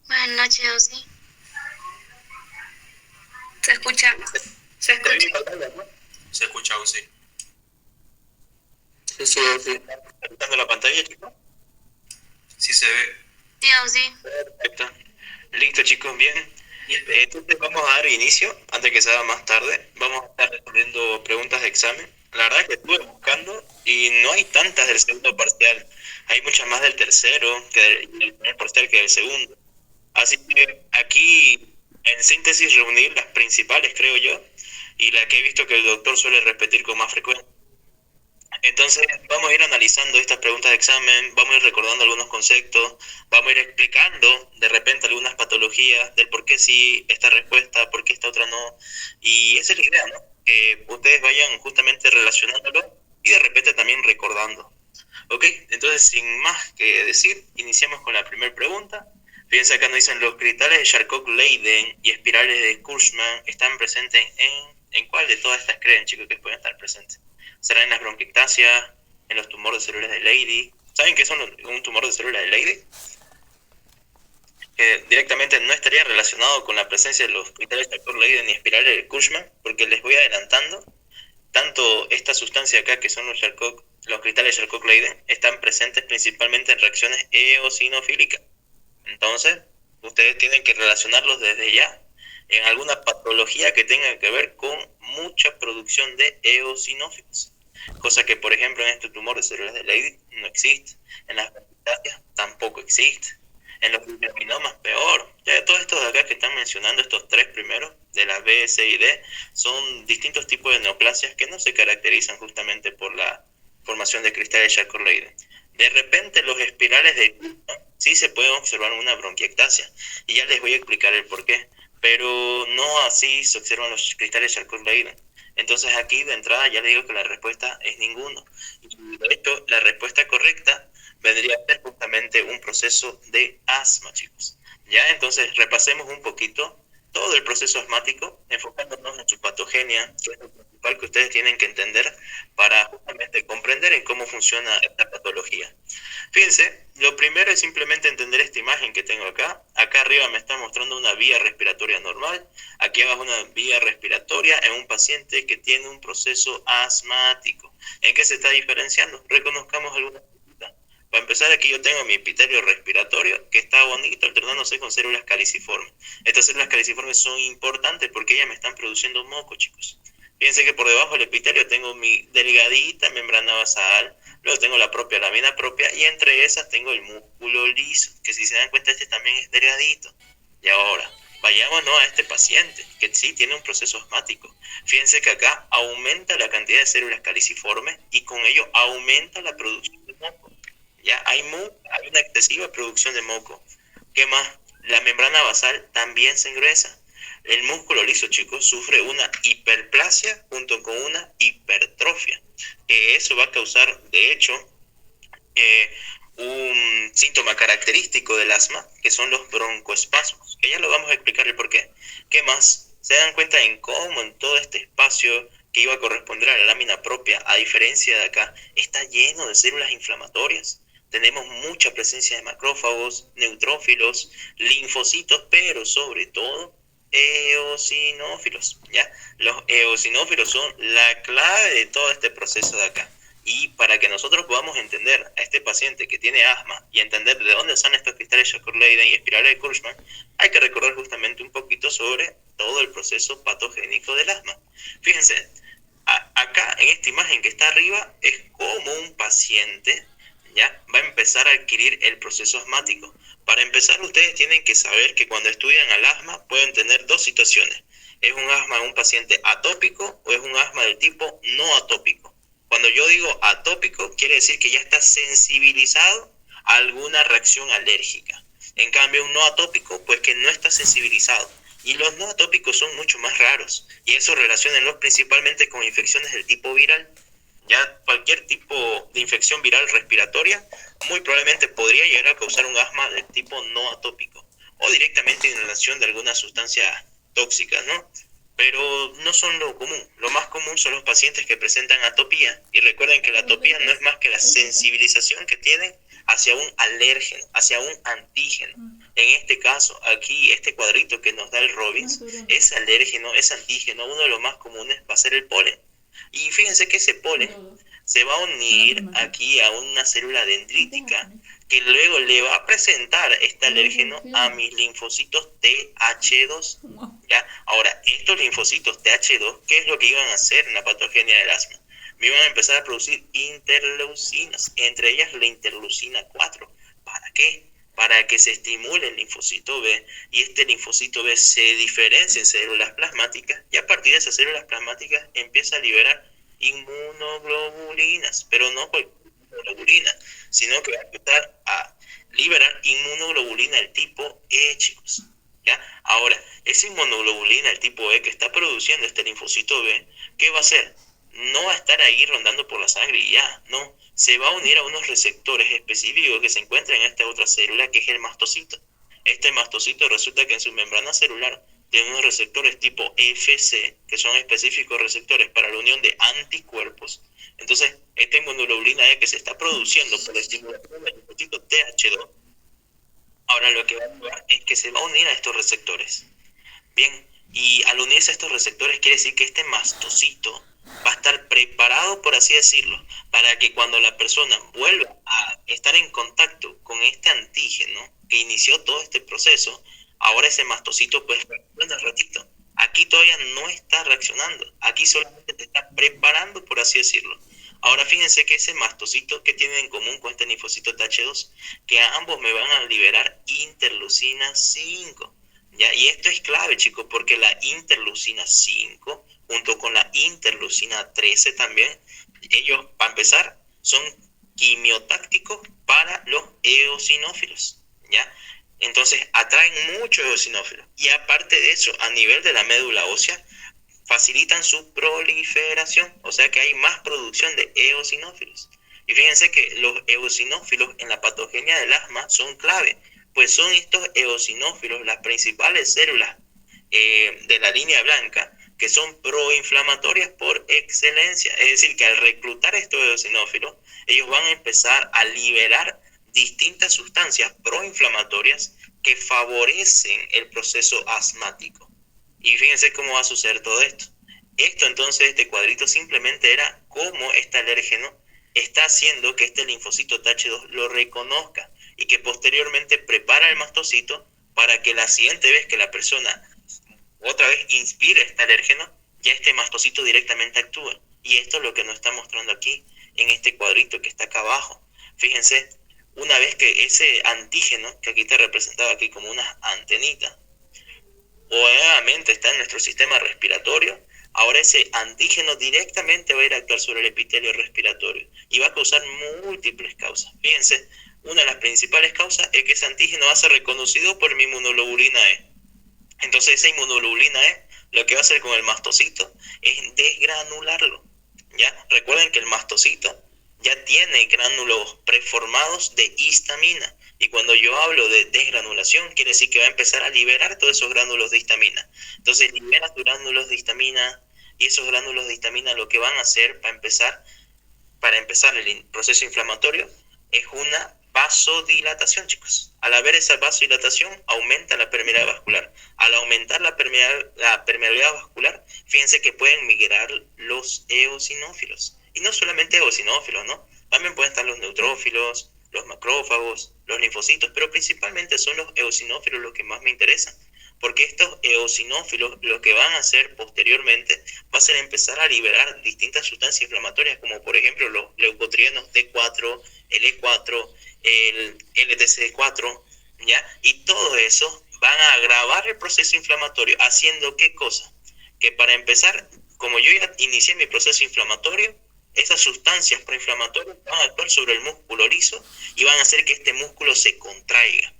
Buenas noches, Ozzy. ¿Se escucha? ¿Se escucha? Se escucha aún, sí. Sí, sí, sí. ¿Está escuchando la pantalla, chicos? Sí se ve. Sí, Ozzy. Perfecto. Listo, chicos, bien. Entonces vamos a dar inicio, antes que se haga más tarde. Vamos a estar respondiendo preguntas de examen. La verdad es que estuve buscando y no hay tantas del segundo parcial. Hay muchas más del tercero que del primer parcial que del segundo. Así que aquí, en síntesis, reunir las principales, creo yo, y la que he visto que el doctor suele repetir con más frecuencia. Entonces, vamos a ir analizando estas preguntas de examen, vamos a ir recordando algunos conceptos, vamos a ir explicando de repente algunas patologías del por qué sí esta respuesta, por qué esta otra no. Y esa es la idea, ¿no? Que ustedes vayan justamente relacionándolo y de repente también recordando. Ok, entonces sin más que decir, iniciamos con la primera pregunta. Fíjense acá nos dicen los cristales de Charcot-Leyden y espirales de Kurzmann están presentes ¿en cuál de todas estas creen, chicos, que pueden estar presentes? ¿Será en las bronquiectasias, en los tumores de células de Leydig? ¿Saben qué son un tumor de células de Leydig? Que directamente no estaría relacionado con la presencia de los cristales de Charcot-Leyden y espirales de Kurzmann, porque les voy adelantando tanto esta sustancia acá, que son los cristales de Charcot-Leyden, están presentes principalmente en reacciones eosinofílicas. Entonces, ustedes tienen que relacionarlos desde ya en alguna patología que tenga que ver con mucha producción de eosinófilos. Cosa que, por ejemplo, en este tumor de células de Leydig no existe. En las bacterias tampoco existe. En los biopinomas peor. Ya todos estos de acá que están mencionando, estos tres primeros, de la B, C y D, son distintos tipos de neoplasias que no se caracterizan justamente por la formación de cristales de Charcot-Leyden. De repente los espirales de sí se puede observar una bronquiectasia y ya les voy a explicar el por qué, pero no así se observan los cristales de Charcot-Leyden. Entonces aquí de entrada ya le digo que la respuesta es ninguno. Y de hecho la respuesta correcta vendría a ser justamente un proceso de asma, chicos. Ya, entonces repasemos un poquito todo el proceso asmático, enfocándonos en su patogenia, que es lo principal que ustedes tienen que entender para justamente comprender en cómo funciona esta patología. Fíjense, lo primero es simplemente entender esta imagen que tengo acá. Acá arriba me está mostrando una vía respiratoria normal, aquí abajo una vía respiratoria en un paciente que tiene un proceso asmático. ¿En qué se está diferenciando? Reconozcamos algunas cositas. Para empezar, aquí yo tengo mi epitelio respiratorio, que está bonito, alternándose con células caliciformes. Estas células caliciformes son importantes porque ellas me están produciendo moco, chicos. Fíjense que por debajo del epitelio tengo mi delgadita membrana basal, luego tengo la propia lámina propia y entre esas tengo el músculo liso, que si se dan cuenta este también es delgadito. Y ahora, vayámonos a este paciente, que sí tiene un proceso asmático. Fíjense que acá aumenta la cantidad de células caliciformes y con ello aumenta la producción de moco. Ya hay una excesiva producción de moco. ¿Qué más? La membrana basal también se engresa. El músculo liso, chicos, sufre una hiperplasia junto con una hipertrofia. Eso va a causar, de hecho, un síntoma característico del asma, que son los broncoespasmos, que ya lo vamos a explicar el por qué. ¿Qué más? ¿Se dan cuenta en cómo en todo este espacio que iba a corresponder a la lámina propia, a diferencia de acá, está lleno de células inflamatorias? Tenemos mucha presencia de macrófagos, neutrófilos, linfocitos, pero sobre todo eosinófilos, ¿ya? Los eosinófilos son la clave de todo este proceso de acá. Y para que nosotros podamos entender a este paciente que tiene asma y entender de dónde salen estos cristales de Charcot-Leyden y espirales de Kurzmann, hay que recordar justamente un poquito sobre todo el proceso patogénico del asma. Fíjense, acá en esta imagen que está arriba es como un paciente ya va a empezar a adquirir el proceso asmático. Para empezar, ustedes tienen que saber que cuando estudian al asma pueden tener dos situaciones. ¿Es un asma de un paciente atópico o es un asma del tipo no atópico? Cuando yo digo atópico, quiere decir que ya está sensibilizado a alguna reacción alérgica. En cambio, un no atópico, pues que no está sensibilizado. Y los no atópicos son mucho más raros. Y eso relacionenlos principalmente con infecciones del tipo viral. Ya cualquier tipo de infección viral respiratoria muy probablemente podría llegar a causar un asma del tipo no atópico. O directamente inhalación de alguna sustancia tóxica, ¿no? Pero no son lo común. Lo más común son los pacientes que presentan atopía. Y recuerden que la atopía no es más que la sensibilización que tienen hacia un alérgeno, hacia un antígeno. En este caso, aquí, este cuadrito que nos da el Robbins, es alérgeno, es antígeno, uno de los más comunes va a ser el polen. Y fíjense que ese polen se va a unir aquí a una célula dendrítica que luego le va a presentar este alérgeno a mis linfocitos TH2. ¿Ya? Ahora, estos linfocitos TH2, ¿qué es lo que iban a hacer en la patogenia del asma? Me iban a empezar a producir interleucinas, entre ellas la interleucina 4. ¿Para qué? Para que se estimule el linfocito B y este linfocito B se diferencie en células plasmáticas y a partir de esas células plasmáticas empieza a liberar inmunoglobulinas, pero no cualquier inmunoglobulina, sino que va a empezar a liberar inmunoglobulina del tipo E, chicos. ¿Ya? Ahora, esa inmunoglobulina del tipo E que está produciendo este linfocito B, ¿qué va a hacer? No va a estar ahí rondando por la sangre y ya, no. Se va a unir a unos receptores específicos que se encuentran en esta otra célula, que es el mastocito. Este mastocito resulta que en su membrana celular tiene unos receptores tipo FC, que son específicos receptores para la unión de anticuerpos. Entonces, esta inmunoglobulina E que se está produciendo por la estimulación del linfocito TH2, ahora lo que va a ocurrir es que se va a unir a estos receptores. Bien, y al unirse a estos receptores quiere decir que este mastocito va a estar preparado, por así decirlo, para que cuando la persona vuelva a estar en contacto con este antígeno que inició todo este proceso, ahora ese mastocito pues reacciona un ratito. Aquí todavía no está reaccionando, aquí solamente se está preparando, por así decirlo. Ahora fíjense que ese mastocito, ¿qué tienen en común con este linfocito TH2? Que ambos me van a liberar interleucina 5. ¿Ya? Y esto es clave, chicos, porque la interleucina 5, junto con la interleucina 13 también, ellos, para empezar, son quimiotácticos para los eosinófilos, ¿ya? Entonces, atraen muchos eosinófilos. Y aparte de eso, a nivel de la médula ósea, facilitan su proliferación, o sea que hay más producción de eosinófilos. Y fíjense que los eosinófilos en la patogenia del asma son clave, pues son estos eosinófilos las principales células de la línea blanca que son proinflamatorias por excelencia. Es decir, que al reclutar estos eosinófilos, ellos van a empezar a liberar distintas sustancias proinflamatorias que favorecen el proceso asmático. Y fíjense cómo va a suceder todo esto. Esto entonces, este cuadrito simplemente era cómo este alérgeno está haciendo que este linfocito TH2 lo reconozca y que posteriormente prepara el mastocito para que la siguiente vez que la persona otra vez inspire este alérgeno, ya este mastocito directamente actúa. Y esto es lo que nos está mostrando aquí en este cuadrito que está acá abajo. Fíjense, una vez que ese antígeno, que aquí está representado aquí como una antenita, obviamente está en nuestro sistema respiratorio, ahora ese antígeno directamente va a ir a actuar sobre el epitelio respiratorio y va a causar múltiples causas. Fíjense, una de las principales causas es que ese antígeno va a ser reconocido por mi inmunoglobulina E. Entonces esa inmunoglobulina E lo que va a hacer con el mastocito es desgranularlo, ¿ya? Recuerden que el mastocito ya tiene gránulos preformados de histamina. Y cuando yo hablo de desgranulación, quiere decir que va a empezar a liberar todos esos gránulos de histamina. Entonces libera sus gránulos de histamina y esos gránulos de histamina lo que van a hacer para empezar el proceso inflamatorio es una vasodilatación, chicos. Al haber esa vasodilatación, aumenta la permeabilidad vascular. Al aumentar la permeabilidad vascular, fíjense que pueden migrar los eosinófilos. Y no solamente eosinófilos, ¿no? También pueden estar los neutrófilos, los macrófagos, los linfocitos, pero principalmente son los eosinófilos los que más me interesan. Porque estos eosinófilos lo que van a hacer posteriormente va a ser empezar a liberar distintas sustancias inflamatorias, como por ejemplo los leucotrienos T4, el E4, el LTC4, ¿ya? Y todo eso van a agravar el proceso inflamatorio, haciendo ¿qué cosa? Que para empezar, como yo ya inicié mi proceso inflamatorio, esas sustancias proinflamatorias van a actuar sobre el músculo liso y van a hacer que este músculo se contraiga.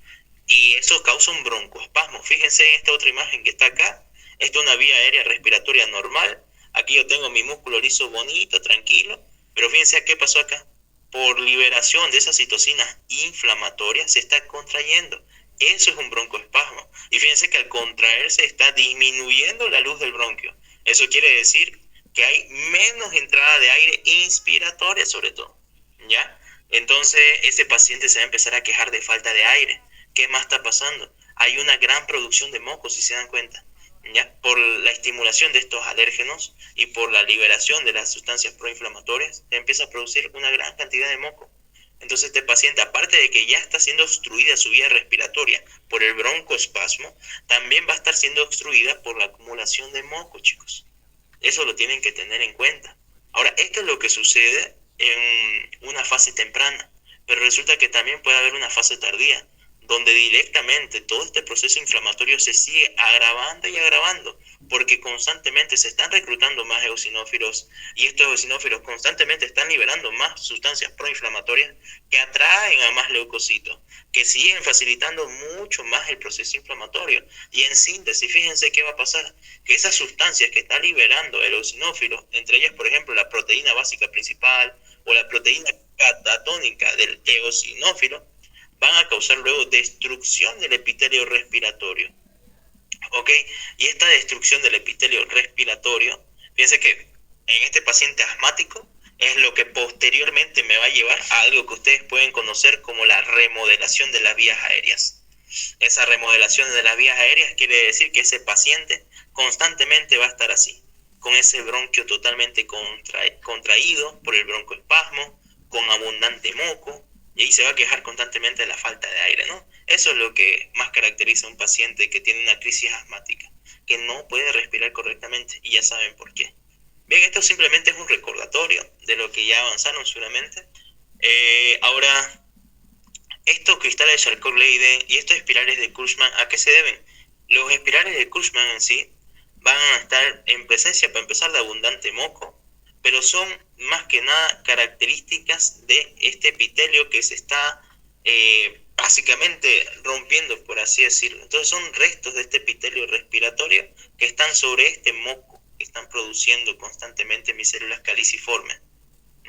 Y eso causa un broncoespasmo. Fíjense en esta otra imagen que está acá. Esta es una vía aérea respiratoria normal. Aquí yo tengo mi músculo liso bonito, tranquilo. Pero fíjense a qué pasó acá. Por liberación de esas citocinas inflamatorias se está contrayendo. Eso es un broncoespasmo. Y fíjense que al contraerse está disminuyendo la luz del bronquio. Eso quiere decir que hay menos entrada de aire inspiratoria sobre todo, ¿ya? Entonces ese paciente se va a empezar a quejar de falta de aire. ¿Qué más está pasando? Hay una gran producción de moco, si se dan cuenta, ¿ya? Por la estimulación de estos alérgenos y por la liberación de las sustancias proinflamatorias, se empieza a producir una gran cantidad de moco. Entonces este paciente, aparte de que ya está siendo obstruida su vía respiratoria por el broncoespasmo, también va a estar siendo obstruida por la acumulación de moco, chicos. Eso lo tienen que tener en cuenta. Ahora, esto es lo que sucede en una fase temprana, pero resulta que también puede haber una fase tardía, donde directamente todo este proceso inflamatorio se sigue agravando y agravando, porque constantemente se están reclutando más eosinófilos y estos eosinófilos constantemente están liberando más sustancias proinflamatorias que atraen a más leucocitos, que siguen facilitando mucho más el proceso inflamatorio. Y en síntesis, fíjense qué va a pasar, que esas sustancias que está liberando el eosinófilo, entre ellas por ejemplo la proteína básica principal o la proteína catatónica del eosinófilo, van a causar luego destrucción del epitelio respiratorio. ¿Ok? Y esta destrucción del epitelio respiratorio, fíjense que en este paciente asmático es lo que posteriormente me va a llevar a algo que ustedes pueden conocer como la remodelación de las vías aéreas. Esa remodelación de las vías aéreas quiere decir que ese paciente constantemente va a estar así, con ese bronquio totalmente contraído por el broncoespasmo, con abundante moco, y ahí se va a quejar constantemente de la falta de aire, ¿no? Eso es lo que más caracteriza a un paciente que tiene una crisis asmática, que no puede respirar correctamente, y ya saben por qué. Bien, esto simplemente es un recordatorio de lo que ya avanzaron seguramente. Ahora, estos cristales de Charcot-Leyden y estos espirales de Kuhlmann, ¿a qué se deben? Los espirales de Kuhlmann en sí van a estar en presencia, para empezar, de abundante moco, pero son más que nada características de este epitelio que se está básicamente rompiendo, por así decirlo. Entonces son restos de este epitelio respiratorio que están sobre este moco que están produciendo constantemente mis células caliciformes,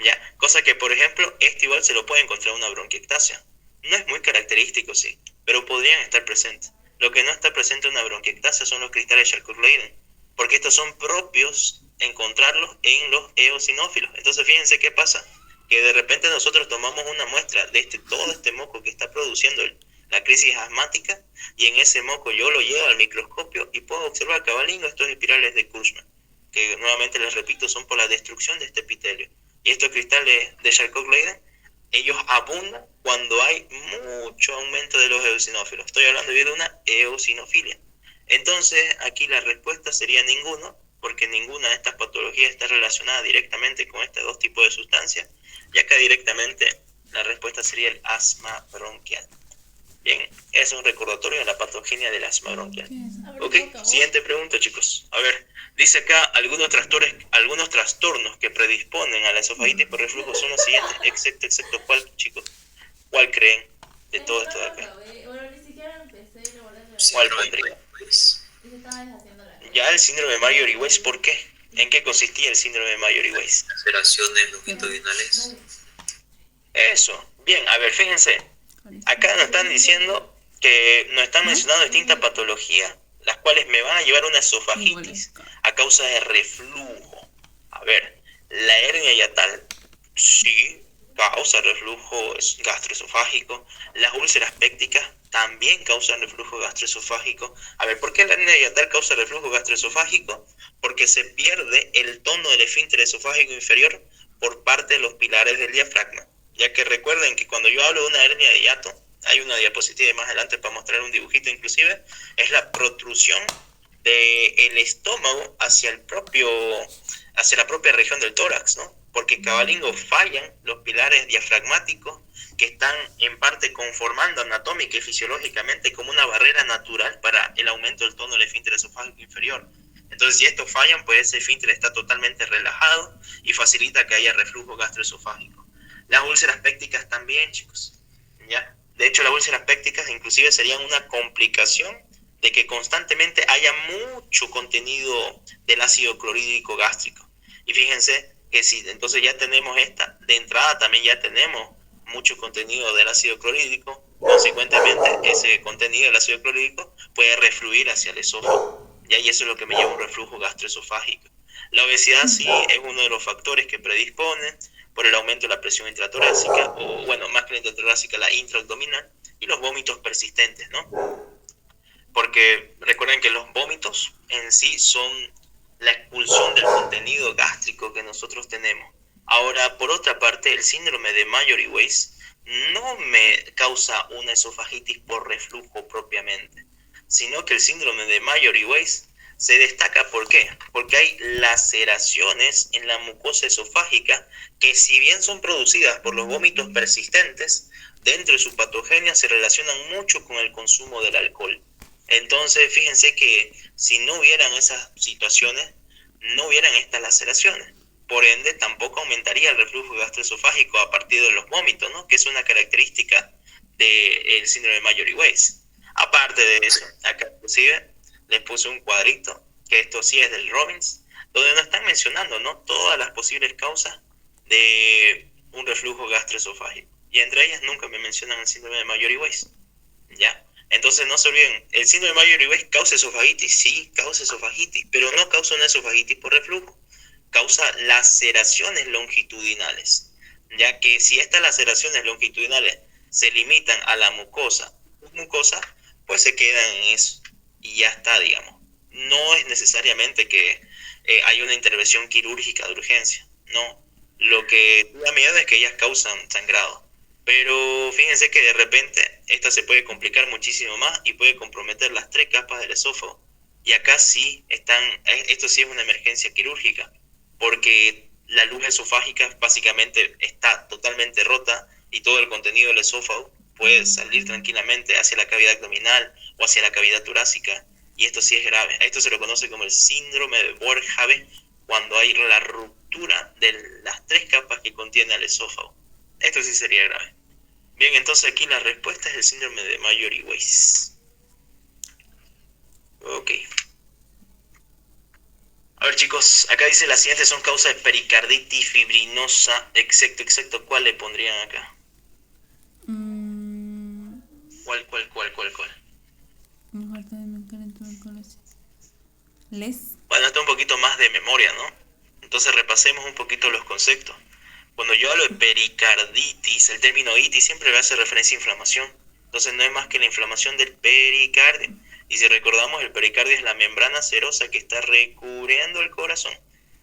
¿ya? Cosa que, por ejemplo, esto igual se lo puede encontrar en una bronquiectasia. No es muy característico, sí, pero podrían estar presentes. Lo que no está presente en una bronquiectasia son los cristales de Charcot-Leyden, porque estos son propios encontrarlos en los eosinófilos. Entonces fíjense qué pasa, que de repente nosotros tomamos una muestra de todo este moco que está produciendo la crisis asmática, y en ese moco yo lo llevo al microscopio y puedo observar cabalino estos espirales de Kuhlmann, que nuevamente les repito son por la destrucción de este epitelio. Y estos cristales de Charcot-Leyden, ellos abundan cuando hay mucho aumento de los eosinófilos. Estoy hablando de una eosinofilia. Entonces aquí la respuesta sería ninguno, porque ninguna de estas patologías está relacionada directamente con estos dos tipos de sustancias, y acá directamente la respuesta sería el asma bronquial. Bien, es un recordatorio de la patogenia del asma bronquial. Ok, siguiente pregunta, chicos. A ver, dice acá, algunos trastornos que predisponen a la esofagitis por reflujo son los siguientes, excepto ¿cuál, chicos? ¿Cuál creen de todo esto de acá? ¿Cuál pondría? Ya el síndrome de Mayer-Weiss, ¿por qué? ¿En qué consistía el síndrome de Mayer-Weiss? Alteraciones longitudinales. Eso. Bien, a ver, fíjense. Acá nos están diciendo que nos están mencionando distintas patologías, las cuales me van a llevar a una esofagitis a causa de reflujo. A ver, la hernia hiatal, sí, causa reflujo gastroesofágico. Las úlceras pépticas también causan reflujo gastroesofágico. A ver, ¿por qué la hernia hiatal causa reflujo gastroesofágico? Porque se pierde el tono del esfínter esofágico inferior por parte de los pilares del diafragma. Ya que recuerden que cuando yo hablo de una hernia de hiato, hay una diapositiva más adelante para mostrar un dibujito inclusive, es la protrusión del estómago hacia la propia región del tórax, ¿no? Porque cabalingo fallan los pilares diafragmáticos que están en parte conformando anatómica y fisiológicamente como una barrera natural para el aumento del tono del esfínter esofágico inferior. Entonces, si estos fallan, pues ese esfínter está totalmente relajado y facilita que haya reflujo gastroesofágico. Las úlceras pépticas también, chicos, ¿ya? De hecho, las úlceras pépticas inclusive serían una complicación de que constantemente haya mucho contenido del ácido clorhídrico gástrico. Y fíjense que si entonces ya tenemos esta, de entrada también ya tenemos mucho contenido del ácido clorhídrico, consecuentemente ese contenido del ácido clorhídrico puede refluir hacia el esófago, ¿ya? Y eso es lo que me lleva a un reflujo gastroesofágico. La obesidad sí es uno de los factores que predispone, por el aumento de la presión intratorácica, o bueno, más que la intratorácica, la intraabdominal, y los vómitos persistentes, ¿no? Porque recuerden que los vómitos en sí son la expulsión del contenido gástrico que nosotros tenemos. Ahora, por otra parte, el síndrome de Mallory-Weiss no me causa una esofagitis por reflujo propiamente, sino que el síndrome de Mallory-Weiss se destaca, ¿por qué? Porque hay laceraciones en la mucosa esofágica que, si bien son producidas por los vómitos persistentes, dentro de su patogenia se relacionan mucho con el consumo del alcohol. Entonces, fíjense que si no hubieran esas situaciones, no hubieran estas laceraciones. Por ende, tampoco aumentaría el reflujo gastroesofágico a partir de los vómitos, ¿no? Que es una característica del síndrome de Mallory-Weiss. Aparte de eso, acá inclusive les puse un cuadrito, que esto sí es del Robbins, donde nos están mencionando, ¿no?, todas las posibles causas de un reflujo gastroesofágico. Y entre ellas nunca me mencionan el síndrome de Mallory-Weiss, ¿ya? Entonces no se olviden, ¿el síndrome de Mallory-Weiss causa esofagitis? Sí, causa esofagitis, pero no causa una esofagitis por reflujo. Causa laceraciones longitudinales, ya que si estas laceraciones longitudinales se limitan a la mucosa, pues se quedan en eso y ya está, digamos. No es necesariamente que haya una intervención quirúrgica de urgencia, no. Lo que da miedo es que ellas causan sangrado, pero fíjense que de repente esta se puede complicar muchísimo más y puede comprometer las 3 capas del esófago. Y acá sí esto sí es una emergencia quirúrgica, porque la luz esofágica básicamente está totalmente rota y todo el contenido del esófago puede salir tranquilamente hacia la cavidad abdominal o hacia la cavidad torácica, y esto sí es grave. Esto se lo conoce como el síndrome de Borg-Haber, cuando hay la ruptura de las 3 capas que contiene el esófago. Esto sí sería grave. Bien, entonces aquí la respuesta es el síndrome de Mallory-Weiss. Ok. A ver, chicos, acá dice las siguientes son causas de pericarditis fibrinosa. Exacto. ¿Cuál le pondrían acá? ¿Cuál? Bueno, está un poquito más de memoria, ¿no? Entonces repasemos un poquito los conceptos. Cuando yo hablo de pericarditis, el término itis siempre me hace referencia a inflamación. Entonces no es más que la inflamación del pericardio. Y si recordamos, el pericardio es la membrana serosa que está recubriendo el corazón.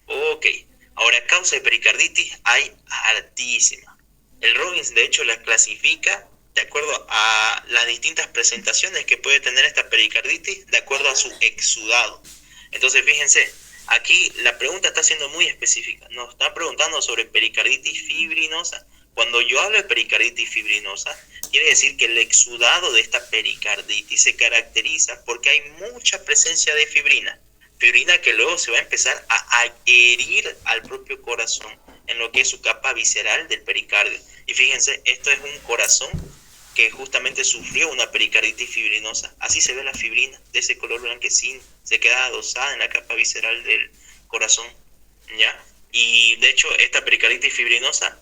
Ok, ahora causa de pericarditis hay hartísima. El Robbins de hecho la clasifica de acuerdo a las distintas presentaciones que puede tener esta pericarditis, de acuerdo a su exudado. Entonces fíjense, aquí la pregunta está siendo muy específica. Nos está preguntando sobre pericarditis fibrinosa. Cuando yo hablo de pericarditis fibrinosa, quiere decir que el exudado de esta pericarditis se caracteriza porque hay mucha presencia de fibrina. Fibrina que luego se va a empezar a adherir al propio corazón, en lo que es su capa visceral del pericardio. Y fíjense, esto es un corazón que justamente sufrió una pericarditis fibrinosa. Así se ve la fibrina, de ese color blanquecino, se queda adosada en la capa visceral del corazón, ¿ya? Y de hecho, esta pericarditis fibrinosa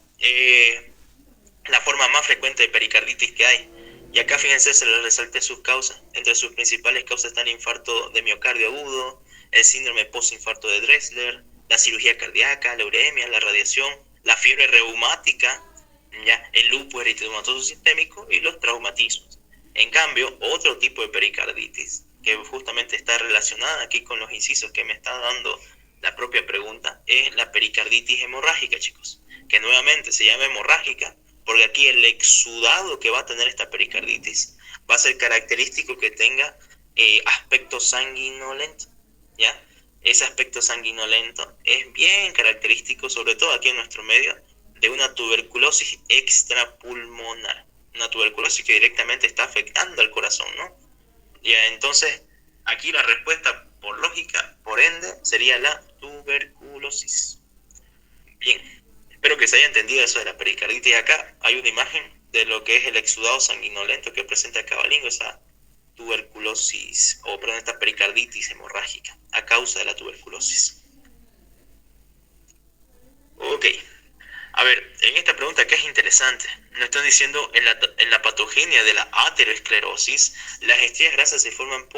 la forma más frecuente de pericarditis que hay. Y acá fíjense, se les resalté sus causas. Entre sus principales causas están el infarto de miocardio agudo, el síndrome postinfarto de Dressler, la cirugía cardíaca, la uremia, la radiación, la fiebre reumática, ¿ya?, el lupus eritematoso sistémico y los traumatismos. En cambio, otro tipo de pericarditis, que justamente está relacionada aquí con los incisos que me está dando la propia pregunta, es la pericarditis hemorrágica, chicos, que nuevamente se llama hemorrágica porque aquí el exudado que va a tener esta pericarditis va a ser característico que tenga aspecto sanguinolento, ¿ya? Ese aspecto sanguinolento es bien característico, sobre todo aquí en nuestro medio, de una tuberculosis extrapulmonar, una tuberculosis que directamente está afectando al corazón, ¿no? Ya, entonces, aquí la respuesta por lógica, por ende, sería la tuberculosis. Bien. Espero que se haya entendido eso de la pericarditis. Acá hay una imagen de lo que es el exudado sanguinolento que presenta acá Balingo, esa tuberculosis, esta pericarditis hemorrágica a causa de la tuberculosis. Ok. A ver, en esta pregunta acá es interesante. Nos están diciendo en la patogenia de la aterosclerosis, las estrías grasas se forman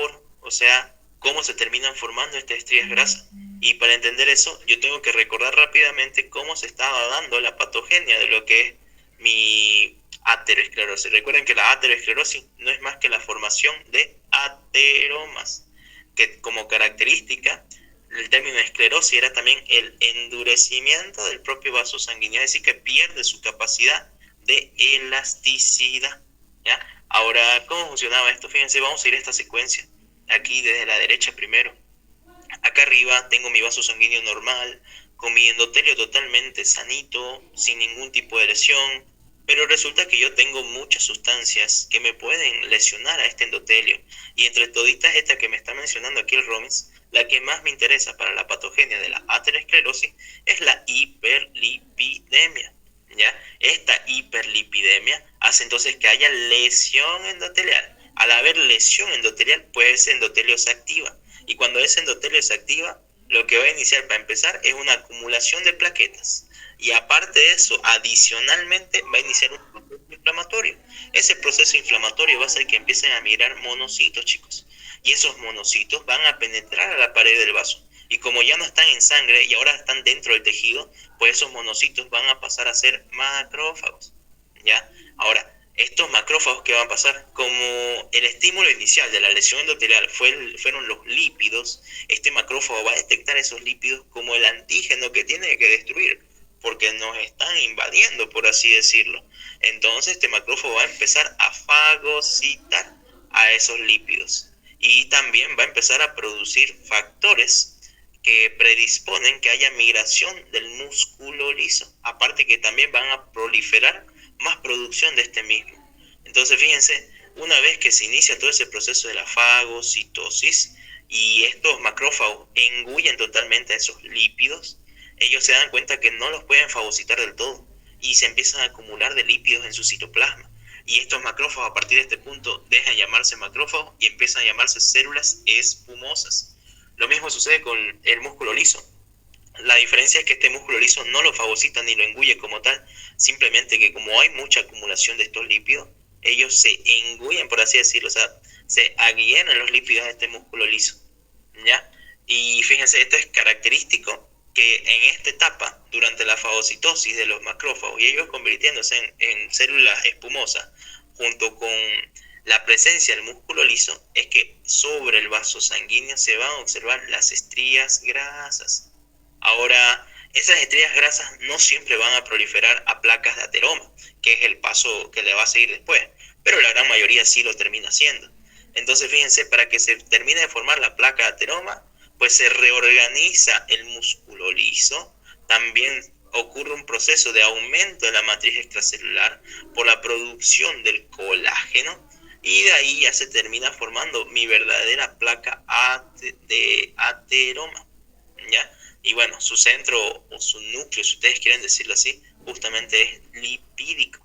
¿cómo se terminan formando estas estrías grasas? Y para entender eso, yo tengo que recordar rápidamente cómo se estaba dando la patogenia de lo que es mi aterosclerosis. Recuerden que la aterosclerosis no es más que la formación de ateromas, que como característica, el término esclerosis era también el endurecimiento del propio vaso sanguíneo, es decir, que pierde su capacidad de elasticidad, ¿ya? Ahora, ¿cómo funcionaba esto? Fíjense, vamos a ir a esta secuencia, aquí desde la derecha primero. Acá arriba tengo mi vaso sanguíneo normal, con mi endotelio totalmente sanito, sin ningún tipo de lesión, pero resulta que yo tengo muchas sustancias que me pueden lesionar a este endotelio. Y entre toditas estas que me está mencionando aquí el Romis, la que más me interesa para la patogenia de la aterosclerosis es la hiperlipidemia, ¿ya? Esta hiperlipidemia hace entonces que haya lesión endotelial. Al haber lesión endotelial, pues ese endotelio se activa. Y cuando ese endotelio se activa, lo que va a iniciar para empezar es una acumulación de plaquetas. Y aparte de eso, adicionalmente va a iniciar un proceso inflamatorio. Ese proceso inflamatorio va a hacer que empiecen a migrar monocitos, chicos. Y esos monocitos van a penetrar a la pared del vaso. Y como ya no están en sangre y ahora están dentro del tejido, pues esos monocitos van a pasar a ser macrófagos, ¿ya? Ahora, estos macrófagos, ¿qué van a pasar? Como el estímulo inicial de la lesión endotelial fueron los lípidos, este macrófago va a detectar esos lípidos como el antígeno que tiene que destruir, porque nos están invadiendo, por así decirlo. Entonces este macrófago va a empezar a fagocitar a esos lípidos y también va a empezar a producir factores que predisponen que haya migración del músculo liso, aparte que también van a proliferar más producción de este mismo. Entonces fíjense, una vez que se inicia todo ese proceso de la fagocitosis y estos macrófagos engullen totalmente a esos lípidos, ellos se dan cuenta que no los pueden fagocitar del todo y se empiezan a acumular de lípidos en su citoplasma. Y estos macrófagos a partir de este punto dejan de llamarse macrófagos y empiezan a llamarse células espumosas. Lo mismo sucede con el músculo liso. La diferencia es que este músculo liso no lo fagocita ni lo engulle como tal, simplemente que como hay mucha acumulación de estos lípidos, ellos se engullen, por así decirlo, o sea, se aguillenan los lípidos de este músculo liso, ¿ya? Y fíjense, esto es característico que en esta etapa, durante la fagocitosis de los macrófagos, y ellos convirtiéndose en células espumosas, junto con la presencia del músculo liso, es que sobre el vaso sanguíneo se van a observar las estrías grasas. Ahora, esas estrías grasas no siempre van a proliferar a placas de ateroma, que es el paso que le va a seguir después, pero la gran mayoría sí lo termina haciendo. Entonces, fíjense, para que se termine de formar la placa de ateroma, pues se reorganiza el músculo liso, también ocurre un proceso de aumento de la matriz extracelular por la producción del colágeno, y de ahí ya se termina formando mi verdadera placa de ateroma, ¿ya? Y bueno, su centro o su núcleo, si ustedes quieren decirlo así, justamente es lipídico.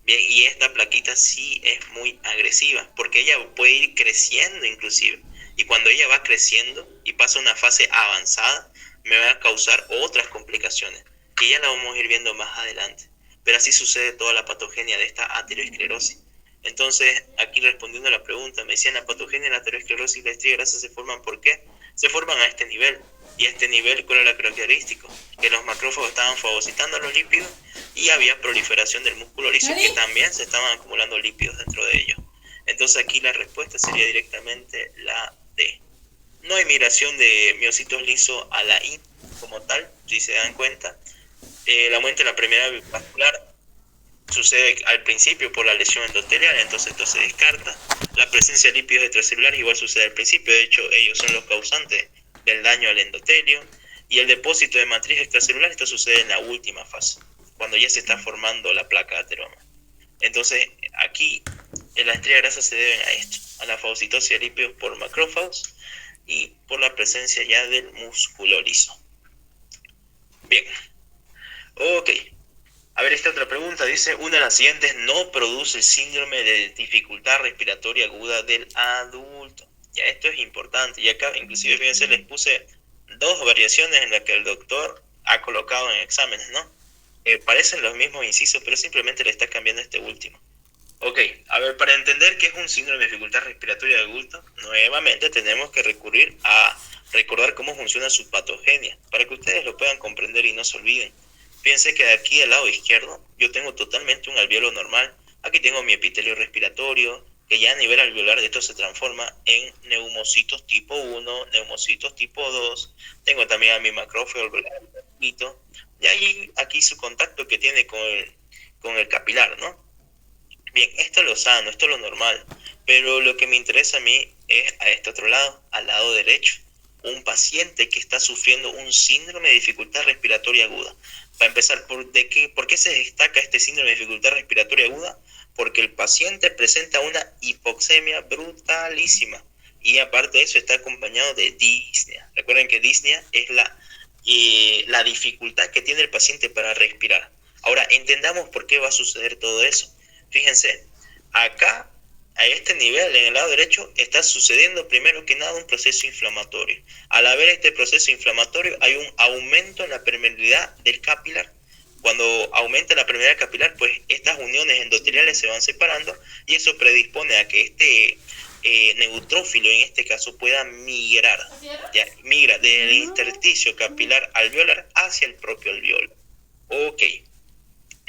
Bien, y esta plaquita sí es muy agresiva, porque ella puede ir creciendo inclusive. Y cuando ella va creciendo y pasa a una fase avanzada, me va a causar otras complicaciones, que ya la vamos a ir viendo más adelante. Pero así sucede toda la patogenia de esta aterosclerosis. Entonces, aquí respondiendo a la pregunta, me decían, la patogenia de la aterosclerosis y la estría grasa se forman, ¿por qué? Se forman a este nivel. Y a este nivel, ¿cuál era la característica? Que los macrófagos estaban fagocitando los lípidos y había proliferación del músculo liso, que también se estaban acumulando lípidos dentro de ellos. Entonces aquí la respuesta sería directamente la D. No hay migración de miocitos lisos a la I como tal, si se dan cuenta. El aumento de la permeabilidad vascular sucede al principio por la lesión endotelial, entonces esto se descarta. La presencia de lípidos extracelulares igual sucede al principio, de hecho ellos son los causantes del daño al endotelio. Y el depósito de matriz extracelular, esto sucede en la última fase, cuando ya se está formando la placa de ateroma. Entonces aquí las estrías grasas se deben a esto, a la fagocitosis de lípidos por macrófagos y por la presencia ya del músculo liso. Bien, ok. A ver, esta otra pregunta dice, una de las siguientes no produce síndrome de dificultad respiratoria aguda del adulto. Ya, esto es importante, y acá inclusive fíjense, les puse dos variaciones en las que el doctor ha colocado en exámenes, ¿no? Parecen los mismos incisos, pero simplemente le está cambiando este último. Ok, a ver, para entender qué es un síndrome de dificultad respiratoria de adulto, nuevamente tenemos que recurrir a recordar cómo funciona su patogenia, para que ustedes lo puedan comprender y no se olviden. Fíjense que de aquí al lado izquierdo yo tengo totalmente un alveolo normal. Aquí tengo mi epitelio respiratorio, que ya a nivel alveolar esto se transforma en neumocitos tipo 1, neumocitos tipo 2. Tengo también a mi macrófago alveolar, y ahí aquí su contacto que tiene con el capilar, ¿no? Bien, esto es lo sano, esto es lo normal, pero lo que me interesa a mí es a este otro lado, al lado derecho, un paciente que está sufriendo un síndrome de dificultad respiratoria aguda. Para empezar, ¿por qué se destaca este síndrome de dificultad respiratoria aguda? Porque el paciente presenta una hipoxemia brutalísima y aparte de eso está acompañado de disnea. Recuerden que disnea es la dificultad que tiene el paciente para respirar. Ahora, entendamos por qué va a suceder todo eso. Fíjense, acá, a este nivel, en el lado derecho, está sucediendo primero que nada un proceso inflamatorio. Al haber este proceso inflamatorio, hay un aumento en la permeabilidad del capilar. Cuando aumenta la permeabilidad capilar, pues estas uniones endoteliales se van separando y eso predispone a que este neutrófilo, en este caso, pueda migrar. Ya, migra del intersticio capilar alveolar hacia el propio alveolo. Ok.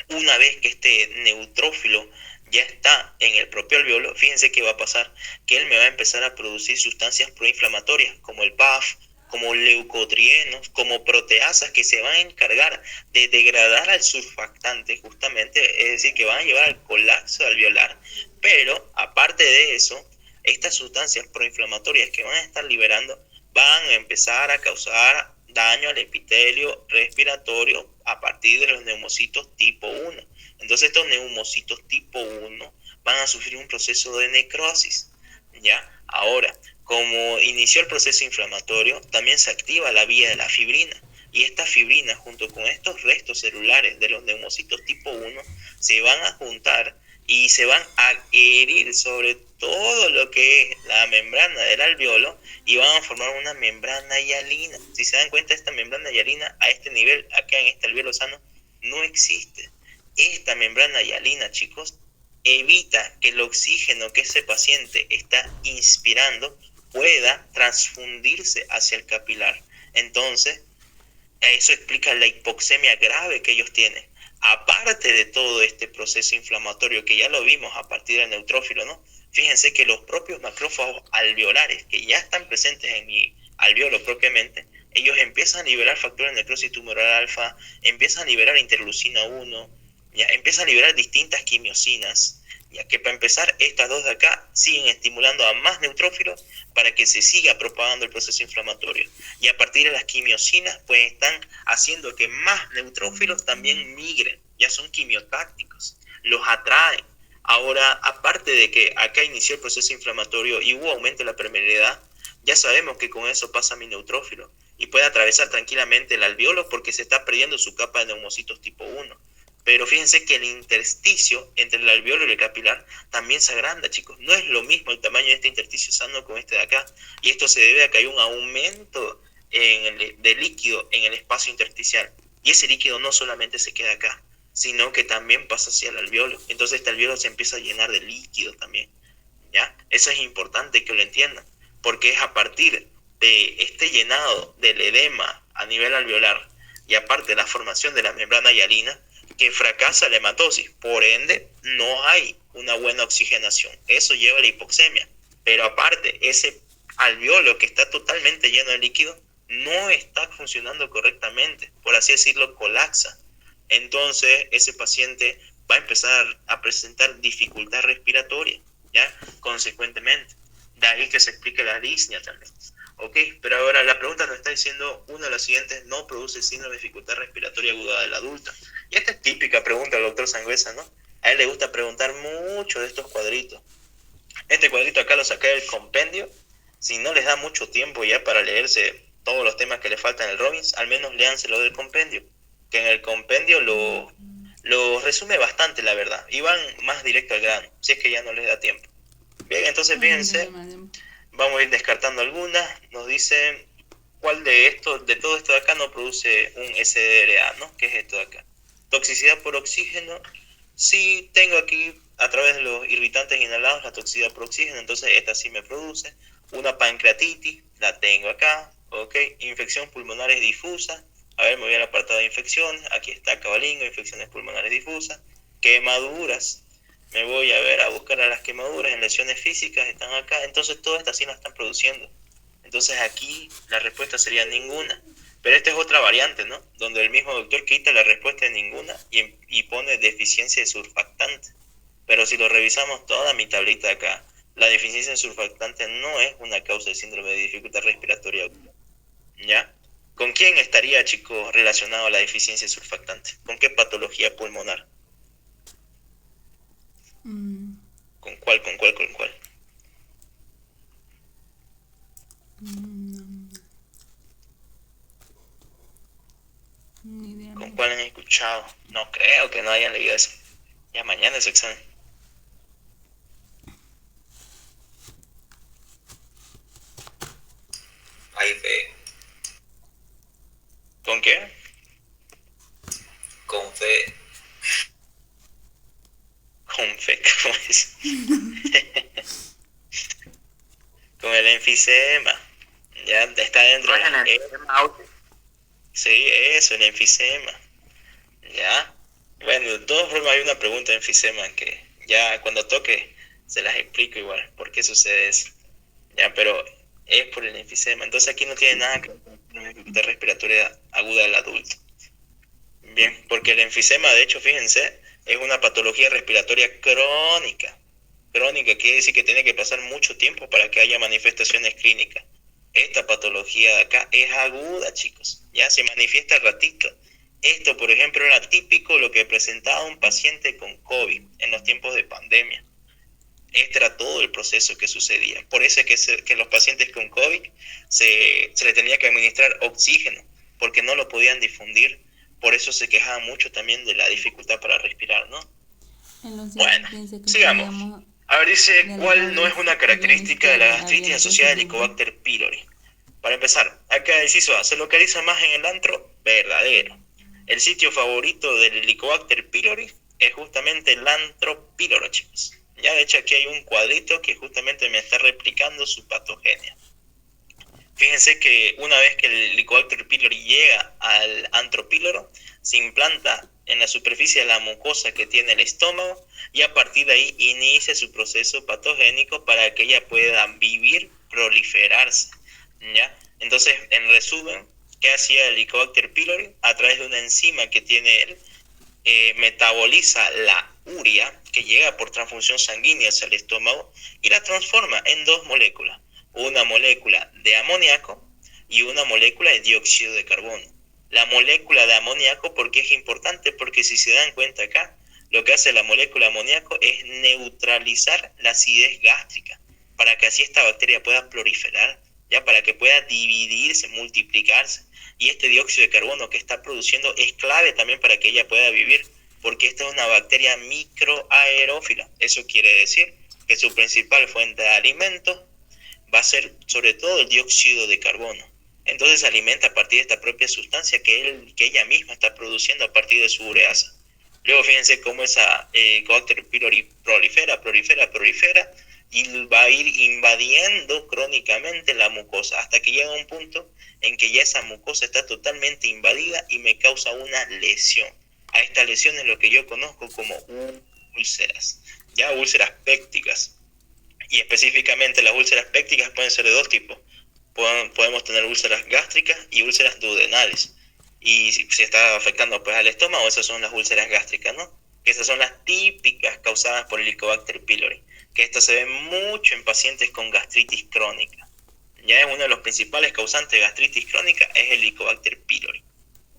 Una vez que este neutrófilo ya está en el propio alveolo, fíjense qué va a pasar, que él me va a empezar a producir sustancias proinflamatorias como el PAF, como leucotrienos, como proteasas que se van a encargar de degradar al surfactante justamente, es decir, que van a llevar al colapso alveolar. Pero aparte de eso, estas sustancias proinflamatorias que van a estar liberando van a empezar a causar daño al epitelio respiratorio a partir de los neumocitos tipo 1. Entonces estos neumocitos tipo 1 van a sufrir un proceso de necrosis, ¿ya? Ahora, como inició el proceso inflamatorio, también se activa la vía de la fibrina. Y esta fibrina, junto con estos restos celulares de los neumocitos tipo 1, se van a juntar y se van a herir sobre todo lo que es la membrana del alveolo y van a formar una membrana hialina. Si se dan cuenta, esta membrana hialina a este nivel, acá en este alveolo sano, no existe. Esta membrana hialina, chicos, evita que el oxígeno que ese paciente está inspirando pueda transfundirse hacia el capilar. Entonces, eso explica la hipoxemia grave que ellos tienen. Aparte de todo este proceso inflamatorio que ya lo vimos a partir del neutrófilo, ¿no? Fíjense que los propios macrófagos alveolares que ya están presentes en mi alveolo propiamente, ellos empiezan a liberar factores de necrosis tumoral alfa, empiezan a liberar interleucina 1, ya empiezan a liberar distintas quimiosinas, ya que para empezar estas dos de acá siguen estimulando a más neutrófilos para que se siga propagando el proceso inflamatorio. Y a partir de las quimiosinas pues están haciendo que más neutrófilos también migren, ya son quimiotácticos, los atraen. Ahora, aparte de que acá inició el proceso inflamatorio y hubo aumento de la permeabilidad, ya sabemos que con eso pasa mi neutrófilo y puede atravesar tranquilamente el alveolo porque se está perdiendo su capa de neumocitos tipo 1. Pero fíjense que el intersticio entre el alveolo y el capilar también se agranda, chicos. No es lo mismo el tamaño de este intersticio sano con este de acá. Y esto se debe a que hay un aumento de líquido en el espacio intersticial. Y ese líquido no solamente se queda acá, sino que también pasa hacia el alveolo. Entonces este alveolo se empieza a llenar de líquido también, ¿ya? Eso es importante que lo entiendan, porque es a partir de este llenado del edema a nivel alveolar y aparte de la formación de la membrana hialina que fracasa la hematosis. Por ende, no hay una buena oxigenación. Eso lleva a la hipoxemia. Pero aparte, ese alveolo que está totalmente lleno de líquido no está funcionando correctamente. Por así decirlo, colapsa. Entonces, ese paciente va a empezar a presentar dificultad respiratoria, ¿ya? Consecuentemente. De ahí que se explique la disnea también. Ok, pero ahora la pregunta nos está diciendo, una de las siguientes no produce síndrome de dificultad respiratoria aguda del adulto. Y esta es típica pregunta del doctor Sangüesa, ¿no? A él le gusta preguntar mucho de estos cuadritos. Este cuadrito acá lo saqué del compendio. Si no les da mucho tiempo ya para leerse todos los temas que le faltan en el Robbins, al menos léanselo del compendio. Que en el compendio lo resume bastante, la verdad. Y van más directo al grano, si es que ya no les da tiempo. Bien, entonces fíjense. Vamos a ir descartando algunas. Nos dicen cuál de todo esto de acá no produce un SDRA, ¿no? ¿Qué es esto de acá? Toxicidad por oxígeno. Sí, tengo aquí a través de los irritantes inhalados la toxicidad por oxígeno, entonces esta sí me produce. Una pancreatitis, la tengo acá. Ok, infección pulmonares difusa. A ver, me voy al apartado de infecciones. Aquí está cabalingo, infecciones pulmonares difusas. Quemaduras. Me voy a ver a buscar a las quemaduras en lesiones físicas. Están acá. Entonces todas estas sí las están produciendo. Entonces aquí la respuesta sería ninguna. Pero esta es otra variante, ¿no? Donde el mismo doctor quita la respuesta de ninguna y pone deficiencia de surfactante. Pero si lo revisamos toda mi tablita acá, la deficiencia de surfactante no es una causa de síndrome de dificultad respiratoria aguda. ¿Ya? ¿Con quién estaría, chicos, relacionado la deficiencia de surfactante? ¿Con qué patología pulmonar? ¿Con cuál, con cuál, con cuál? Ni idea. ¿Con cuál han escuchado? No creo que no hayan leído eso. Ya mañana es su examen. Hay fe. ¿Con qué? Con fe. Con fe, ¿cómo es? Con el enfisema. Ya está dentro. Sí, eso, el enfisema. ¿Ya? Bueno, de todas formas hay una pregunta de enfisema que ya cuando toque se las explico igual por qué sucede eso. Ya, pero es por el enfisema. Entonces aquí no tiene nada que ver con la dificultad respiratoria aguda del adulto. Bien, porque el enfisema, de hecho, fíjense, es una patología respiratoria crónica. Crónica quiere decir que tiene que pasar mucho tiempo para que haya manifestaciones clínicas. Esta patología de acá es aguda, chicos. Ya se manifiesta al ratito. Esto, por ejemplo, era típico lo que presentaba un paciente con COVID en los tiempos de pandemia. Este era todo el proceso que sucedía. Por eso es que los pacientes con COVID se les tenía que administrar oxígeno, porque no lo podían difundir. Por eso se quejaban mucho también de la dificultad para respirar, ¿no? Bueno, sigamos. A ver, dice, ¿cuál no es una característica de la gastritis asociada al Helicobacter pylori? Para empezar, acá el inciso A, ¿se localiza más en el antro? Verdadero. El sitio favorito del Helicobacter pylori es justamente el antro píloro, chicos. Ya, de hecho, aquí hay un cuadrito que justamente me está replicando su patogenia. Fíjense que una vez que el Helicobacter pylori llega al antro píloro, se implanta en la superficie de la mucosa que tiene el estómago y a partir de ahí inicia su proceso patogénico para que ella pueda vivir, proliferarse. ¿Ya? Entonces, en resumen, ¿qué hacía el Helicobacter pylori? A través de una enzima que tiene él, metaboliza la urea que llega por transfusión sanguínea hacia el estómago y la transforma en dos moléculas, una molécula de amoníaco y una molécula de dióxido de carbono. La molécula de amoníaco, ¿por qué es importante? Porque si se dan cuenta acá, lo que hace la molécula de amoníaco es neutralizar la acidez gástrica, para que así esta bacteria pueda proliferar, ya, para que pueda dividirse, multiplicarse. Y este dióxido de carbono que está produciendo es clave también para que ella pueda vivir, porque esta es una bacteria microaerófila. Eso quiere decir que su principal fuente de alimento va a ser sobre todo el dióxido de carbono. Entonces se alimenta a partir de esta propia sustancia que ella misma está produciendo a partir de su ureasa. Luego fíjense cómo esa Helicobacter pylori prolifera y va a ir invadiendo crónicamente la mucosa hasta que llega a un punto en que ya esa mucosa está totalmente invadida y me causa una lesión. A esta lesión es lo que yo conozco como úlceras, ya úlceras pépticas. Y específicamente las úlceras pépticas pueden ser de dos tipos. Podemos tener úlceras gástricas y úlceras duodenales. Y si se está afectando pues al estómago, esas son las úlceras gástricas, ¿no? Que esas son las típicas causadas por el Helicobacter pylori. Que esto se ve mucho en pacientes con gastritis crónica. Ya es uno de los principales causantes de gastritis crónica, es el Helicobacter pylori.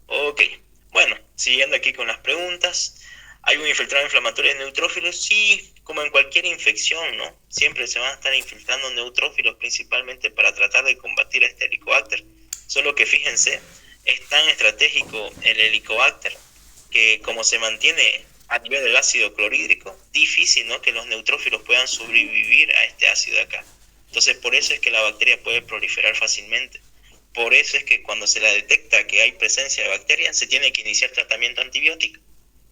Ok, bueno, siguiendo aquí con las preguntas. ¿Hay un infiltrado inflamatorio de neutrófilos? Sí, como en cualquier infección, ¿no? Siempre se van a estar infiltrando neutrófilos principalmente para tratar de combatir a este Helicobacter. Solo que fíjense, es tan estratégico el Helicobacter que como se mantiene a nivel del ácido clorhídrico, difícil, ¿no?, que los neutrófilos puedan sobrevivir a este ácido de acá. Entonces por eso es que la bacteria puede proliferar fácilmente. Por eso es que cuando se la detecta que hay presencia de bacterias, se tiene que iniciar tratamiento antibiótico,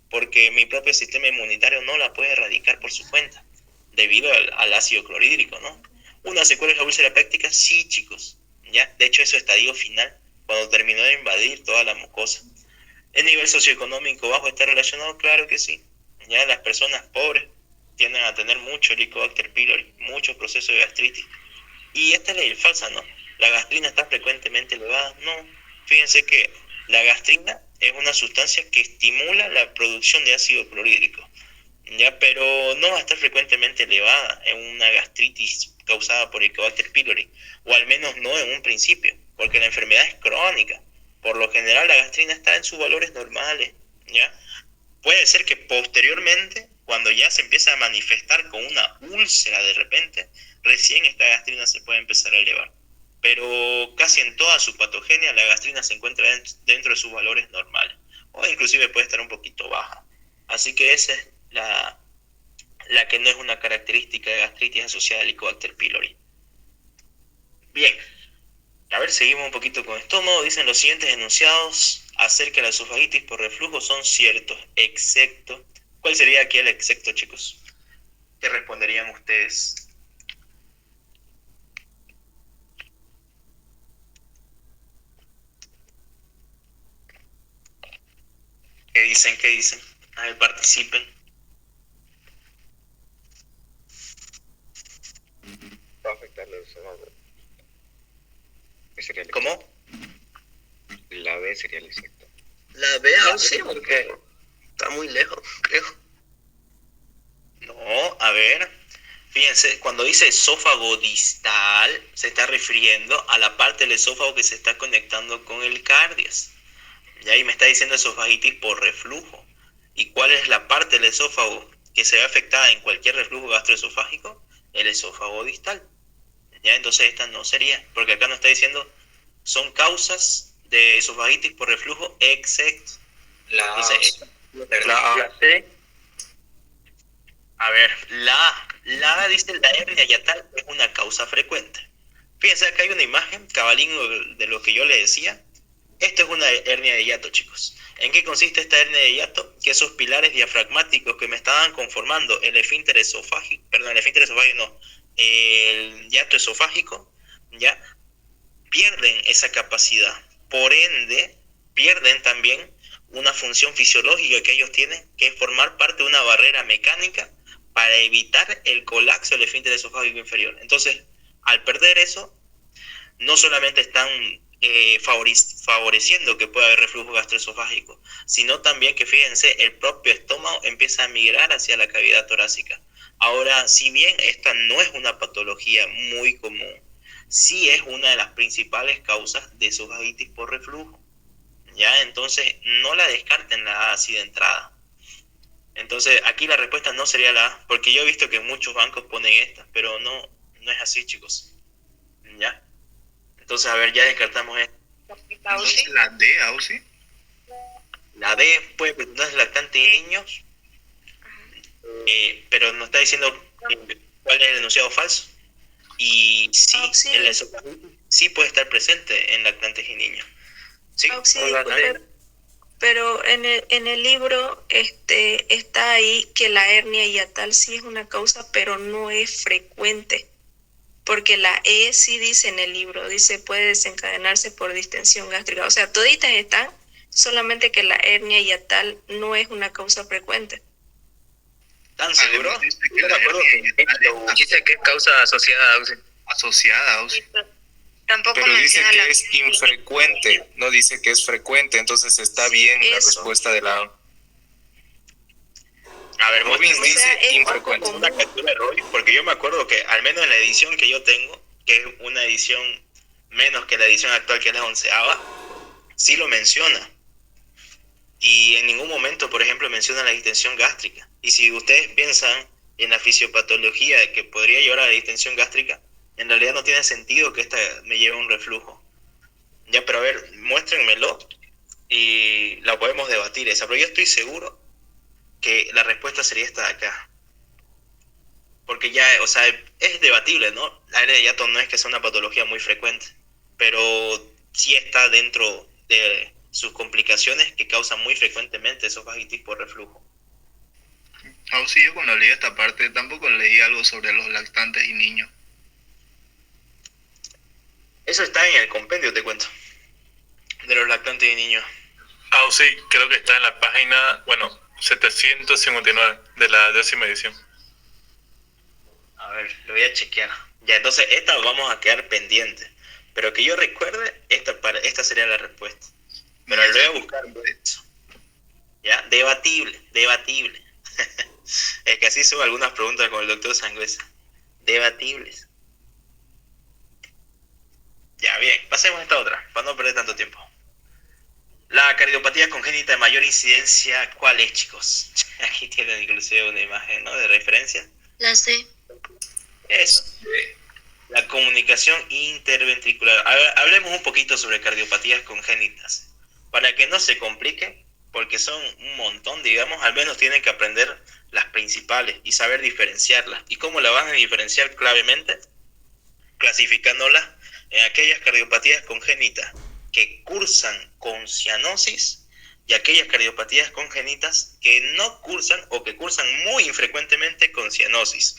porque mi propio sistema inmunitario no la puede erradicar por su cuenta, debido al ácido clorhídrico, ¿no? ¿Una secuela es la úlcera péptica? Sí, chicos. ¿ya? De hecho, es su estadio final, cuando terminó de invadir toda la mucosa. ¿El nivel socioeconómico bajo está relacionado? Claro que sí. Ya las personas pobres tienden a tener mucho Helicobacter pylori, muchos procesos de gastritis. Y esta es ley falsa, ¿no? ¿La gastrina está frecuentemente elevada? No. Fíjense que la gastrina es una sustancia que estimula la producción de ácido clorhídrico, ¿ya? Pero no va a estar frecuentemente elevada en una gastritis causada por Helicobacter pylori, o al menos no en un principio, porque la enfermedad es crónica. Por lo general la gastrina está en sus valores normales, ¿ya? Puede ser que posteriormente, cuando ya se empieza a manifestar con una úlcera de repente, recién esta gastrina se puede empezar a elevar. Pero casi en toda su patogenia la gastrina se encuentra dentro de sus valores normales, o inclusive puede estar un poquito baja. Así que esa es la que no es una característica de gastritis asociada al Helicobacter pylori. Bien, a ver, seguimos un poquito con estómago. Dicen los siguientes enunciados acerca de la esofagitis por reflujo son ciertos, excepto... ¿Cuál sería aquí el excepto, chicos? ¿Qué responderían ustedes? ¿Qué dicen? ¿Qué dicen? A ver, participen. Va a afectar los esófagos. ¿Qué sería el ¿Cómo? La B sería el excepto. La B aún sí, porque está muy lejos, creo. No, a ver. Fíjense, cuando dice esófago distal, se está refiriendo a la parte del esófago que se está conectando con el cardias. Y ahí me está diciendo esofagitis por reflujo. ¿Y cuál es la parte del esófago que se ve afectada en cualquier reflujo gastroesofágico? El esófago distal. ¿Ya? Entonces esta no sería, porque acá nos está diciendo son causas de esofagitis por reflujo excepto. Entonces, La C. a ver, la dice la hernia yatal es una causa frecuente. Fíjense, acá hay una imagen cabalino de lo que yo le decía. Esto es una hernia de hiato, chicos. ¿En qué consiste esta hernia de hiato? Que esos pilares diafragmáticos que me estaban conformando el esfínter esofágico, el hiato esofágico, ya pierden esa capacidad. Por ende, pierden también una función fisiológica que ellos tienen, que es formar parte de una barrera mecánica para evitar el colapso del esfínter esofágico inferior. Entonces, al perder eso, no solamente están favoreciendo que pueda haber reflujo gastroesofágico, sino también que, fíjense, el propio estómago empieza a migrar hacia la cavidad torácica. Ahora, si bien esta no es una patología muy común, sí es una de las principales causas de esofagitis por reflujo. ¿Ya? Entonces, no la descarten la A así de entrada. Entonces, aquí la respuesta no sería la A, porque yo he visto que muchos bancos ponen esta, pero no es así, chicos. ¿Ya? Entonces, a ver, ya descartamos esta. Entonces la D, Ausi. La D puede presentarse lactante en niños, pero nos está diciendo cuál es el enunciado falso. Y sí, Auxilio. el esofagitis sí puede estar presente en lactantes y niños. ¿Sí? Pero en el libro está ahí que la hernia hiatal sí es una causa, pero no es frecuente. Porque la E sí dice en el libro, dice puede desencadenarse por distensión gástrica. O sea, toditas están, solamente que la hernia hiatal no es una causa frecuente. ¿Tan seguro? Además, dice que Yo me la acuerdo hernia que yatal Dice que es causa asociada, Ausi. asociada, Ausi. Tampoco Pero dice menciona que la... es infrecuente, no dice que es frecuente, entonces está bien la eso. respuesta de la... A ver, Robbins O muéstrenme sea, dice es infrecuente. poco una común. captura de Roy, porque yo me acuerdo que al menos en la edición que yo tengo, que es una edición menos que la edición actual, que es la 11ª, sí lo menciona. Y en ningún momento, por ejemplo, menciona la distensión gástrica. Y si ustedes piensan en la fisiopatología de que podría llevar a la distensión gástrica, en realidad no tiene sentido que esta me lleve a un reflujo. Ya, pero a ver, muéstrenmelo y la podemos debatir esa. Pero yo estoy seguro que la respuesta sería esta de acá. Porque ya, o sea, es debatible, ¿no? La hernia de hiato no es que sea una patología muy frecuente, pero sí está dentro de sus complicaciones que causan muy frecuentemente esofagitis por reflujo. Ausi, yo cuando leí esta parte tampoco leí algo sobre los lactantes y niños. Eso está en el compendio, te cuento, de los lactantes y niños. Sí, creo que está en la página, 759 de la 10ª edición. A ver, lo voy a chequear. Ya, entonces esta vamos a quedar pendiente. Pero que yo recuerde, esta sería la respuesta. Pero lo voy a buscar por eso. Ya, debatible. Es que así son algunas preguntas con el doctor Sangüesa. Debatibles. Ya, bien, pasemos a esta otra, para no perder tanto tiempo. La cardiopatía congénita de mayor incidencia, ¿cuál es, chicos? Aquí tienen inclusive una imagen, ¿no?, de referencia. La C. Eso. La comunicación interventricular. Hablemos un poquito sobre cardiopatías congénitas. Para que no se complique, porque son un montón, digamos, al menos tienen que aprender las principales y saber diferenciarlas. ¿Y cómo la van a diferenciar clavemente? Clasificándolas en aquellas cardiopatías congénitas que cursan con cianosis y aquellas cardiopatías congénitas que no cursan o que cursan muy infrecuentemente con cianosis.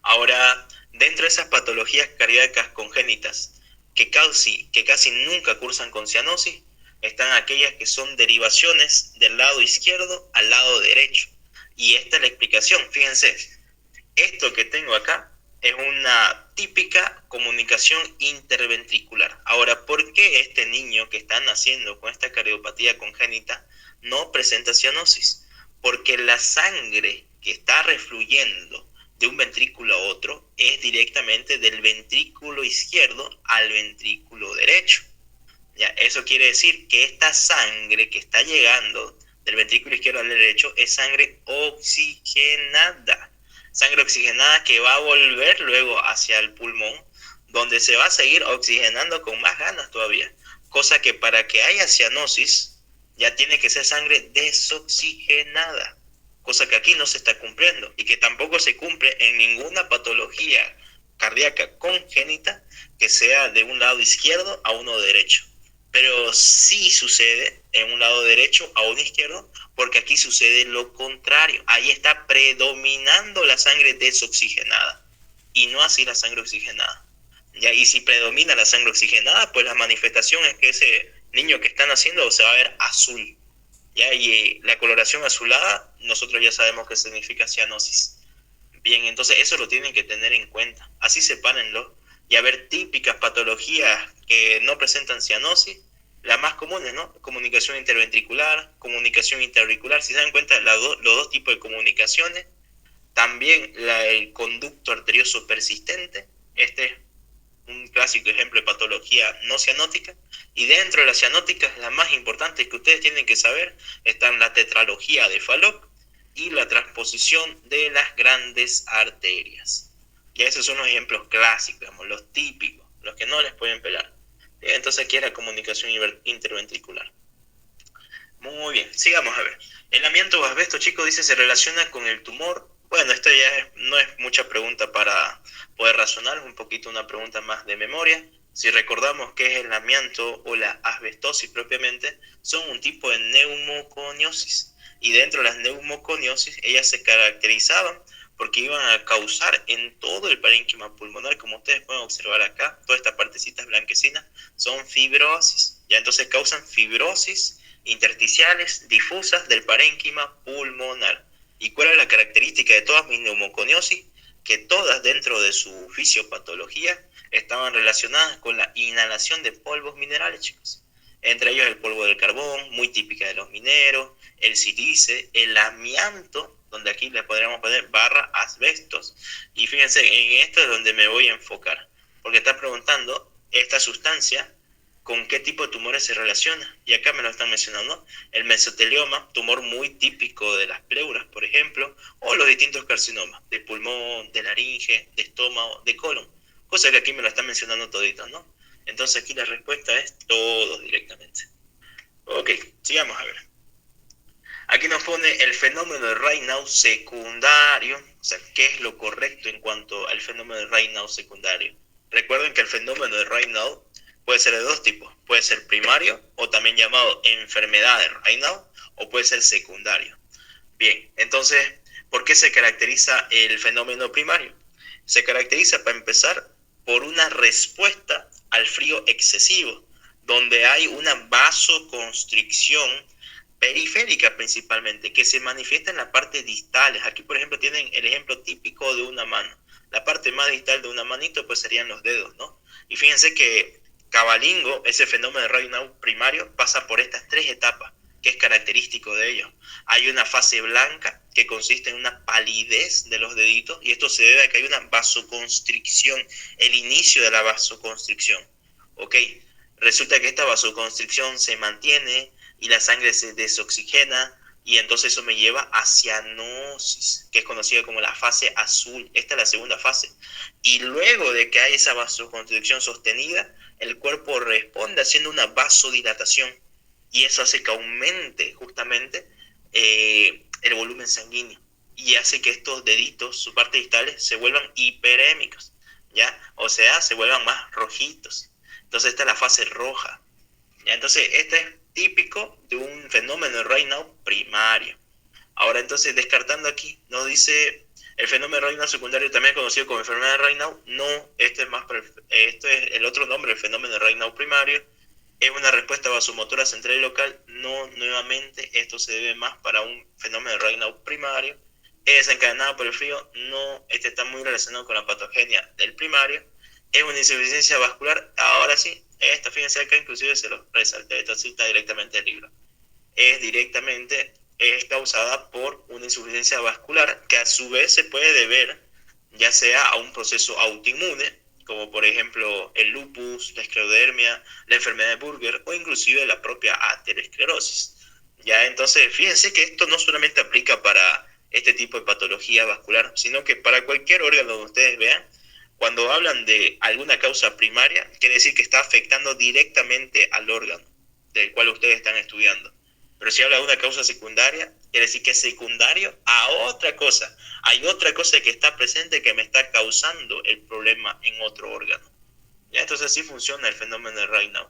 Ahora, dentro de esas patologías cardíacas congénitas que casi nunca cursan con cianosis, están aquellas que son derivaciones del lado izquierdo al lado derecho. Y esta es la explicación. Fíjense, esto que tengo acá es una típica comunicación interventricular. Ahora, ¿por qué este niño que está naciendo con esta cardiopatía congénita no presenta cianosis? Porque la sangre que está refluyendo de un ventrículo a otro es directamente del ventrículo izquierdo al ventrículo derecho. ¿Ya? Eso quiere decir que esta sangre que está llegando del ventrículo izquierdo al derecho es sangre oxigenada. Sangre oxigenada que va a volver luego hacia el pulmón, donde se va a seguir oxigenando con más ganas todavía. Cosa que para que haya cianosis, ya tiene que ser sangre desoxigenada. Cosa que aquí no se está cumpliendo y que tampoco se cumple en ninguna patología cardíaca congénita que sea de un lado izquierdo a uno derecho. Pero sí sucede en un lado derecho a uno izquierdo, porque aquí sucede lo contrario. Ahí está predominando la sangre desoxigenada y no así la sangre oxigenada. ¿Ya? Y si predomina la sangre oxigenada, pues la manifestación es que ese niño que está naciendo se va a ver azul. ¿Ya? Y la coloración azulada, nosotros ya sabemos que significa cianosis. Bien, entonces eso lo tienen que tener en cuenta. Así sepárenlo. Y a ver, típicas patologías que no presentan cianosis, las más comunes, ¿no? Comunicación interventricular, comunicación intraauricular. Si se dan cuenta, los dos tipos de comunicaciones. También el conducto arterioso persistente. Este es un clásico ejemplo de patología no cianótica. Y dentro de las cianóticas, las más importantes que ustedes tienen que saber están la tetralogía de Fallot y la transposición de las grandes arterias. Ya esos son los ejemplos clásicos, digamos, los típicos, los que no les pueden pelar. Entonces aquí es la comunicación interventricular. Muy bien, sigamos a ver. El amianto o asbesto, chicos, dice se relaciona con el tumor. Bueno, esto ya no es mucha pregunta para poder razonar, es un poquito una pregunta más de memoria. Si recordamos qué es el amianto o la asbestosis propiamente, son un tipo de neumoconiosis. Y dentro de las neumoconiosis, ellas se caracterizaban porque iban a causar en todo el parénquima pulmonar, como ustedes pueden observar acá, todas estas partecitas blanquecinas son fibrosis. Ya entonces causan fibrosis intersticiales difusas del parénquima pulmonar. ¿Y cuál es la característica de todas mis neumoconiosis? Que todas dentro de su fisiopatología estaban relacionadas con la inhalación de polvos minerales, chicos. Entre ellos el polvo del carbón, muy típica de los mineros, el sílice, el amianto, donde aquí le podríamos poner barra asbestos. Y fíjense, en esto es donde me voy a enfocar, porque está preguntando esta sustancia con qué tipo de tumores se relaciona. Y acá me lo están mencionando, el mesotelioma, tumor muy típico de las pleuras, por ejemplo, o los distintos carcinomas, de pulmón, de laringe, de estómago, de colon. Cosa que aquí me lo están mencionando toditos, ¿no? Entonces aquí la respuesta es todos directamente. Ok, sigamos a ver. Aquí nos pone el fenómeno de Raynaud secundario. O sea, ¿qué es lo correcto en cuanto al fenómeno de Raynaud secundario? Recuerden que el fenómeno de Raynaud puede ser de dos tipos. Puede ser primario, o también llamado enfermedad de Raynaud, o puede ser secundario. Bien, entonces, ¿por qué se caracteriza el fenómeno primario? Se caracteriza, para empezar, por una respuesta vacío excesivo, donde hay una vasoconstricción periférica principalmente, que se manifiesta en la parte distales. Aquí, por ejemplo, tienen el ejemplo típico de una mano. La parte más distal de una manito, pues serían los dedos, ¿no? Y fíjense que Cavalingo, ese fenómeno de Raynaud primario, pasa por estas 3 etapas, que es característico de ellos. Hay una fase blanca, que consiste en una palidez de los deditos, y esto se debe a que hay una vasoconstricción, el inicio de la vasoconstricción. ¿Ok? Resulta que esta vasoconstricción se mantiene y la sangre se desoxigena, y entonces eso me lleva a cianosis, que es conocida como la fase azul. Esta es la segunda fase. Y luego de que hay esa vasoconstricción sostenida, el cuerpo responde haciendo una vasodilatación, y eso hace que aumente justamente el volumen sanguíneo, y hace que estos deditos, sus partes distales, se vuelvan hiperémicos, ¿ya? O sea, se vuelvan más rojitos. Entonces esta es la fase roja, ¿ya? Entonces este es típico de un fenómeno de Raynaud primario. Ahora entonces, descartando aquí, nos dice el fenómeno de Raynaud secundario, también conocido como enfermedad de Raynaud. No, esto es el otro nombre, el fenómeno de Raynaud primario. Es una respuesta vasomotora central y local. No, nuevamente, esto se debe más para un fenómeno de Raynaud primario. Es desencadenado por el frío. No, este está muy relacionado con la patogenia del primario. Es una insuficiencia vascular. Ahora sí, esta, fíjense acá, inclusive se los resalté, esto cita directamente el libro. Es causada por una insuficiencia vascular, que a su vez se puede deber ya sea a un proceso autoinmune, como por ejemplo el lupus, la esclerodermia, la enfermedad de Buerger, o inclusive la propia aterosclerosis. Ya, entonces fíjense que esto no solamente aplica para este tipo de patología vascular, sino que para cualquier órgano que ustedes vean. Cuando hablan de alguna causa primaria, quiere decir que está afectando directamente al órgano del cual ustedes están estudiando. Pero si habla de una causa secundaria, quiere decir que es secundario a otra cosa. Hay otra cosa que está presente que me está causando el problema en otro órgano. ¿Ya? Entonces así funciona el fenómeno de Raynaud.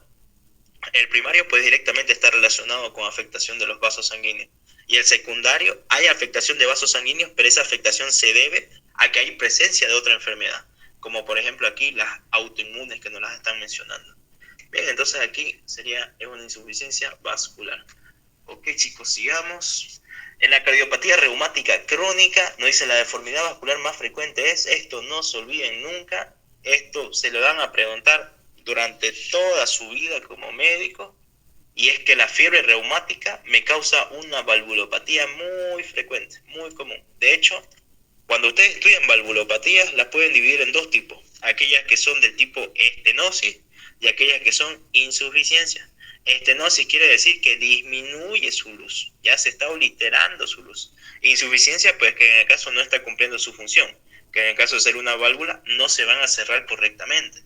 El primario pues directamente está relacionado con afectación de los vasos sanguíneos. Y el secundario, hay afectación de vasos sanguíneos, pero esa afectación se debe a que hay presencia de otra enfermedad, como por ejemplo aquí las autoinmunes que nos las están mencionando. Bien, entonces aquí es una insuficiencia vascular. Ok, chicos, sigamos. En la cardiopatía reumática crónica, nos dice la deformidad vascular más frecuente es, esto no se olviden nunca, esto se lo van a preguntar durante toda su vida como médico, y es que la fiebre reumática me causa una valvulopatía muy frecuente, muy común. De hecho, cuando ustedes estudian valvulopatías, las pueden dividir en 2 tipos. Aquellas que son del tipo estenosis y aquellas que son insuficiencia. Estenosis quiere decir que disminuye su luz, ya se está obliterando su luz. Insuficiencia, pues que en el caso no está cumpliendo su función, que en el caso de ser una válvula no se van a cerrar correctamente.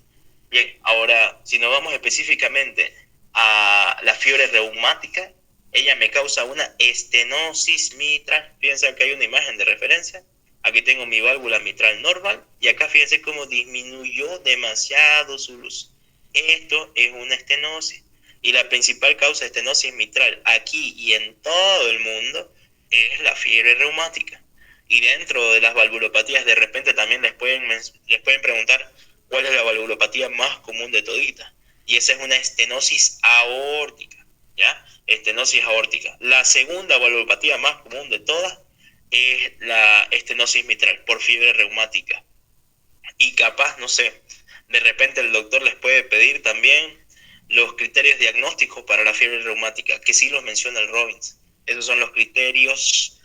Bien, ahora si nos vamos específicamente a la fiebre reumática, ella me causa una estenosis mitral. Fíjense que hay una imagen de referencia. Aquí tengo mi válvula mitral normal y acá fíjense cómo disminuyó demasiado su luz. Esto es una estenosis. Y la principal causa de estenosis mitral aquí y en todo el mundo es la fiebre reumática. Y dentro de las valvulopatías de repente también les pueden preguntar cuál es la valvulopatía más común de toditas. Y esa es una estenosis aórtica, ¿ya? Estenosis aórtica. La segunda valvulopatía más común de todas es la estenosis mitral por fiebre reumática. Y capaz, no sé, de repente el doctor les puede pedir también los criterios diagnósticos para la fiebre reumática, que sí los menciona el Robbins. Esos son los criterios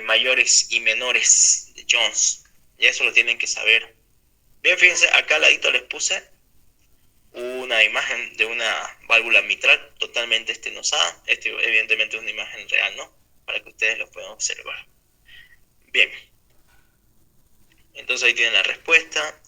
mayores y menores de Jones. Y eso lo tienen que saber. Bien, fíjense, acá al ladito les puse una imagen de una válvula mitral totalmente estenosada. Este evidentemente es una imagen real, ¿no? Para que ustedes lo puedan observar. Bien. Entonces ahí tienen la respuesta.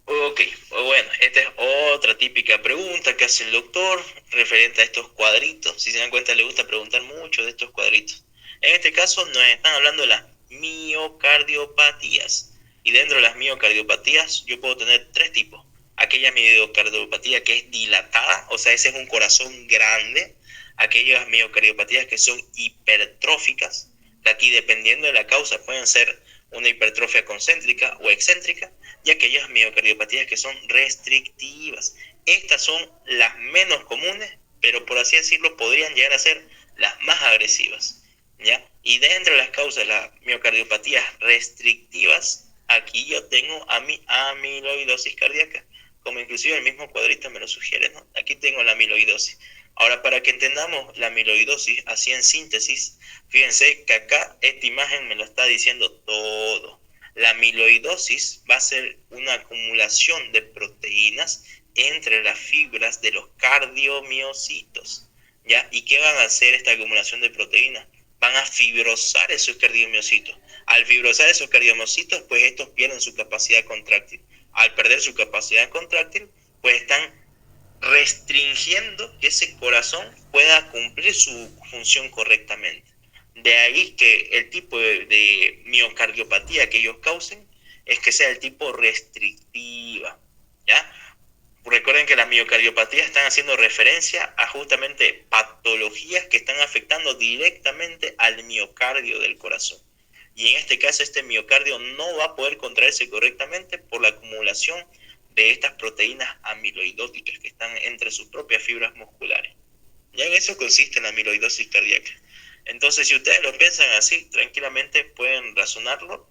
Ok, bueno, esta es otra típica pregunta que hace el doctor referente a estos cuadritos. Si se dan cuenta, le gusta preguntar mucho de estos cuadritos. En este caso nos están hablando de las miocardiopatías. Y dentro de las miocardiopatías yo puedo tener 3 tipos. Aquella miocardiopatía que es dilatada, o sea, ese es un corazón grande. Aquellas miocardiopatías que son hipertróficas, que aquí dependiendo de la causa pueden ser una hipertrofia concéntrica o excéntrica, y aquellas miocardiopatías que son restrictivas, Estas son las menos comunes, pero por así decirlo podrían llegar a ser las más agresivas, ¿ya? Y dentro de las causas de las miocardiopatías restrictivas, aquí yo tengo amiloidosis cardíaca, como inclusive el mismo cuadrito me lo sugiere, ¿no? Aquí tengo la amiloidosis. Ahora, para que entendamos la amiloidosis así en síntesis, fíjense que acá esta imagen me lo está diciendo todo. La amiloidosis va a ser una acumulación de proteínas entre las fibras de los cardiomiocitos, ¿ya? ¿Y qué van a hacer esta acumulación de proteínas? Van a fibrosar esos cardiomiocitos. Al fibrosar esos cardiomiocitos, pues estos pierden su capacidad contráctil. Al perder su capacidad contráctil, pues están restringiendo que ese corazón pueda cumplir su función correctamente. De ahí que el tipo de miocardiopatía que ellos causen es que sea el tipo restrictiva, ¿ya? Recuerden que las miocardiopatías están haciendo referencia a justamente patologías que están afectando directamente al miocardio del corazón. Y en este caso este miocardio no va a poder contraerse correctamente por la acumulación de estas proteínas amiloidóticas que están entre sus propias fibras musculares. Ya en eso consiste la amiloidosis cardíaca. Entonces, si ustedes lo piensan así, tranquilamente pueden razonarlo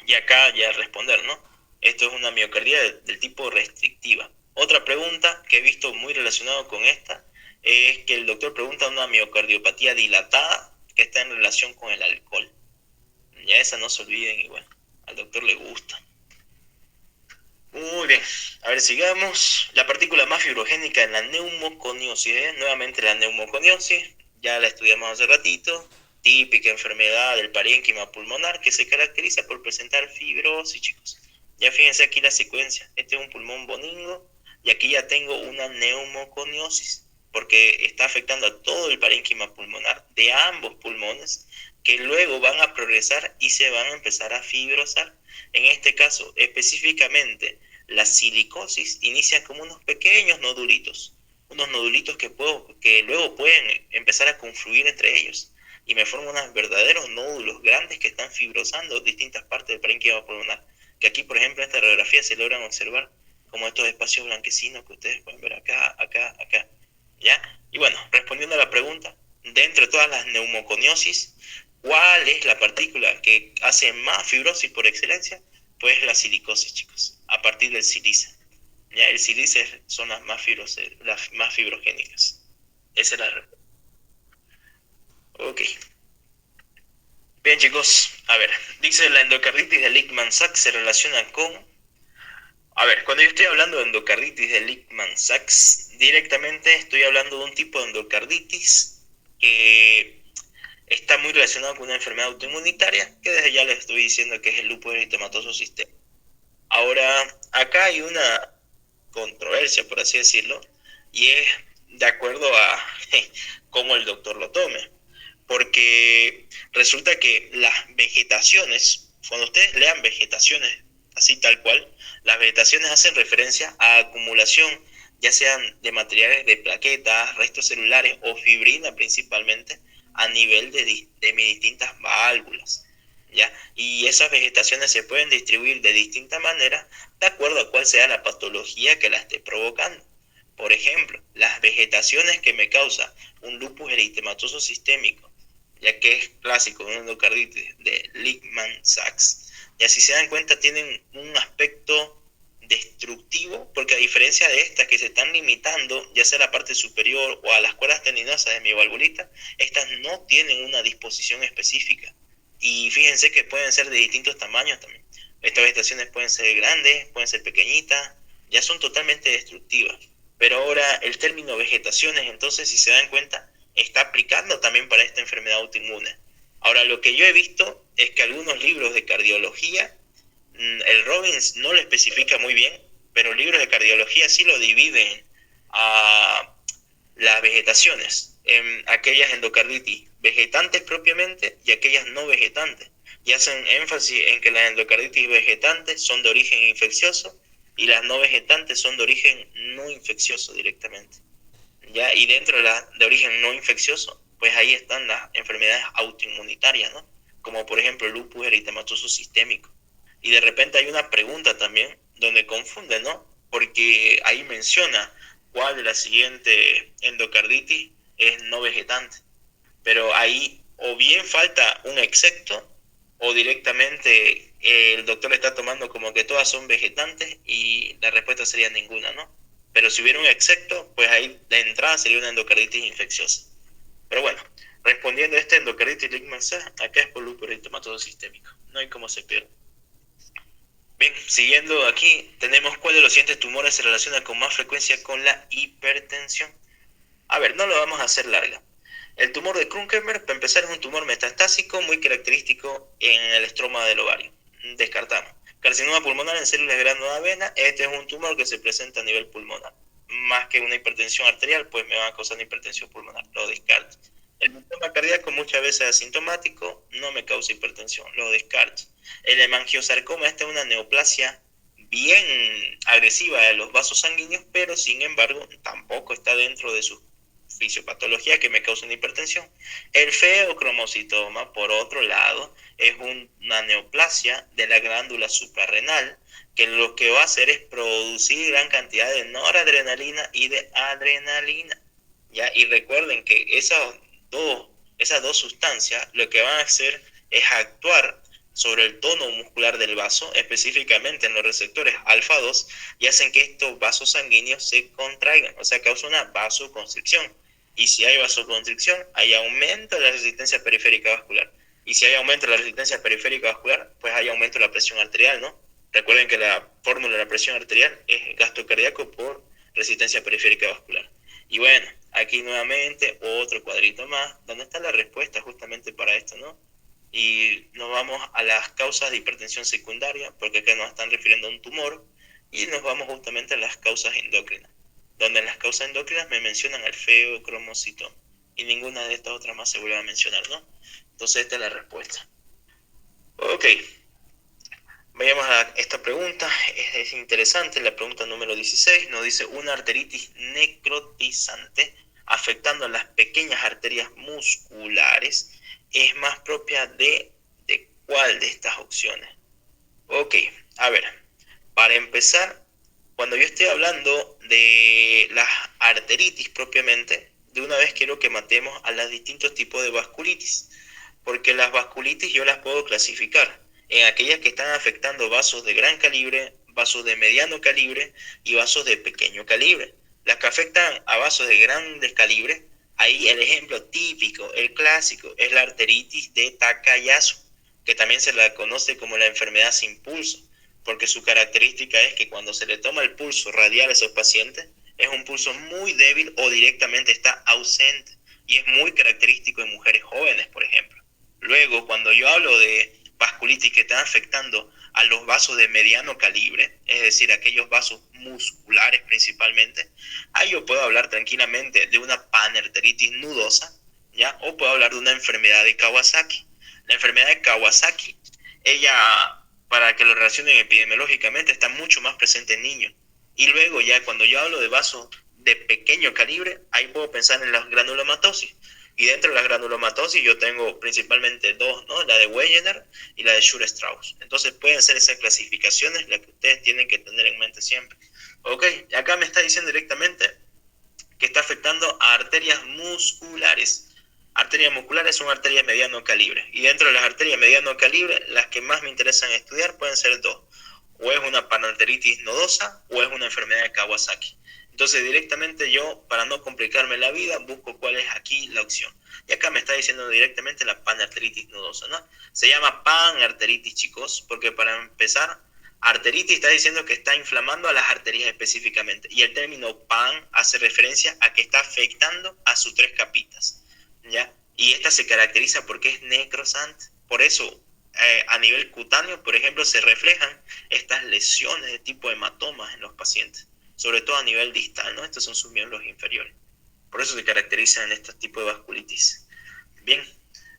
y acá ya responder, ¿no? Esto es una miocardia del tipo restrictiva. Otra pregunta que he visto muy relacionado con esta es que el doctor pregunta una miocardiopatía dilatada que está en relación con el alcohol. Ya esa no se olviden y bueno, al doctor le gusta. Muy bien, a ver, sigamos. La partícula más fibrogénica en la neumoconiosis, nuevamente la neumoconiosis, ya la estudiamos hace ratito, típica enfermedad del parénquima pulmonar que se caracteriza por presentar fibrosis, chicos. Ya fíjense aquí la secuencia, este es un pulmón benigno y aquí ya tengo una neumoconiosis, porque está afectando a todo el parénquima pulmonar de ambos pulmones, que luego van a progresar y se van a empezar a fibrosar. En este caso, específicamente, la silicosis inicia como unos pequeños nodulitos, unos nodulitos que luego pueden empezar a confluir entre ellos y me forman unos verdaderos nódulos grandes que están fibrosando distintas partes del parénquima pulmonar, que aquí, por ejemplo, en esta radiografía se logran observar como estos espacios blanquecinos que ustedes pueden ver acá, ¿ya? Y bueno, respondiendo a la pregunta, dentro de todas las neumoconiosis, ¿cuál es la partícula que hace más fibrosis por excelencia? Pues la silicosis, chicos, a partir del sílice. ¿Ya? El sílice son las más fibrogénicas. Esa es la respuesta. Ok. Bien, chicos, a ver, dice la endocarditis de Lichtmann-Sachs se relaciona con... A ver, cuando yo estoy hablando de endocarditis de Lichtmann-Sachs, directamente estoy hablando de un tipo de endocarditis que está muy relacionado con una enfermedad autoinmunitaria, que desde ya les estoy diciendo que es el lupus eritematoso sistémico. Ahora, acá hay una controversia, por así decirlo, y es de acuerdo a cómo el doctor lo tome. Porque resulta que las vegetaciones, cuando ustedes lean vegetaciones así tal cual, las vegetaciones hacen referencia a acumulación, ya sean de materiales de plaquetas, restos celulares o fibrina principalmente, a nivel de mis distintas válvulas, ¿ya? Y esas vegetaciones se pueden distribuir de distintas maneras de acuerdo a cuál sea la patología que la esté provocando. Por ejemplo, las vegetaciones que me causa un lupus eritematoso sistémico, ya que es clásico, una endocarditis de Lichtmann-Sachs, y si se dan cuenta tienen un aspecto destructivo, porque a diferencia de estas que se están limitando, ya sea a la parte superior o a las cuerdas tendinosas de mi valvulita, estas no tienen una disposición específica. Y fíjense que pueden ser de distintos tamaños también. Estas vegetaciones pueden ser grandes, pueden ser pequeñitas, ya son totalmente destructivas. Pero ahora el término vegetaciones, entonces, si se dan cuenta, está aplicando también para esta enfermedad autoinmune. Ahora, lo que yo he visto es que algunos libros de cardiología, el Robbins no lo especifica muy bien, pero libros de cardiología sí lo dividen a las vegetaciones, en aquellas endocarditis vegetantes propiamente y aquellas no vegetantes. Y hacen énfasis en que las endocarditis vegetantes son de origen infeccioso y las no vegetantes son de origen no infeccioso directamente. ¿Ya? Y dentro de las de origen no infeccioso, pues ahí están las enfermedades autoinmunitarias, ¿no? Como por ejemplo el lupus eritematoso sistémico. Y de repente hay una pregunta también donde confunden, ¿no? porque ahí menciona cuál de la siguiente endocarditis es no vegetante. Pero ahí o bien falta un excepto o directamente el doctor está tomando como que todas son vegetantes y la respuesta sería ninguna, ¿no? Pero si hubiera un excepto, pues ahí de entrada sería una endocarditis infecciosa. Pero bueno, respondiendo a esta endocarditis lignosa, acá es por lúpus eritematoso sistémico. No hay cómo se pierde. Bien, siguiendo aquí, tenemos cuál de los siguientes tumores se relaciona con más frecuencia con la hipertensión. A ver, no lo vamos a hacer larga. El tumor de Krunkemer, para empezar, es un tumor metastásico muy característico en el estroma del ovario. Descartamos. Carcinoma pulmonar en células gránulo de avena, este es un tumor que se presenta a nivel pulmonar. Más que una hipertensión arterial, pues me va a causar una hipertensión pulmonar, lo descarto. El sistema cardíaco muchas veces es asintomático, no me causa hipertensión, lo descarto. El hemangiosarcoma, esta es una neoplasia bien agresiva de los vasos sanguíneos, pero sin embargo tampoco está dentro de su fisiopatología que me causa una hipertensión. El feocromocitoma, por otro lado, es una neoplasia de la glándula suprarrenal, que lo que va a hacer es producir gran cantidad de noradrenalina y de adrenalina. ¿Ya? Y recuerden que esas dos sustancias lo que van a hacer es actuar sobre el tono muscular del vaso, específicamente en los receptores alfa 2, y hacen que estos vasos sanguíneos se contraigan, o sea, causa una vasoconstricción. Y si hay vasoconstricción, hay aumento de la resistencia periférica vascular. Y si hay aumento de la resistencia periférica vascular, pues hay aumento de la presión arterial, ¿no? Recuerden que la fórmula de la presión arterial es gasto cardíaco por resistencia periférica vascular. Y bueno, aquí nuevamente otro cuadrito más, donde está la respuesta justamente para esto, ¿no? Y nos vamos a las causas de hipertensión secundaria, porque acá nos están refiriendo a un tumor, y nos vamos justamente a las causas endocrinas, donde en las causas endocrinas me mencionan el feocromocitoma, y ninguna de estas otras más se vuelve a mencionar, ¿no? Entonces esta es la respuesta. Ok, vayamos a esta pregunta, es interesante, la pregunta número 16, nos dice una arteritis necrotizante afectando a las pequeñas arterias musculares, es más propia de cuál de estas opciones. Ok, a ver, para empezar, cuando yo estoy hablando de las arteritis propiamente, de una vez quiero que matemos a los distintos tipos de vasculitis, porque las vasculitis yo las puedo clasificar en aquellas que están afectando vasos de gran calibre, vasos de mediano calibre y vasos de pequeño calibre. Las que afectan a vasos de grandes calibres, ahí el ejemplo típico, el clásico, es la arteritis de Takayasu, que también se la conoce como la enfermedad sin pulso, porque su característica es que cuando se le toma el pulso radial a esos pacientes, es un pulso muy débil o directamente está ausente, y es muy característico en mujeres jóvenes, por ejemplo. Luego, cuando yo hablo de vasculitis que están afectando a los vasos de mediano calibre, es decir, aquellos vasos musculares principalmente, ahí yo puedo hablar tranquilamente de una panarteritis nudosa, ¿ya? O puedo hablar de una enfermedad de Kawasaki. La enfermedad de Kawasaki, ella, para que lo relacionen epidemiológicamente, está mucho más presente en niños. Y luego ya cuando yo hablo de vasos de pequeño calibre, ahí puedo pensar en las granulomatosis. Y dentro de las granulomatosis yo tengo principalmente dos, ¿no? La de Wegener y la de Shure-Strauss. Entonces pueden ser esas clasificaciones las que ustedes tienen que tener en mente siempre. Ok, acá me está diciendo directamente que está afectando a arterias musculares. Arterias musculares son arterias mediano calibre. Y dentro de las arterias mediano calibre, las que más me interesan estudiar pueden ser dos. O es una panarteritis nodosa o es una enfermedad de Kawasaki. Entonces directamente yo, para no complicarme la vida, busco cuál es aquí la opción. Y acá me está diciendo directamente la panarteritis nodosa, ¿no? Se llama panarteritis, chicos, porque para empezar, arteritis está diciendo que está inflamando a las arterias específicamente. Y el término pan hace referencia a que está afectando a sus tres capitas, ¿ya? Y esta se caracteriza porque es necrosante. Por eso, a nivel cutáneo, por ejemplo, se reflejan estas lesiones de tipo hematomas en los pacientes, sobre todo a nivel distal, ¿no? Estos son sus miembros inferiores. Por eso se caracterizan en este tipo de vasculitis. Bien,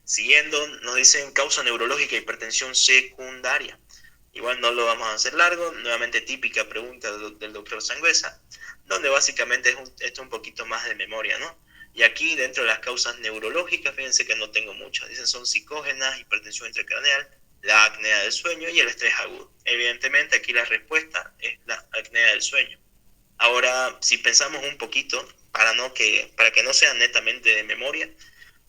siguiendo, nos dicen causa neurológica de hipertensión secundaria. Igual no lo vamos a hacer largo, nuevamente típica pregunta del doctor Sangüesa, donde básicamente esto un poquito más de memoria, ¿no? Y aquí dentro de las causas neurológicas, fíjense que no tengo muchas, dicen son psicógenas, hipertensión intracraneal, la apnea del sueño y el estrés agudo. Evidentemente aquí la respuesta es la apnea del sueño. Ahora, si pensamos un poquito, para que no sea netamente de memoria,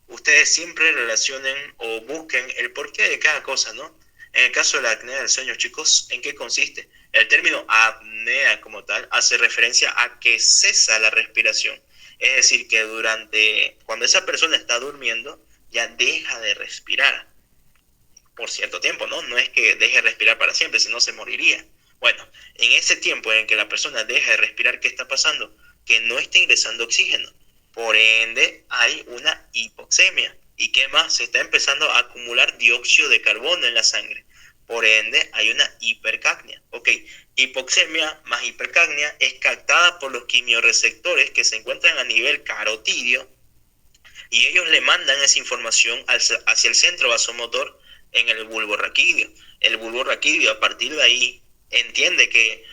ustedes siempre relacionen o busquen el porqué de cada cosa, ¿no? En el caso de la apnea del sueño, chicos, ¿en qué consiste? El término apnea como tal hace referencia a que cesa la respiración. Es decir, que cuando esa persona está durmiendo, ya deja de respirar por cierto tiempo, ¿no? No es que deje de respirar para siempre, si no se moriría. Bueno, en ese tiempo en que la persona deja de respirar, ¿qué está pasando? Que no está ingresando oxígeno. Por ende, hay una hipoxemia. ¿Y qué más? Se está empezando a acumular dióxido de carbono en la sangre. Por ende, hay una hipercapnia. Ok, hipoxemia más hipercapnia es captada por los quimiorreceptores que se encuentran a nivel carotidio y ellos le mandan esa información hacia el centro vasomotor en el bulbo raquídeo. El bulbo raquídeo a partir de ahí entiende que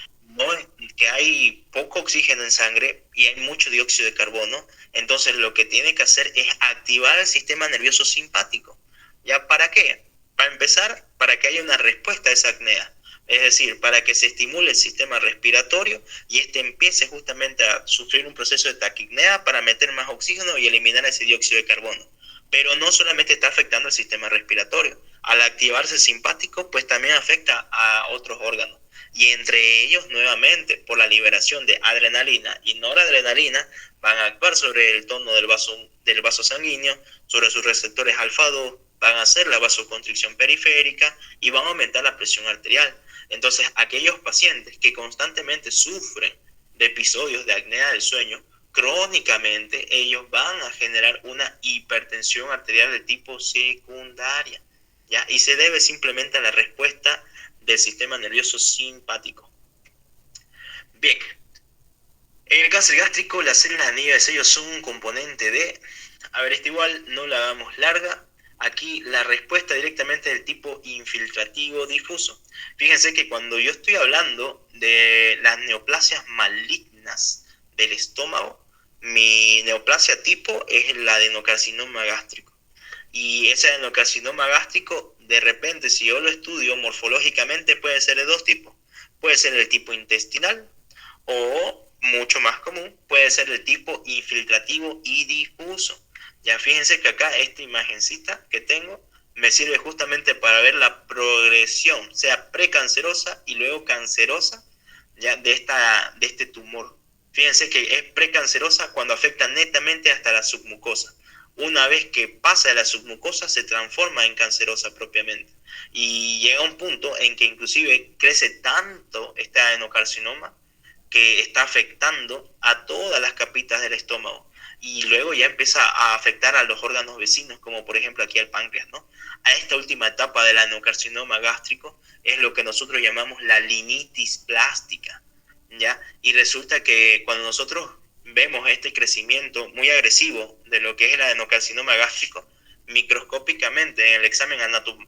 hay poco oxígeno en sangre y hay mucho dióxido de carbono. Entonces lo que tiene que hacer es activar el sistema nervioso simpático. ¿Ya para qué? Para empezar, para que haya una respuesta a esa apnea. Es decir, para que se estimule el sistema respiratorio y empiece justamente a sufrir un proceso de taquipnea para meter más oxígeno y eliminar ese dióxido de carbono. Pero no solamente está afectando el sistema respiratorio. Al activarse el simpático, pues también afecta a otros órganos. Y entre ellos, nuevamente, por la liberación de adrenalina y noradrenalina, van a actuar sobre el tono del vaso sanguíneo, sobre sus receptores alfa-2, van a hacer la vasoconstricción periférica y van a aumentar la presión arterial. Entonces, aquellos pacientes que constantemente sufren de episodios de apnea del sueño, crónicamente ellos van a generar una hipertensión arterial de tipo secundaria, ¿ya? Y se debe simplemente a la respuesta del sistema nervioso simpático. Bien, en el cáncer gástrico las células de anillo de sello son un componente de, esta igual no la hagamos larga. Aquí la respuesta directamente del tipo infiltrativo difuso. Fíjense que cuando yo estoy hablando de las neoplasias malignas del estómago, mi neoplasia tipo es el adenocarcinoma gástrico. Y ese adenocarcinoma gástrico, de repente, si yo lo estudio morfológicamente, puede ser de dos tipos. Puede ser el tipo intestinal o, mucho más común, puede ser el tipo infiltrativo y difuso. Ya fíjense que acá esta imagencita que tengo me sirve justamente para ver la progresión, sea precancerosa y luego cancerosa, ya de este tumor. Fíjense que es precancerosa cuando afecta netamente hasta la submucosa. Una vez que pasa de la submucosa se transforma en cancerosa propiamente. Y llega un punto en que inclusive crece tanto este adenocarcinoma que está afectando a todas las capitas del estómago. Y luego ya empieza a afectar a los órganos vecinos, como por ejemplo aquí al páncreas, ¿no? A esta última etapa del adenocarcinoma gástrico es lo que nosotros llamamos la linitis plástica, ¿ya? Y resulta que cuando nosotros vemos este crecimiento muy agresivo de lo que es el adenocarcinoma gástrico, microscópicamente en el examen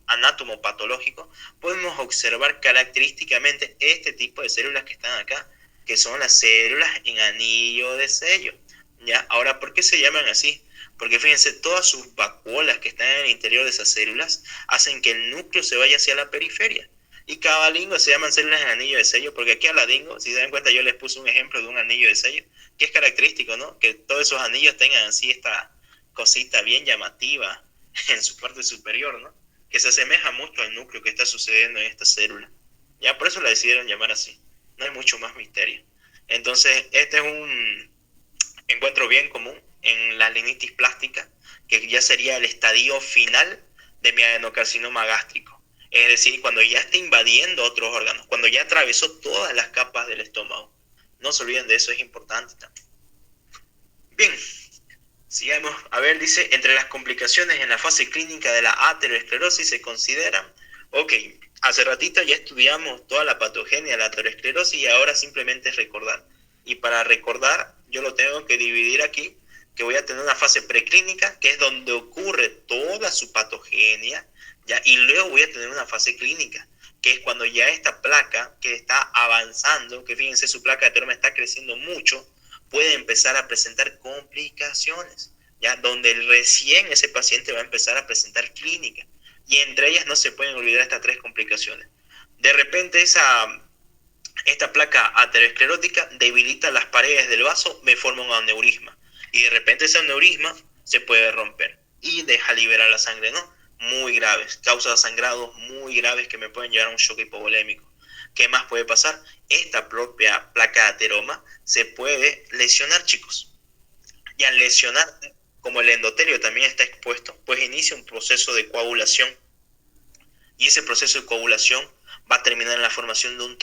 anatomopatológico, podemos observar característicamente este tipo de células que están acá, que son las células en anillo de sello. ¿Ya? Ahora, ¿por qué se llaman así? Porque fíjense, todas sus vacuolas que están en el interior de esas células hacen que el núcleo se vaya hacia la periferia. Y cabalingos se llaman células en anillo de sello, porque aquí a la dingo, si se dan cuenta, yo les puse un ejemplo de un anillo de sello, que es característico, ¿no? Que todos esos anillos tengan así esta cosita bien llamativa en su parte superior, ¿no? Que se asemeja mucho al núcleo que está sucediendo en esta célula. Ya por eso la decidieron llamar así. No hay mucho más misterio. Entonces, este es un encuentro bien común en la linitis plástica, que ya sería el estadio final de mi adenocarcinoma gástrico. Es decir, cuando ya está invadiendo otros órganos, cuando ya atravesó todas las capas del estómago. No se olviden de eso, es importante también. Bien, sigamos. A ver, dice, entre las complicaciones en la fase clínica de la aterosclerosis se consideran, hace ratito ya estudiamos toda la patogenia de la aterosclerosis y ahora simplemente es recordar. Y para recordar, yo lo tengo que dividir aquí, que voy a tener una fase preclínica, que es donde ocurre toda su patogenia, ¿ya? Y luego voy a tener una fase clínica, que es cuando ya esta placa que está avanzando, que fíjense, su placa de ateroma está creciendo mucho, puede empezar a presentar complicaciones, ¿ya? Donde recién ese paciente va a empezar a presentar clínica. Y entre ellas no se pueden olvidar estas 3 complicaciones. De repente esta placa aterosclerótica debilita las paredes del vaso, me forma un aneurisma. Y de repente ese aneurisma se puede romper y deja liberar la sangre, ¿no? Muy graves, causa sangrados muy graves que me pueden llevar a un shock hipovolémico. ¿Qué más puede pasar? Esta propia placa de ateroma se puede lesionar, chicos. Y al lesionar, como el endotelio también está expuesto, pues inicia un proceso de coagulación. Y ese proceso de coagulación va a terminar en la formación de un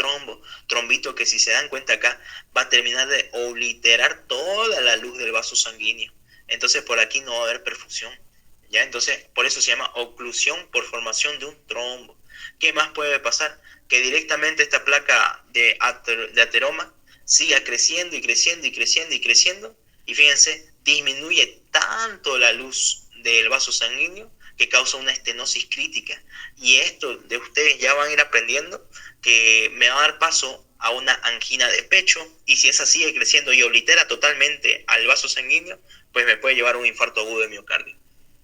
trombito que, si se dan cuenta acá, va a terminar de obliterar toda la luz del vaso sanguíneo. Entonces por aquí no va a haber perfusión, ¿ya? Entonces por eso se llama oclusión por formación de un trombo. ¿Qué más puede pasar? Que directamente esta placa de ateroma siga creciendo y creciendo y creciendo y creciendo, y fíjense, disminuye tanto la luz del vaso sanguíneo que causa una estenosis crítica. Y esto de ustedes ya van a ir aprendiendo que me va a dar paso a una angina de pecho, y si esa sigue creciendo y oblitera totalmente al vaso sanguíneo, pues me puede llevar a un infarto agudo de miocardio.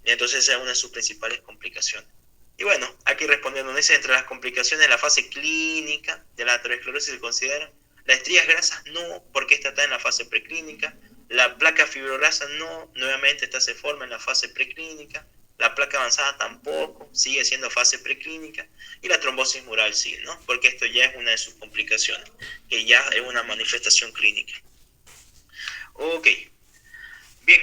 Y entonces esa es una de sus principales complicaciones. Y bueno, aquí respondiendo, dice, entre las complicaciones de la fase clínica de la aterosclerosis se considera las estrías grasas, no, porque esta está en la fase preclínica. La placa fibrosada no, nuevamente esta se forma en la fase preclínica. La placa avanzada tampoco, sigue siendo fase preclínica. Y la trombosis mural sí, ¿no? Porque esto ya es una de sus complicaciones, que ya es una manifestación clínica. Ok, bien.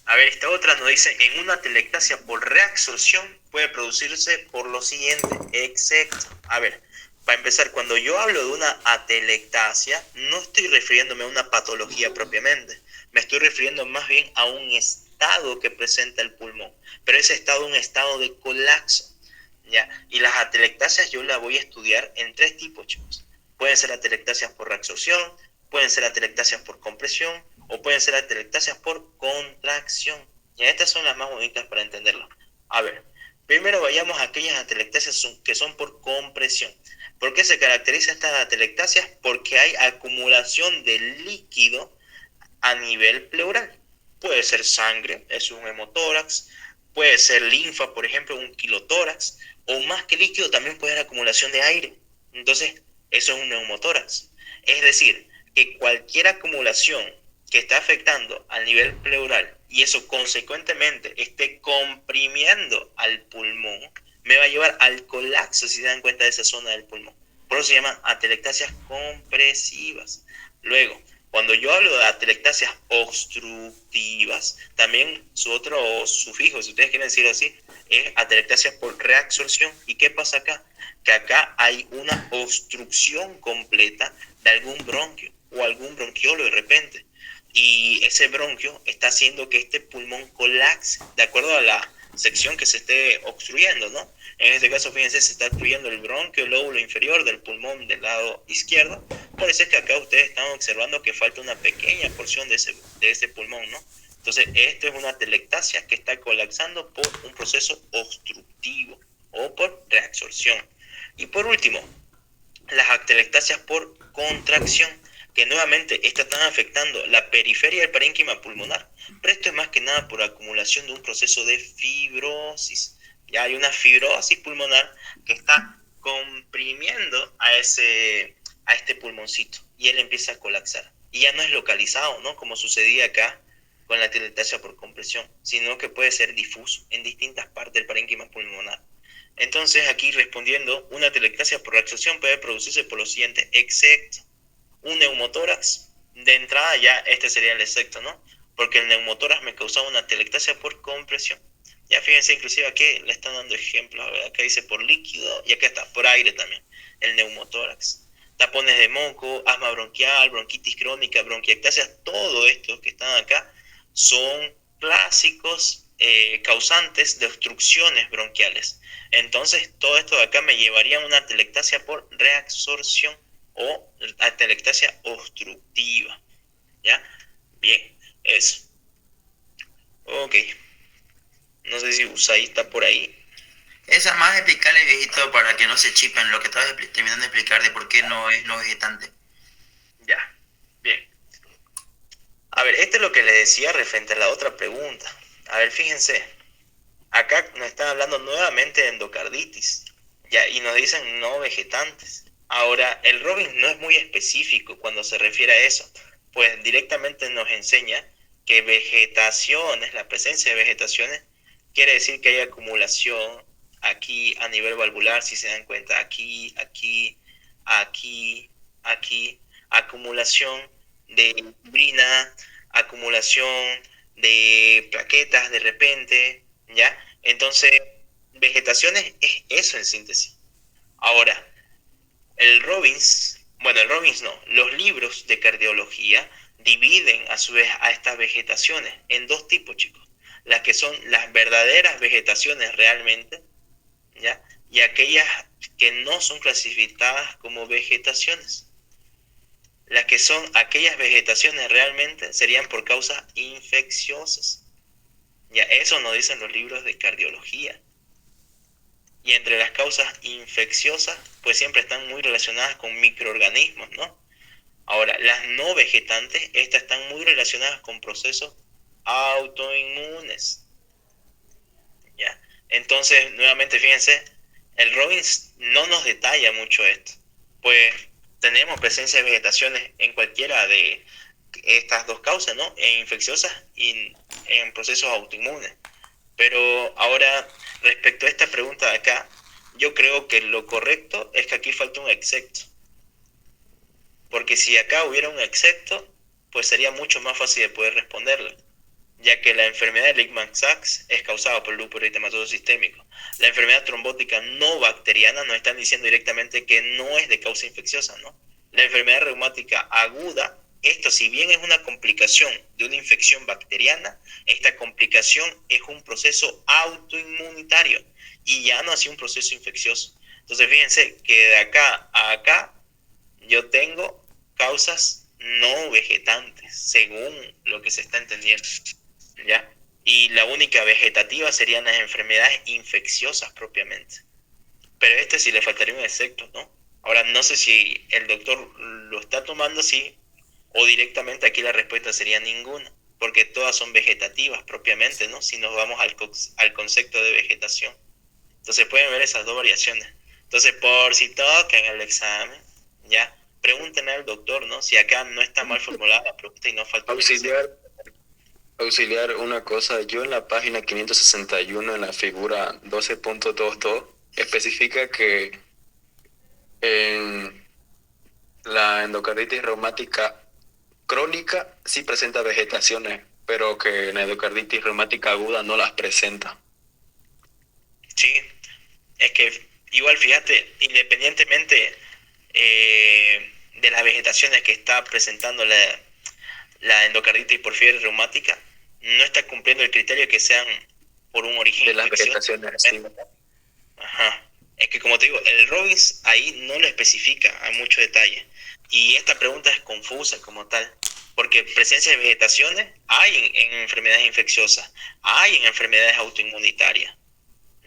A ver, esta otra nos dice, en una atelectasia por reabsorción puede producirse por lo siguiente, exacto. A ver, para empezar, cuando yo hablo de una atelectasia, no estoy refiriéndome a una patología propiamente, me estoy refiriendo más bien a un estado que presenta el pulmón, pero ese estado es un estado de colapso, ¿ya? Y las atelectasias yo las voy a estudiar en 3 tipos, chicos. Pueden ser atelectasias por reabsorción, pueden ser atelectasias por compresión, o pueden ser atelectasias por contracción. Y estas son las más bonitas para entenderlo. A ver, primero vayamos a aquellas atelectasias que son por compresión. ¿Por qué se caracteriza estas atelectasias? Porque hay acumulación de líquido a nivel pleural. Puede ser sangre, es un hemotórax, puede ser linfa, por ejemplo, un kilotórax, o más que líquido también puede haber acumulación de aire. Entonces, eso es un neumotórax. Es decir, que cualquier acumulación que está afectando al nivel pleural y eso consecuentemente esté comprimiendo al pulmón, me va a llevar al colapso, si se dan cuenta, de esa zona del pulmón. Por eso se llaman atelectasias compresivas. Luego, cuando yo hablo de atelectasias obstructivas, también su otro sufijo, si ustedes quieren decirlo así, es atelectasias por reabsorción. ¿Y qué pasa acá? Que acá hay una obstrucción completa de algún bronquio o algún bronquiolo de repente. Y ese bronquio está haciendo que este pulmón colapse de acuerdo a la sección que se esté obstruyendo, ¿no? En este caso, fíjense, se está obstruyendo el bronquio, el lóbulo inferior del pulmón del lado izquierdo. Por eso es que acá ustedes están observando que falta una pequeña porción de ese pulmón, ¿no? Entonces, esto es una atelectasia que está colapsando por un proceso obstructivo o por reabsorción. Y por último, las atelectasias por contracción, que nuevamente estas están afectando la periferia del parénquima pulmonar, pero esto es más que nada por acumulación de un proceso de fibrosis. Ya hay una fibrosis pulmonar que está comprimiendo a este pulmoncito y él empieza a colapsar. Y ya no es localizado, ¿no? Como sucedía acá con la atelectasia por compresión, sino que puede ser difuso en distintas partes del parénquima pulmonar. Entonces, aquí respondiendo, una atelectasia por reabsorción puede producirse por lo siguiente, excepto un neumotórax. De entrada ya este sería el excepto, ¿no? Porque el neumotórax me causaba una atelectasia por compresión. Ya fíjense, inclusive aquí le están dando ejemplos, ¿verdad? Acá dice por líquido y acá está por aire también, el neumotórax. Tapones de moco, asma bronquial, bronquitis crónica, bronquiectasia, todo esto que están acá son clásicos causantes de obstrucciones bronquiales. Entonces, todo esto de acá me llevaría a una atelectasia por reabsorción o atelectasia obstructiva. ¿Ya? Bien, eso. Ok. No sé si Usai está por ahí. Esa más explicarle, viejito, para que no se chipen lo que estaba terminando de explicar de por qué no es no vegetante. Ya, bien. A ver, esto es lo que le decía referente a la otra pregunta. A ver, fíjense. acá nos están hablando nuevamente de endocarditis, ya, y nos dicen no vegetantes. Ahora, el Robbins no es muy específico cuando se refiere a eso, pues directamente nos enseña que vegetaciones, la presencia de vegetaciones, quiere decir que hay acumulación aquí a nivel valvular, si se dan cuenta, aquí, acumulación de fibrina, acumulación de plaquetas de repente, ¿ya? Entonces, vegetaciones es eso en síntesis. Ahora, el Robbins no, los libros de cardiología dividen a su vez a estas vegetaciones en dos tipos, chicos. Las que son las verdaderas vegetaciones realmente, ¿ya? Y aquellas que no son clasificadas como vegetaciones. Las que son aquellas vegetaciones realmente serían por causas infecciosas. Ya, eso nos dicen los libros de cardiología. Y entre las causas infecciosas, pues siempre están muy relacionadas con microorganismos, ¿no? Ahora, las no vegetantes, estas están muy relacionadas con procesos autoinmunes. ¿Ya? Entonces, nuevamente, fíjense, el Robbins no nos detalla mucho esto. Pues tenemos presencia de vegetaciones en cualquiera de estas dos causas, ¿no? En infecciosas y en procesos autoinmunes. Pero ahora, respecto a esta pregunta de acá, yo creo que lo correcto es que aquí falta un excepto. Porque si acá hubiera un excepto, pues sería mucho más fácil de poder responderle, ya que la enfermedad de Lehmann-Sachs es causada por lupus eritematoso sistémico. La enfermedad trombótica no bacteriana nos están diciendo directamente que no es de causa infecciosa, ¿no? La enfermedad reumática aguda, esto si bien es una complicación de una infección bacteriana, esta complicación es un proceso autoinmunitario y ya no así un proceso infeccioso. Entonces fíjense que de acá a acá yo tengo causas no vegetantes, según lo que se está entendiendo, ¿ya? Y la única vegetativa serían las enfermedades infecciosas propiamente. Pero sí le faltaría un excepto, ¿no? Ahora, no sé si el doctor lo está tomando así o directamente aquí la respuesta sería ninguna, porque todas son vegetativas propiamente, ¿no? Si nos vamos al concepto de vegetación. Entonces pueden ver esas dos variaciones. Entonces, por si tocan el examen, ¿ya? Pregúntenle al doctor, ¿no? Si acá no está mal formulada la pregunta y no falta auxiliar una cosa. Yo en la página 561, en la figura 12.22, especifica que en la endocarditis reumática crónica sí presenta vegetaciones, pero que en la endocarditis reumática aguda no las presenta. Sí, es que igual fíjate, independientemente de las vegetaciones que está presentando la endocarditis por fiebre reumática, no está cumpliendo el criterio que sean por un origen de las infeccioso. vegetaciones, sí. Ajá. Es que como te digo, el Robbins ahí no lo especifica a mucho detalle. Y esta pregunta es confusa como tal, porque presencia de vegetaciones hay en enfermedades infecciosas, hay en enfermedades autoinmunitarias,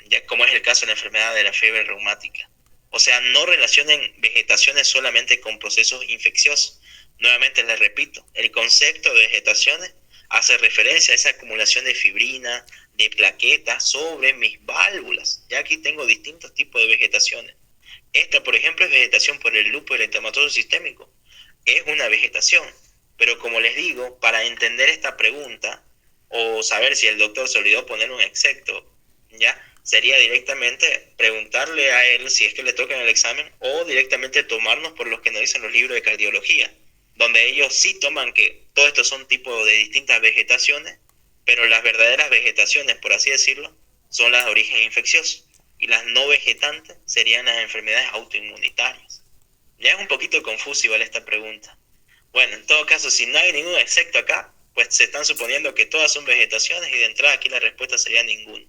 ya como es el caso de la enfermedad de la fiebre reumática. O sea, no relacionen vegetaciones solamente con procesos infecciosos. Nuevamente les repito, el concepto de vegetaciones hace referencia a esa acumulación de fibrina, de plaquetas sobre mis válvulas. Ya aquí tengo distintos tipos de vegetaciones. Esta, por ejemplo, es vegetación por el lupus eritematoso sistémico. Es una vegetación. Pero como les digo, para entender esta pregunta, o saber si el doctor se olvidó poner un excepto, ¿ya? Sería directamente preguntarle a él si es que le toca en el examen, o directamente tomarnos por los que nos dicen los libros de cardiología, donde ellos sí toman que todos estos son tipos de distintas vegetaciones, pero las verdaderas vegetaciones, por así decirlo, son las de origen infeccioso, y las no vegetantes serían las enfermedades autoinmunitarias. Ya es un poquito confuso igual esta pregunta. Bueno, en todo caso, si no hay ningún excepto acá, pues se están suponiendo que todas son vegetaciones y de entrada aquí la respuesta sería ninguna.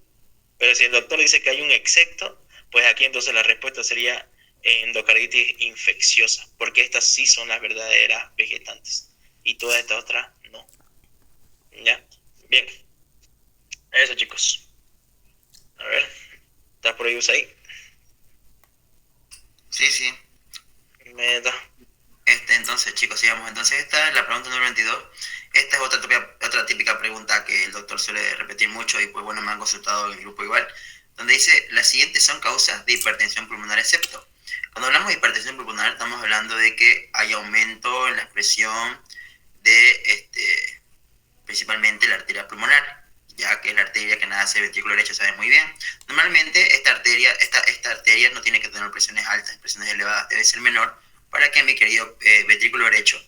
Pero si el doctor dice que hay un excepto, pues aquí entonces la respuesta sería endocarditis infecciosa, porque estas sí son las verdaderas vegetantes y todas estas otras no. ¿Ya? Bien. Eso, chicos. A ver, ¿estás por ahí, Usaí? Sí. Meta. Entonces, chicos, sigamos. Entonces, esta es la pregunta número 22. Esta es otra típica pregunta que el doctor suele repetir mucho y pues bueno, me han consultado en el grupo igual, donde dice, las siguientes son causas de hipertensión pulmonar excepto. Cuando hablamos de hipertensión pulmonar estamos hablando de que hay aumento en la expresión de principalmente la arteria pulmonar, ya que es la arteria que nace del ventrículo derecho, sabe muy bien. Normalmente esta arteria no tiene que tener presiones altas, presiones elevadas, debe ser menor para que mi querido ventrículo derecho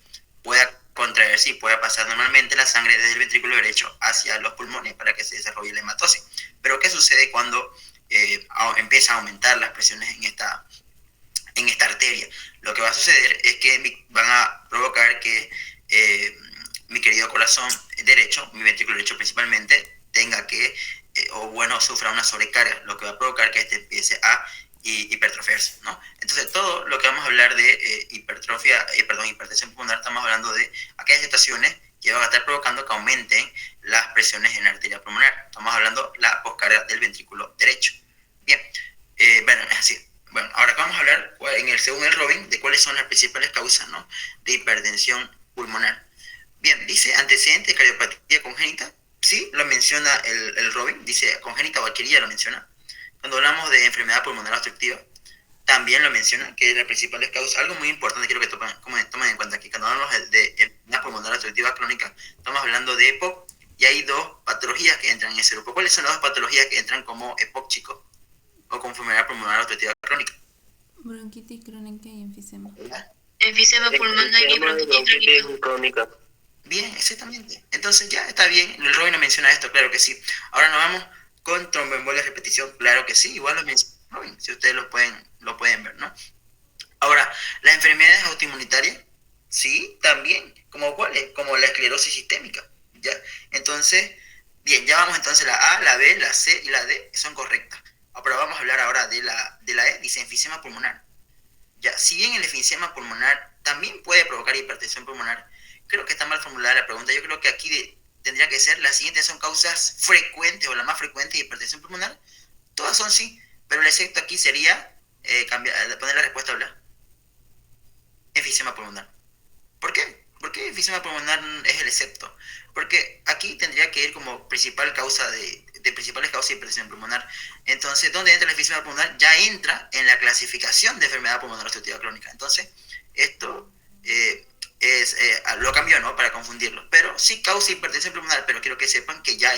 pueda contraerse y pueda pasar normalmente la sangre desde el ventrículo derecho hacia los pulmones para que se desarrolle la hematosis. Pero ¿qué sucede cuando empieza a aumentar las presiones en esta arteria? Lo que va a suceder es que van a provocar que mi querido corazón derecho, mi ventrículo derecho principalmente, tenga que, sufra una sobrecarga, lo que va a provocar que empiece a hipertrofiarse, ¿no? Entonces, todo lo que vamos a hablar de hipertensión pulmonar, estamos hablando de aquellas situaciones que van a estar provocando que aumenten las presiones en la arteria pulmonar. Estamos hablando de la poscarga del ventrículo derecho. Bien, bueno, es así. Bueno, ahora vamos a hablar, según el Robin, de cuáles son las principales causas, ¿no?, de hipertensión pulmonar. Bien, dice antecedentes de cardiopatía congénita, sí, lo menciona el Robin, dice congénita o adquirida, lo menciona. Cuando hablamos de enfermedad pulmonar obstructiva, también lo menciona, que es la principal causa. Algo muy importante quiero que tomen en cuenta aquí, cuando hablamos de enfermedad pulmonar obstructiva crónica, estamos hablando de EPOC, y hay dos patologías que entran en ese grupo. ¿Cuáles son las dos patologías que entran como EPOC, chicos? O con enfermedad pulmonar obstructiva crónica. Bronquitis crónica y enfisema. Enfisema pulmonar y bronquitis crónica. Bien, exactamente. Entonces ya está bien. El Robin no menciona esto, claro que sí. Ahora nos vamos con tromboembolia a repetición, claro que sí. Igual lo menciona Robin, si ustedes lo pueden ver, ¿no? Ahora, las enfermedades autoinmunitarias, sí, también. ¿Como cuáles? Como la esclerosis sistémica, ¿ya? Entonces, bien, ya vamos entonces la A, la B, la C y la D son correctas. Pero vamos a hablar ahora de la E, dice enfisema pulmonar. Ya, si bien el enfisema pulmonar también puede provocar hipertensión pulmonar, creo que está mal formulada la pregunta. Yo creo que aquí tendría que ser, las siguientes son causas frecuentes o la más frecuente de hipertensión pulmonar. Todas son sí, pero el excepto aquí sería poner la respuesta a hablar. Enfisema pulmonar. ¿Por qué? ¿Por qué enfisema pulmonar es el excepto? Porque aquí tendría que ir como principal causa de principales causas de hipertensión pulmonar. Entonces, ¿dónde entra el enfisema pulmonar? Ya entra en la clasificación de enfermedad pulmonar obstructiva crónica. Entonces, esto lo cambió, ¿no?, para confundirlo. Pero sí causa hipertensión pulmonar, pero quiero que sepan que ya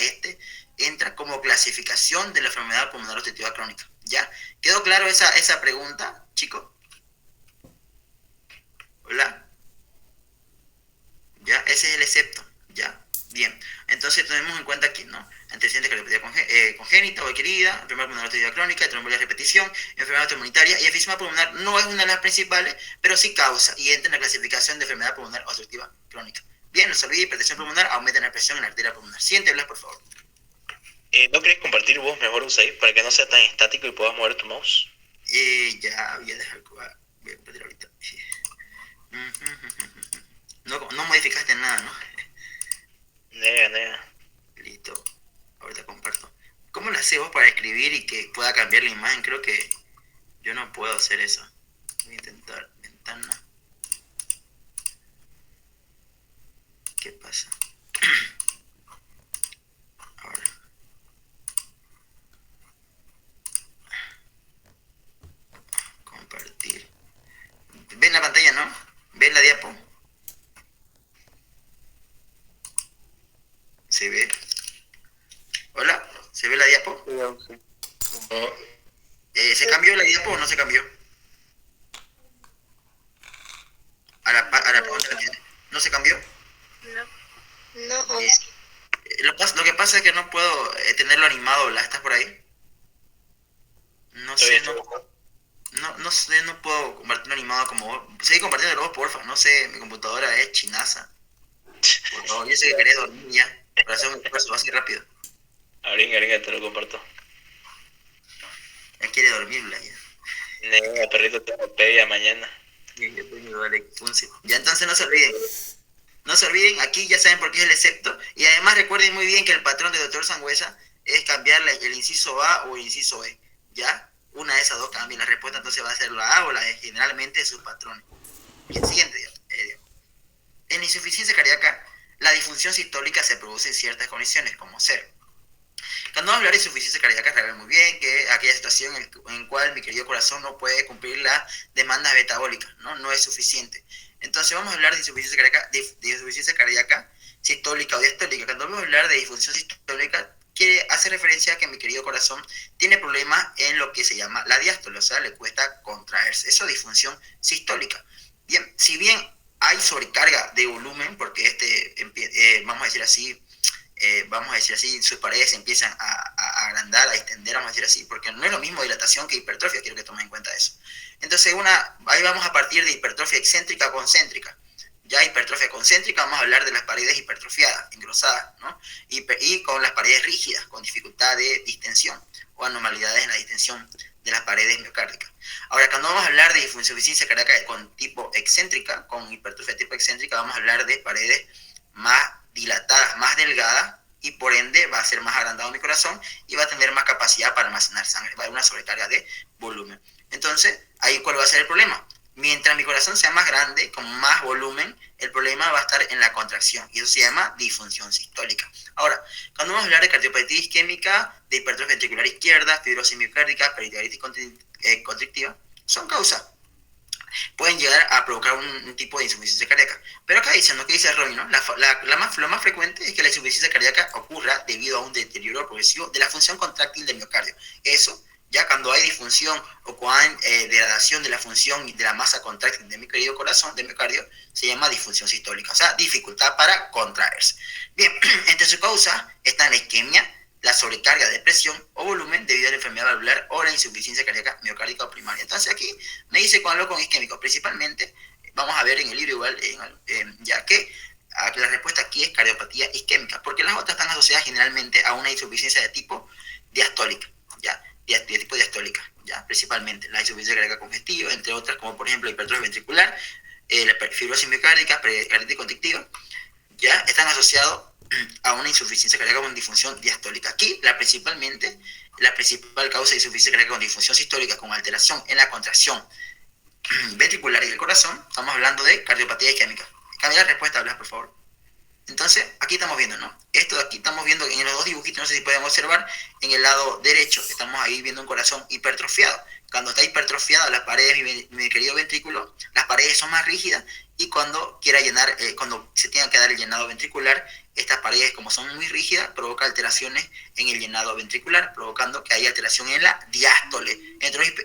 entra como clasificación de la enfermedad pulmonar obstructiva crónica. ¿Ya? ¿Quedó claro esa pregunta, chicos? ¿Hola? ¿Ya? Ese es el excepto. ¿Ya? Bien. Entonces tenemos en cuenta aquí, ¿no? Antecedentes de cardiopatía congénita o adquirida, enfermedad pulmonar obstructiva crónica, tromboembolia a repetición, enfermedad autoinmunitaria, y enfisema pulmonar no es una de las principales, pero sí causa y entra en la clasificación de enfermedad pulmonar obstructiva crónica. Bien, no se olvide, hipertensión pulmonar aumenta la presión en la arteria pulmonar. Siguiente, Blas, por favor. ¿No querés compartir vos mejor, Usaid, para que no sea tan estático y puedas mover tu mouse? Ya voy a dejar, voy a perder ahorita. No modificaste nada, ¿no? Nega. Listo. Ahorita comparto. ¿Cómo lo haces vos para escribir y que pueda cambiar la imagen? Creo que yo no puedo hacer eso. Voy a intentar. Ventana. ¿Qué pasa? Ahora. Compartir. ¿Ven la pantalla, no? ¿Ven la diapo? ¿Se ve? ¿Hola? ¿Se ve la diapo? Sí. ¿Se cambió la diapo o no se cambió? A la pregunta que tiene. ¿No se cambió? No, Bien. Lo que pasa es que no puedo tenerlo animado, ¿la estás por ahí? No sé, no sé, no puedo compartirlo animado como vos. Seguí compartiendo vos, porfa. No sé, mi computadora es chinaza. Por favor, yo sé que querés dormir ya. Para hacer un esfuerzo así rápido. Aringa, te lo comparto. Ya quiere dormir, Blas, ya. Nega, perrito, te pedia mañana. Ya, entonces no se olviden. No se olviden, aquí ya saben por qué es el excepto. Y además recuerden muy bien que el patrón de Dr. Sangüesa es cambiar el inciso A o el inciso E. ¿Ya? Una de esas dos cambia. La respuesta entonces va a ser la A o la E, generalmente sus patrones. Bien, siguiente. En insuficiencia cardíaca, la disfunción sistólica se produce en ciertas condiciones, como ser. Cuando vamos a hablar de insuficiencia cardíaca, saben muy bien que aquella situación en cual mi querido corazón no puede cumplir las demandas metabólicas, no es suficiente. Entonces vamos a hablar de insuficiencia cardíaca sistólica o diastólica. Cuando vamos a hablar de disfunción sistólica, que hace referencia a que mi querido corazón tiene problemas en lo que se llama la diástole, o sea, le cuesta contraerse. Eso es disfunción sistólica. Bien, si bien hay sobrecarga de volumen, porque vamos a decir así, sus paredes se empiezan a agrandar, a extender, vamos a decir así, porque no es lo mismo dilatación que hipertrofia, quiero que tomen en cuenta eso. Entonces, ahí vamos a partir de hipertrofia excéntrica o concéntrica. Ya hipertrofia concéntrica, vamos a hablar de las paredes hipertrofiadas, engrosadas, ¿no? Y con las paredes rígidas, con dificultad de distensión o anormalidades en la distensión de las paredes miocárdicas. Ahora, cuando vamos a hablar de insuficiencia cardíaca con tipo excéntrica, con hipertrofia tipo excéntrica, vamos a hablar de paredes más dilatadas, más delgadas, y por ende va a ser más agrandado mi corazón y va a tener más capacidad para almacenar sangre, va a haber una sobrecarga de volumen. Entonces, ahí ¿cuál va a ser el problema? Mientras mi corazón sea más grande, con más volumen, el problema va a estar en la contracción, y eso se llama disfunción sistólica. Ahora, cuando vamos a hablar de cardiopatía isquémica, de hipertrofia ventricular izquierda, fibrosis miocárdica, peritonitis constrictiva, son causas. Pueden llegar a provocar un tipo de insuficiencia cardíaca. Pero acá dicen, lo que dice Robin, ¿no? Lo más frecuente es que la insuficiencia cardíaca ocurra debido a un deterioro progresivo de la función contráctil del miocardio. Eso, ya cuando hay disfunción o cuando hay degradación de la función y de la masa contráctil de mi querido corazón, de miocardio, se llama disfunción sistólica, o sea, dificultad para contraerse. Bien, entre sus causas están la isquemia, la sobrecarga de presión o volumen debido a la enfermedad valvular o la insuficiencia cardíaca miocárdica o primaria. Entonces aquí me dice cuando hablo con isquémicos, principalmente, vamos a ver en el libro igual, ya que la respuesta aquí es cardiopatía isquémica, porque las otras están asociadas generalmente a una insuficiencia de tipo diastólica, ¿ya? De tipo diastólica, ¿ya? Principalmente la insuficiencia cardíaca congestiva, entre otras, como por ejemplo la hipertrofia ventricular, la fibrosis miocárdica, pericarditis constrictiva, ¿ya? Están asociados a una insuficiencia cardíaca con disfunción diastólica. Aquí, la principal causa de insuficiencia cardíaca con disfunción sistólica con alteración en la contracción ventricular y del corazón, estamos hablando de cardiopatía isquémica. Cambia la respuesta, hablas, por favor. Entonces, aquí estamos viendo, ¿no? Esto de aquí estamos viendo en los dos dibujitos, no sé si pueden observar, en el lado derecho estamos ahí viendo un corazón hipertrofiado. Cuando está hipertrofiado las paredes, mi querido ventrículo, las paredes son más rígidas, y cuando cuando se tenga que dar el llenado ventricular, estas paredes, como son muy rígidas, provoca alteraciones en el llenado ventricular, provocando que haya alteración en la diástole.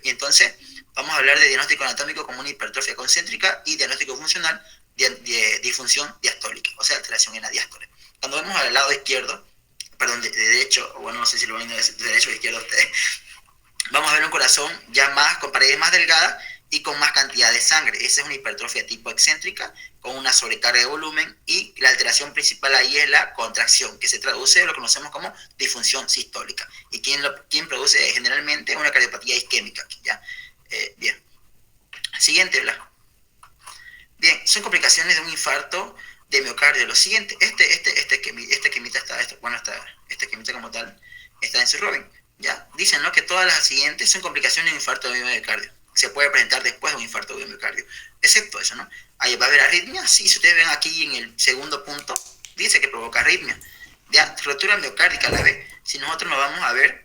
Entonces, vamos a hablar de diagnóstico anatómico como una hipertrofia concéntrica y diagnóstico funcional de disfunción diastólica, o sea, alteración en la diástole. Cuando vemos al lado izquierdo, perdón, de derecho, o bueno, no sé si lo ven de derecho o de izquierda ustedes, vamos a ver un corazón ya más, con paredes más delgadas y con más cantidad de sangre. Esa es una hipertrofia tipo excéntrica, con una sobrecarga de volumen, y la alteración principal ahí es la contracción, que se traduce en lo que conocemos como disfunción sistólica. ¿Y quién produce generalmente una cardiopatía isquémica? ¿Ya? Bien. Siguiente, Blas. Bien, son complicaciones de un infarto de miocardio. Lo siguiente, este esquemita esquemita como tal está en su Robin. ¿Ya? Dicen, ¿no?, que todas las siguientes son complicaciones de un infarto de miocardio. Se puede presentar después de un infarto de miocardio, excepto eso, ¿no? Ahí va a haber arritmia. Sí, si ustedes ven aquí en el segundo punto, dice que provoca arritmia. Ya, rotura miocárdica la ve. Si nosotros nos vamos a ver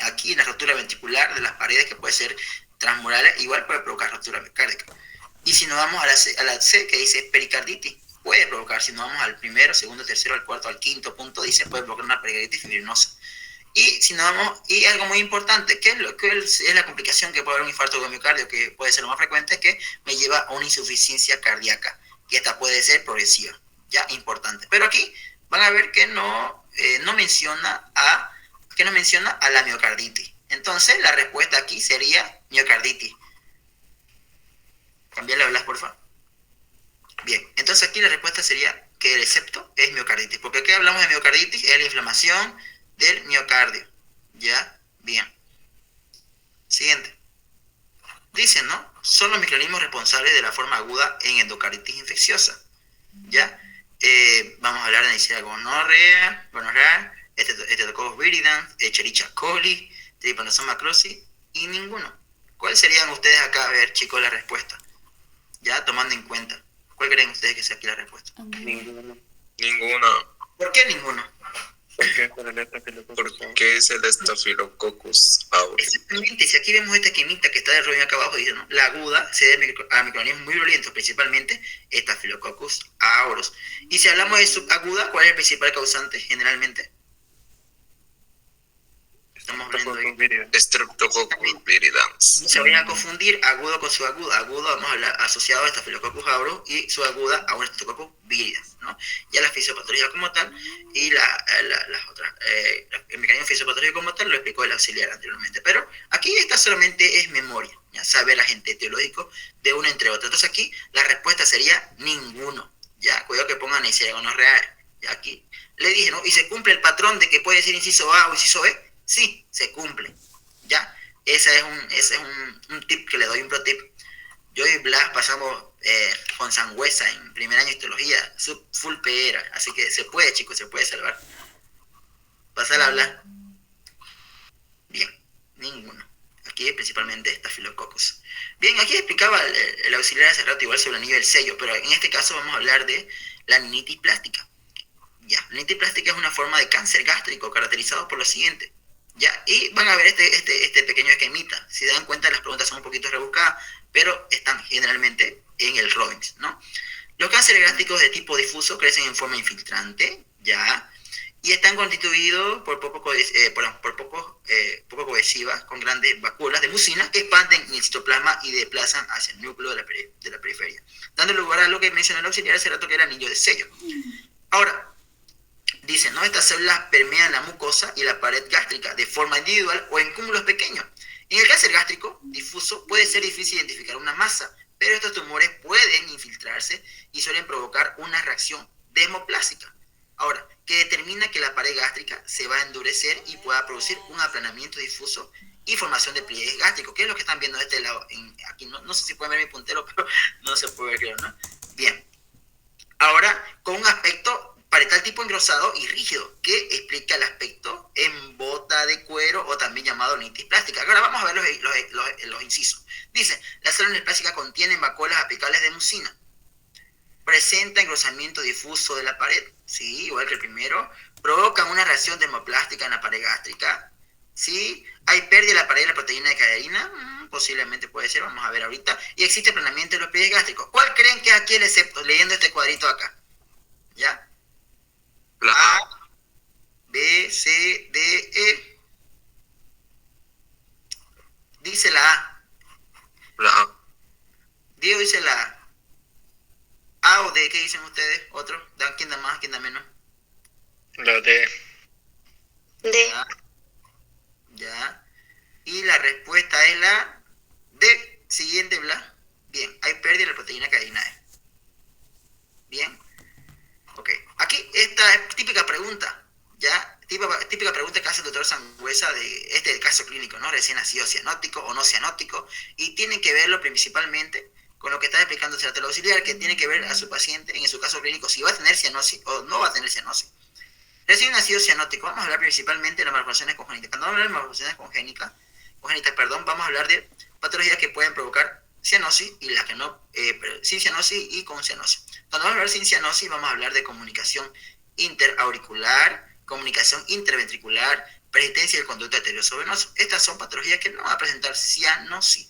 aquí en la rotura ventricular de las paredes, que puede ser transmurales, igual puede provocar rotura miocárdica. Y si nos vamos a la C, que dice pericarditis, puede provocar. Si nos vamos al primero, segundo, tercero, al cuarto, al quinto punto, dice puede provocar una pericarditis fibrinosa. Y si nos vamos, y algo muy importante, que es la complicación que puede haber un infarto de miocardio, que puede ser lo más frecuente, es que me lleva a una insuficiencia cardíaca, que esta puede ser progresiva, ya, importante. Pero aquí van a ver que no menciona a la miocarditis. Entonces la respuesta aquí sería miocarditis. Cambiarle a Blas, por favor. Bien, entonces aquí la respuesta sería que el excepto es miocarditis, porque aquí hablamos de miocarditis, es la inflamación del miocardio. ¿Ya? Bien. Siguiente. Dicen, ¿no? Son los microorganismos responsables de la forma aguda en endocarditis infecciosa. ¿Ya? Vamos a hablar de Neisseria gonorrhea, Streptococcus viridans, Escherichia coli, Trypanosoma cruzi, y ninguno. ¿Cuáles serían ustedes acá? A ver, chicos, la respuesta. Ya, tomando en cuenta. ¿Cuál creen ustedes que sea aquí la respuesta? Ninguno. ¿Por qué ninguno? Porque es el Staphylococcus aureus. Exactamente, si aquí vemos esta esquemita que está de rollo acá abajo, dice, ¿no? La aguda se debe a microorganismos muy violentos, principalmente Staphylococcus aureus. Y si hablamos de subaguda, ¿cuál es el principal causante generalmente? Estamos hablando de... Streptococcus viridans. No se vayan a confundir agudo con subaguda. Agudo vamos a hablar asociado a Staphylococcus aureus y subaguda a un Streptococcus viridans, ¿no? Ya la fisiopatología como tal y las otras, el mecanismo fisiopatológico como tal lo explicó el auxiliar anteriormente. Pero aquí esta solamente es memoria, ya saber agente etiológico de uno entre otro. Entonces aquí la respuesta sería ninguno. Ya, cuidado que pongan Neisseria gonorrhea. Ya aquí le dije, ¿no? Y se cumple el patrón de que puede ser inciso A o inciso B. Sí, se cumple. ¿Ya? Ese es un tip que le doy, un pro tip. Yo y Blas pasamos con Sangüesa en primer año de histología, full PR, así que se puede, chicos, se puede salvar. Pásala a Blas. Bien, ninguno. Aquí principalmente Staphylococcus. Bien, aquí explicaba el auxiliar hace rato igual sobre el anillo del sello, pero en este caso vamos a hablar de la rinitis plástica. Ya, la rinitis plástica es una forma de cáncer gástrico caracterizado por lo siguiente. Ya, y van a ver este pequeño esquemita. Si se dan cuenta, las preguntas son un poquito rebuscadas, pero están generalmente en el Robbins, ¿no? Los cánceres gástricos de tipo difuso crecen en forma infiltrante, ya, y están constituidos por poco cohesivas con grandes vacuolas de mucina que expanden en el citoplasma y desplazan hacia el núcleo de la periferia, dando lugar a lo que mencionó el auxiliar hace rato, que era el anillo de sello. Ahora, dicen, ¿no? Estas células permean la mucosa y la pared gástrica de forma individual o en cúmulos pequeños. En el cáncer gástrico difuso puede ser difícil identificar una masa, pero estos tumores pueden infiltrarse y suelen provocar una reacción desmoplásica. Ahora, que determina que la pared gástrica se va a endurecer y pueda producir un aplanamiento difuso y formación de pliegues gástricos, que es lo que están viendo de este lado. Aquí no sé si pueden ver mi puntero, pero no se puede ver, creo, ¿no? Bien. Ahora, con un aspecto parietal tipo engrosado y rígido, que explica el aspecto en bota de cuero o también llamado rinitis plástica. Ahora vamos a ver los incisos. Dice, las células plásticas contienen vacuolas apicales de mucina. Presenta engrosamiento difuso de la pared, sí, igual que el primero. Provocan una reacción dermoplástica en la pared gástrica, sí. Hay pérdida de la pared de la proteína de caderina, posiblemente puede ser, vamos a ver ahorita. Y existe aplanamiento de los pliegues gástricos. ¿Cuál creen que es aquí el excepto? Leyendo este cuadrito acá, ¿ya? La A, B, C, D, E. Dice la A. La A. Diego dice la A. A o D, ¿qué dicen ustedes? ¿Otro? ¿Quién da más? ¿Quién da menos? La D. D. Ya. Y la respuesta es la D. Siguiente, Blas. Bien, hay pérdida de la proteína cadeina E. Bien. Ok. Aquí esta típica pregunta, ¿ya? Típica pregunta que hace el doctor Sangüesa de el caso clínico, ¿no? Recién nacido cianótico o no cianótico, y tienen que verlo principalmente con lo que está explicando el auxiliar, que tiene que ver a su paciente, en su caso clínico, si va a tener cianosis o no va a tener cianosis. Recién nacido cianótico, vamos a hablar principalmente de las malformaciones congénitas. Cuando vamos a hablar de malformaciones congénitas, vamos a hablar de patologías que pueden provocar cianosis y las que no, sin cianosis y con cianosis. Cuando vamos a hablar sin cianosis, vamos a hablar de comunicación interauricular, comunicación interventricular, persistencia del conducto arterioso venoso. Estas son patologías que no van a presentar cianosis.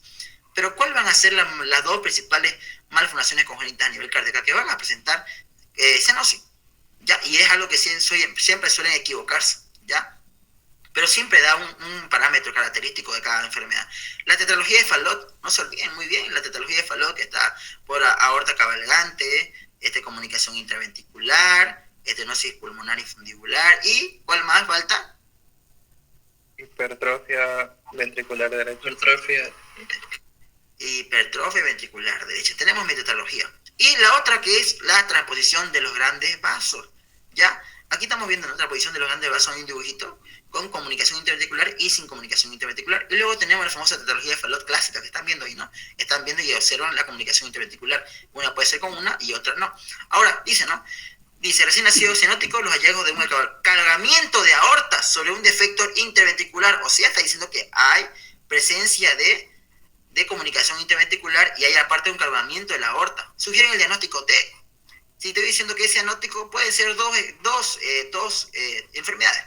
Pero ¿cuáles van a ser las dos principales malformaciones congénitas a nivel cardíaco que van a presentar cianosis? ¿Ya? Y es algo que siempre suelen equivocarse, ¿ya? Pero siempre da un parámetro característico de cada enfermedad. La tetralogía de Fallot, no se olviden muy bien, la tetralogía de Fallot, que está por aorta cabalgante, comunicación intraventricular, estenosis pulmonar y fundibular, y ¿cuál más falta? Hipertrofia ventricular derecha. Hipertrofia ventricular derecha. Tenemos mi tetralogía. Y la otra, que es la transposición de los grandes vasos, ¿ya? Aquí estamos viendo la transposición de los grandes vasos en un dibujito con comunicación interventricular y sin comunicación interventricular. Y luego tenemos la famosa tetralogía de Fallot clásica que están viendo ahí, ¿no? Están viendo y observan la comunicación interventricular. Una puede ser con una y otra no. Ahora, dice, ¿no? Dice, recién nacido cianótico, los hallazgos de un cargamiento de aorta sobre un defecto interventricular. O sea, está diciendo que hay presencia de de comunicación interventricular y hay aparte un calmamiento de la aorta. Sugieren el diagnóstico D. Si estoy diciendo que ese diagnóstico puede ser dos enfermedades.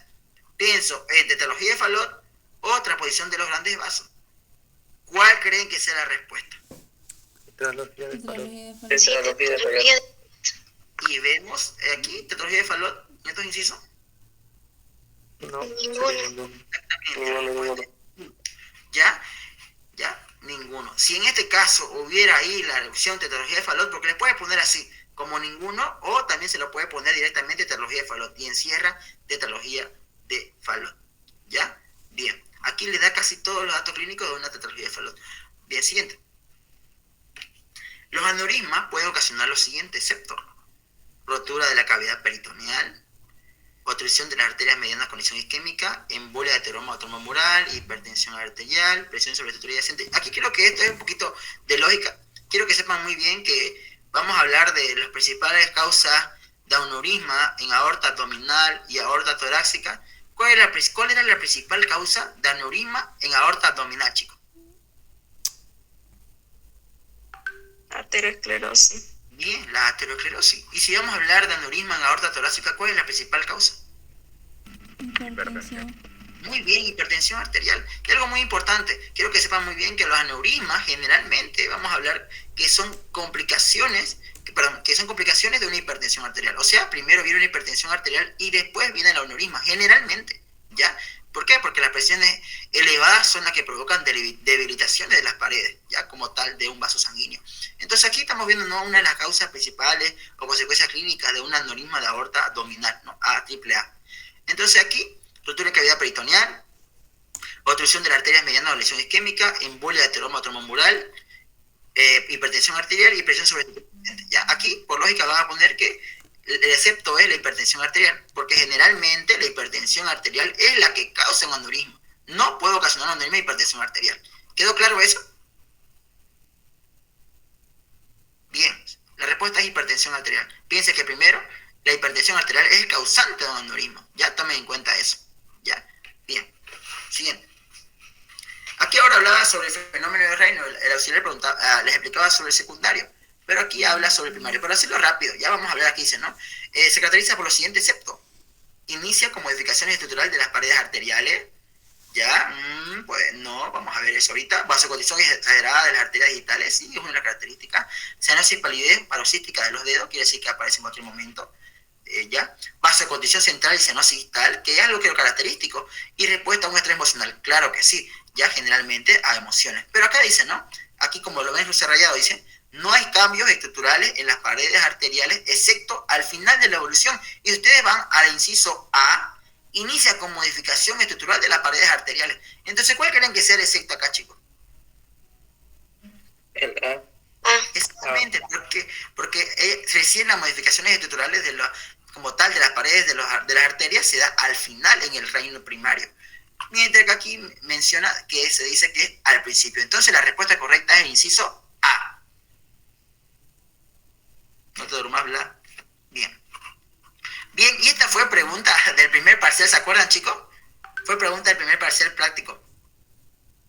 Pienso en tetralogía de Fallot o transposición de los grandes vasos. ¿Cuál creen que sea la respuesta? Tetralogía de Fallot. Tetralogía de Fallot. Y vemos aquí, tetralogía de Fallot, ¿en estos incisos? No, Ninguno. ninguno. ¿Ya? Ninguno. Si en este caso hubiera ahí la opción tetralogía de Fallot, porque le puede poner así, como ninguno, o también se lo puede poner directamente tetralogía de Fallot y encierra tetralogía de Fallot. ¿Ya? Bien. Aquí le da casi todos los datos clínicos de una tetralogía de Fallot. Bien, siguiente. Los aneurismas pueden ocasionar los siguientes, excepto rotura de la cavidad peritoneal, obstrucción de las arterias medianas con lesión isquémica, embolia de ateroma o trombo mural, hipertensión arterial, presión sobre la estructura adyacente. Aquí quiero que esto es un poquito de lógica. Quiero que sepan muy bien que vamos a hablar de las principales causas de aneurisma en aorta abdominal y aorta torácica. ¿Cuál era la principal causa de aneurisma en aorta abdominal, chicos? Arteriosclerosis. Bien, la aterosclerosis. Y si vamos a hablar de aneurisma en aorta torácica, ¿cuál es la principal causa? Hipertensión. Muy bien, hipertensión arterial. Y algo muy importante, quiero que sepan muy bien que los aneurismas generalmente vamos a hablar que son complicaciones de una hipertensión arterial. O sea, primero viene una hipertensión arterial y después viene el aneurisma, generalmente, ¿ya? ¿Por qué? Porque las presiones elevadas son las que provocan debilitaciones de las paredes, ya como tal de un vaso sanguíneo. Entonces aquí estamos viendo, ¿no?, una de las causas principales o consecuencias clínicas de un aneurisma de aorta abdominal, ¿no? AAA. Entonces aquí, rotura de cavidad peritoneal, obstrucción de las arterias medianas o lesión isquémica, embolia de ateroma o trombo mural, hipertensión arterial y presión sobre el... ¿Ya? Aquí, por lógica, van a poner que el excepto es la hipertensión arterial, porque generalmente la hipertensión arterial es la que causa un aneurisma. No puede ocasionar un aneurisma de hipertensión arterial. ¿Quedó claro eso? Bien, la respuesta es hipertensión arterial. Piense que primero, la hipertensión arterial es el causante de un aneurisma. Ya tomen en cuenta eso. Ya, bien. Siguiente. Aquí ahora hablaba sobre el fenómeno de Raynaud. El auxiliar les explicaba sobre el secundario. Pero aquí habla sobre el primario. Para hacerlo rápido, ya vamos a hablar aquí, dice, ¿no? Se caracteriza por lo siguiente, excepto. Inicia con modificaciones estructurales de las paredes arteriales. ¿Ya? Pues no, vamos a ver eso ahorita. Vasoconstricción exagerada de las arterias digitales, sí, es una de las características. Cianosis, palidez paroxística de los dedos, quiere decir que aparece en cualquier momento. ¿Ya? Vasoconstricción central y cianosis distal, que es algo que es característico. Y respuesta a un estrés emocional, claro que sí, ya generalmente a emociones. Pero acá dice, ¿no? Aquí como lo ven cruce rayado, dice... No hay cambios estructurales en las paredes arteriales, excepto al final de la evolución. Y ustedes van al inciso A, inicia con modificación estructural de las paredes arteriales. Entonces, ¿cuál creen que sea el excepto acá, chicos? El A. Exactamente, porque recién las modificaciones estructurales como tal de las paredes de las arterias se da al final en el reino primario. Mientras que aquí menciona que se dice que es al principio. Entonces, la respuesta correcta es el inciso A. No te durmas, ¿verdad? Bien. Bien, y esta fue pregunta del primer parcial, ¿se acuerdan, chicos? Fue pregunta del primer parcial práctico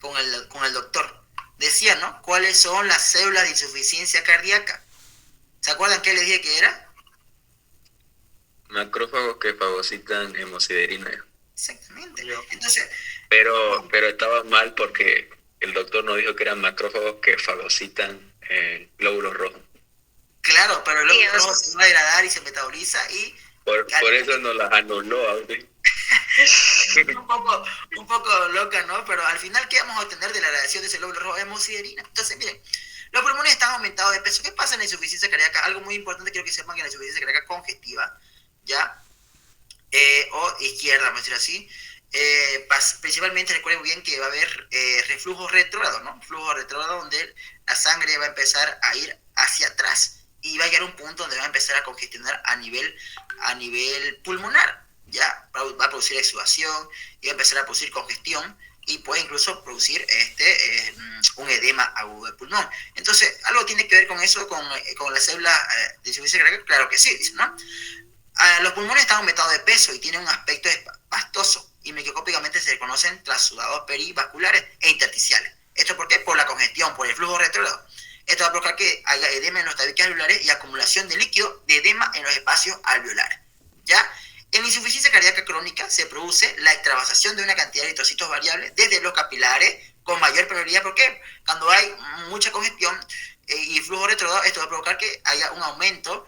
con el doctor. Decía, ¿no? ¿Cuáles son las células de insuficiencia cardíaca? ¿Se acuerdan qué les dije que era? Macrófagos que fagocitan hemosiderina. Exactamente. Entonces... Pero estaba mal porque el doctor nos dijo que eran macrófagos que fagocitan glóbulos rojos. Claro, pero el glóbulo rojo se va a degradar y se metaboliza y... Por eso nos las anuló, ¿sí? un poco loca, ¿no? Pero al final, ¿qué vamos a obtener de la radiación de ese glóbulo rojo? Hemosiderina. Entonces, miren, los pulmones están aumentados de peso. ¿Qué pasa en la insuficiencia cardíaca? Algo muy importante, quiero que sepan que en la insuficiencia cardíaca congestiva, ¿ya? O izquierda, vamos a decir así, principalmente recuerden bien que va a haber reflujo retrógrado, ¿no? Flujo retrógrado donde la sangre va a empezar a ir hacia atrás y va a llegar a un punto donde va a empezar a congestionar a nivel pulmonar, ya va a producir exudación y va a empezar a producir congestión y puede incluso producir un edema agudo del pulmón. Entonces, ¿algo tiene que ver con eso, con las células de insuficiencia cardíaca? Claro que sí, dice, ¿no? Los pulmones están aumentados de peso y tienen un aspecto pastoso y microscópicamente se reconocen trasudados perivasculares e intersticiales. ¿Esto por qué? Por la congestión, por el flujo retrógrado. Esto va a provocar que haya edema en los tabiques alveolares y acumulación de líquido de edema en los espacios alveolares. ¿Ya? En la insuficiencia cardíaca crónica se produce la extravasación de una cantidad de eritrocitos variables desde los capilares con mayor probabilidad. ¿Por qué? Cuando hay mucha congestión y flujo retrógrado, esto va a provocar que haya un aumento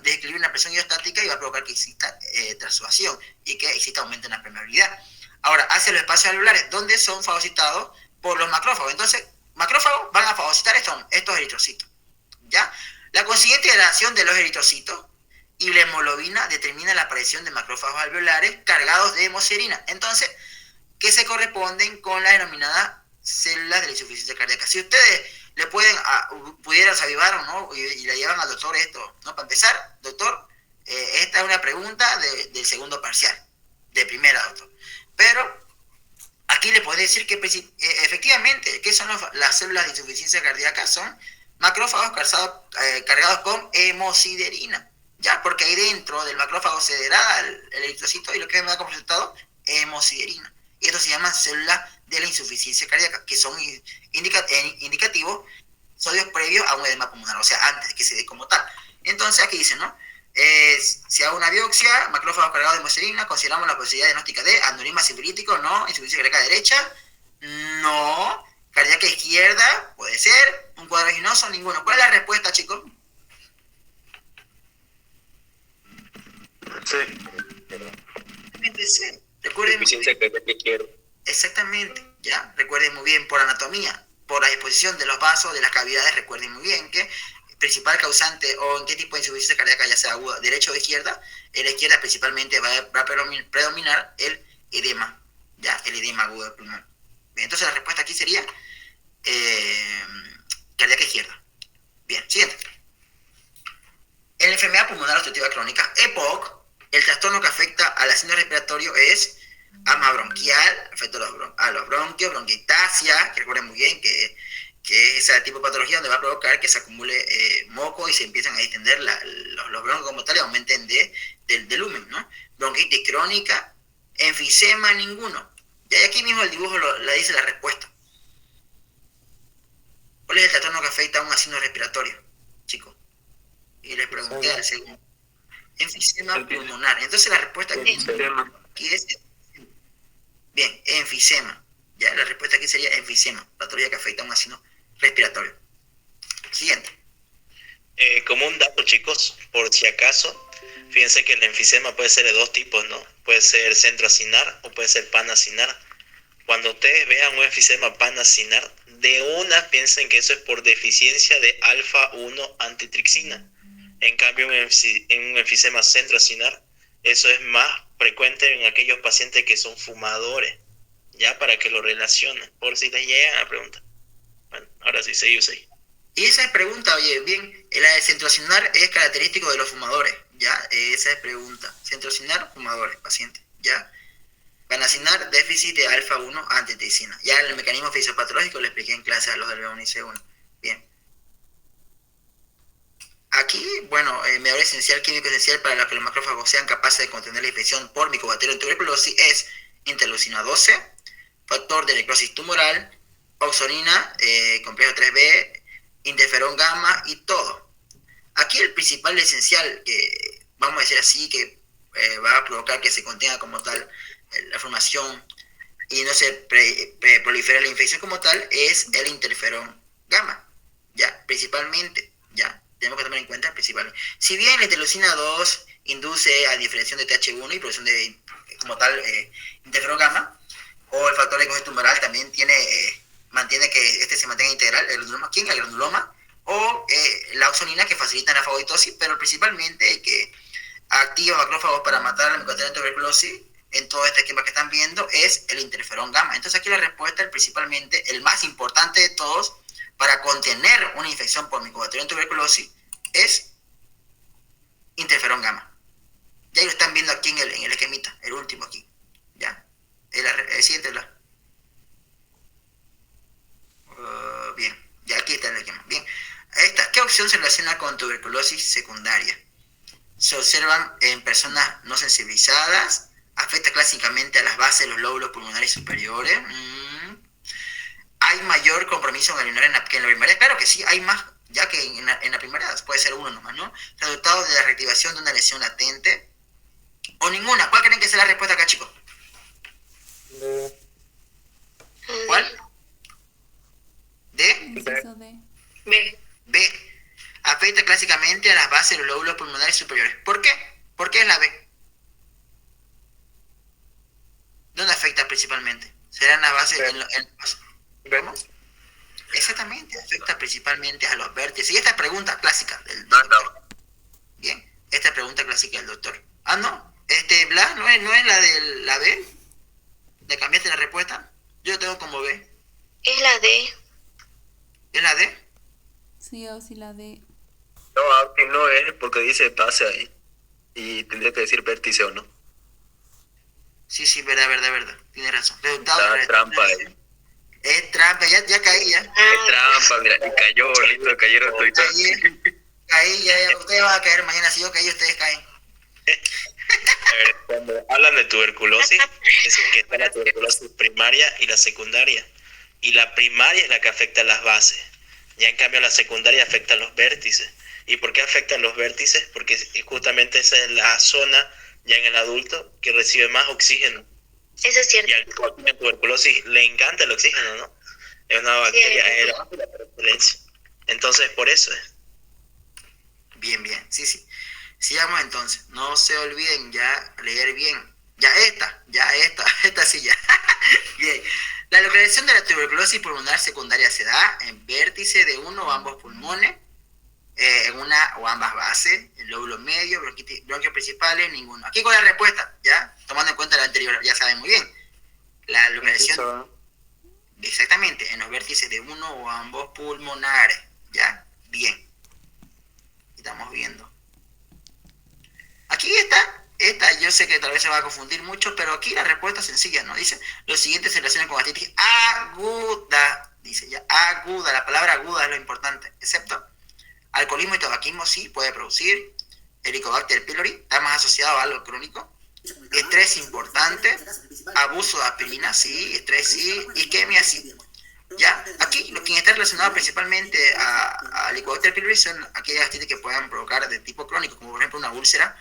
desequilibrio en la presión hidrostática y va a provocar que exista transudación y que exista aumento en la permeabilidad. Ahora, hacia los espacios alveolares, donde son fagocitados por los macrófagos. Entonces, macrófagos van a fagocitar estos eritrocitos. ¿Ya? La consiguiente degradación de los eritrocitos y la hemoglobina determina la aparición de macrófagos alveolares cargados de hemosiderina. Entonces, que se corresponden con las denominadas células de la insuficiencia cardíaca. Si ustedes le pudieran avivar o no, y le llevan al doctor esto, ¿no? Para empezar, doctor, esta es una pregunta del segundo parcial, de primera, doctor. Pero aquí le puedo decir que efectivamente, ¿qué son las células de insuficiencia cardíaca? Son macrófagos cargados con hemosiderina, ¿ya? Porque ahí dentro del macrófago se degrada el eritrocito y lo que me da como resultado hemosiderina. Y esto se llama células de la insuficiencia cardíaca, que son indicativos sodios previos a un edema pulmonar, o sea, antes de que se dé como tal. Entonces aquí dice, ¿no? Si hago una biopsia, macrófagos cargados de hemosiderina, consideramos la posibilidad diagnóstica de aneurisma sifilítico, no, insuficiencia cardíaca derecha, no, cardíaca izquierda, puede ser, un cuadro vaginoso, ninguno. ¿Cuál es la respuesta, chicos? Sí. Recuerden, Insuficiencia cardíaca izquierda. exactamente, ¿ya? Recuerden muy bien por anatomía, por la disposición de los vasos, de las cavidades, recuerden muy bien que el principal causante o en qué tipo de insuficiencia cardíaca, ya sea aguda, derecha o izquierda, en la izquierda principalmente va a predominar el edema, ¿ya? El edema agudo del pulmón. Bien, entonces la respuesta aquí sería cardíaca izquierda. Bien, siguiente. En la enfermedad pulmonar obstructiva crónica, EPOC, el trastorno que afecta al asiento respiratorio es asma bronquial, afecta a los bronquios, bronquiectasia, que recuerden muy bien que es ese tipo de patología donde va a provocar que se acumule moco y se empiezan a distender los bronquios como tal y aumenten del lumen, ¿no? Bronquitis crónica, enfisema, ninguno. Y aquí mismo el dibujo la dice la respuesta. ¿Cuál es el trastorno que afecta a un asiento respiratorio, chicos? Y les pregunté al segundo. Enfisema pulmonar. Entonces la respuesta aquí es bien, enfisema. Ya, la respuesta aquí sería enfisema, patología que afecta a un asiento respiratorio. Siguiente. Como un dato, chicos, por si acaso, fíjense que el enfisema puede ser de dos tipos, ¿no? Puede ser centroacinar o puede ser panacinar. Cuando ustedes vean un enfisema panacinar, de una piensen que eso es por deficiencia de alfa-1 antitrixina. En cambio, en un enfisema centroacinar, eso es más frecuente en aquellos pacientes que son fumadores, ya para que lo relacionen, por si les llegan a preguntar. Bueno, ahora sí, seguimos ahí. Y esa es pregunta, oye, bien, la de centroacinar es característico de los fumadores, ¿ya? Esa es pregunta. Centroacinar, fumadores, pacientes, ¿ya? Panacinar, déficit de alfa-1 antitrixina. Ya el mecanismo fisiopatológico lo expliqué en clase a los del B1 y C1. Bien. Aquí, bueno, mediador esencial, químico esencial para que los macrófagos sean capaces de contener la infección por micobacterio en tuberculosis es interleucina 12, factor de necrosis tumoral, oxonina, complejo 3B, interferón gamma y todo. Aquí el principal esencial, vamos a decir así, que va a provocar que se contenga como tal la formación y no se prolifera la infección como tal, es el interferón gamma, ya, principalmente, ya. Tenemos que tomar en cuenta principalmente. Si bien la interleucina 2 induce a diferenciación de TH1 y producción de, como tal, interferón gamma, o el factor de necrosis tumoral también mantiene que este se mantenga integral, el granuloma, o la oxonina que facilita la fagocitosis, pero principalmente que activa macrófagos para matar la micobacteria en tuberculosis, en todo este esquema que están viendo, es el interferón gamma. Entonces aquí la respuesta, principalmente, el más importante de todos, para contener una infección por micobacteria en tuberculosis, es interferón gamma. Ya lo están viendo aquí en el esquemita, el último aquí. ¿Ya? El siguiente. Bien, ya aquí está el esquema. Bien, ¿qué opción se relaciona con tuberculosis secundaria? Se observan en personas no sensibilizadas, afecta clásicamente a las bases de los lóbulos pulmonares superiores. hay mayor compromiso en el urinar que en la primaria. Claro que sí, hay más, ya que en la primaria puede ser uno nomás, ¿no? Resultado de la reactivación de una lesión latente o ninguna. ¿Cuál creen que sea la respuesta acá, chicos? ¿Cuál? ¿D? Inciso D. B. B. Afecta clásicamente a las bases de los lóbulos pulmonares superiores. ¿Por qué? ¿Por qué es la B? ¿Dónde afecta principalmente? ¿Será en la base? ¿Cómo? Exactamente, afecta principalmente a los vértices. Y esta pregunta clásica del doctor. Bien, esta pregunta clásica del doctor. Ah, no, Blas, ¿no es la de la B? ¿Le cambiaste la respuesta? Yo lo tengo como B. Es la D. ¿Es la D? Sí, o sí, la D. No, aquí no es porque dice base ahí. Y tendría que decir vértice o no. Sí, verdad. Tienes razón. Está trampa ahí. Es trampa, ya caí, ya. Es trampa, mira, y cayó, listo, cayeron todos. Caí, ya. Ustedes van a caer mañana. Si yo caí, ustedes caen. A ver, cuando hablan de tuberculosis, dicen que está la tuberculosis primaria y la secundaria. Y la primaria es la que afecta a las bases. Ya en cambio la secundaria afecta a los vértices. ¿Y por qué afecta a los vértices? Porque justamente esa es la zona ya en el adulto que recibe más oxígeno. Eso es cierto. Y al que tiene tuberculosis le encanta el oxígeno, ¿no? Es una bacteria aeróbica por excelencia. Entonces, por eso es. Bien, sí. Sigamos entonces. No se olviden ya leer bien. Esta sí ya. Bien. La localización de la tuberculosis pulmonar secundaria se da en vértice de uno o ambos pulmones, en una o ambas bases, el lóbulo medio, bronquios principales, ninguno. Aquí con la respuesta, ya, tomando en cuenta la anterior, ya saben muy bien. La localización, exactamente, en los vértices de uno o ambos pulmonares, ya, bien. Estamos viendo. Aquí esta yo sé que tal vez se va a confundir mucho, pero aquí la respuesta es sencilla, ¿no? Dice, los siguientes se relacionan con gastritis aguda. Dice ya, aguda, la palabra aguda es lo importante, excepto alcoholismo y tabaquismo sí puede producir, Helicobacter pylori está más asociado a algo crónico, estrés importante, abuso de aspirina sí, estrés sí, isquemia sí. Ya, aquí quien está relacionado principalmente a Helicobacter pylori son aquellas gastritis que puedan provocar de tipo crónico, como por ejemplo una úlcera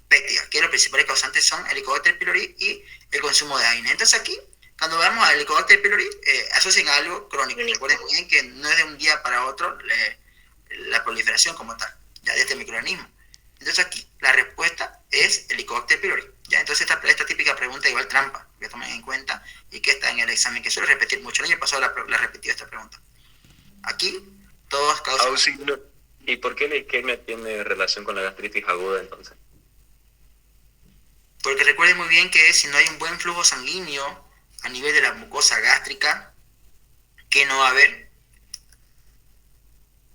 péptica, que los principales causantes son Helicobacter pylori y el consumo de AINE. Entonces aquí, cuando veamos a Helicobacter pylori, asocian a algo crónico. Recuerden muy bien que no es de un día para otro la proliferación como tal, ya de este microorganismo. Entonces aquí, la respuesta es Helicobacter pylori. Ya, entonces esta típica pregunta igual trampa, que tomen en cuenta y que está en el examen, que suele repetir mucho. El año pasado la repetí esta pregunta. Aquí, todos causan... ¿Y por qué la isquemia tiene relación con la gastritis aguda entonces? Porque recuerden muy bien que si no hay un buen flujo sanguíneo a nivel de la mucosa gástrica, ¿qué no va a haber?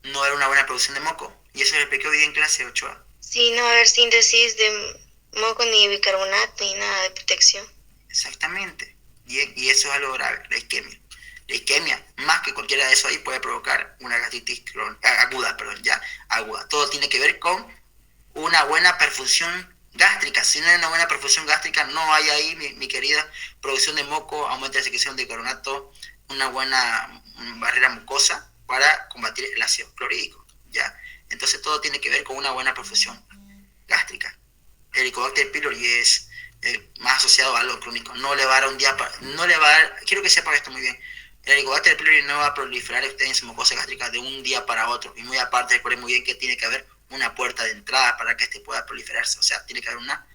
No va a haber una buena producción de moco. Y eso lo expliqué hoy día en clase 8A. Sí, no va a haber síntesis de moco ni bicarbonato ni nada de protección. Exactamente. Y eso es algo grave, la isquemia. La isquemia, más que cualquiera de esos ahí, puede provocar una gastritis aguda. Aguda. Todo tiene que ver con una buena perfusión gástrica. Si no hay una buena perfusión gástrica, no hay ahí, mi querida, producción de moco, aumento de secreción de bicarbonato, una buena barrera mucosa para combatir el ácido clorhídrico, ¿ya? Entonces todo tiene que ver con una buena perfusión gástrica. El Helicobacter pylori es más asociado a algo crónico. No le va a dar un día quiero que sepan esto muy bien. El Helicobacter pylori no va a proliferar en su mucosa gástrica de un día para otro. Y muy aparte, recuerden muy bien que tiene que haber una puerta de entrada para que pueda proliferarse. O sea, tiene que haber una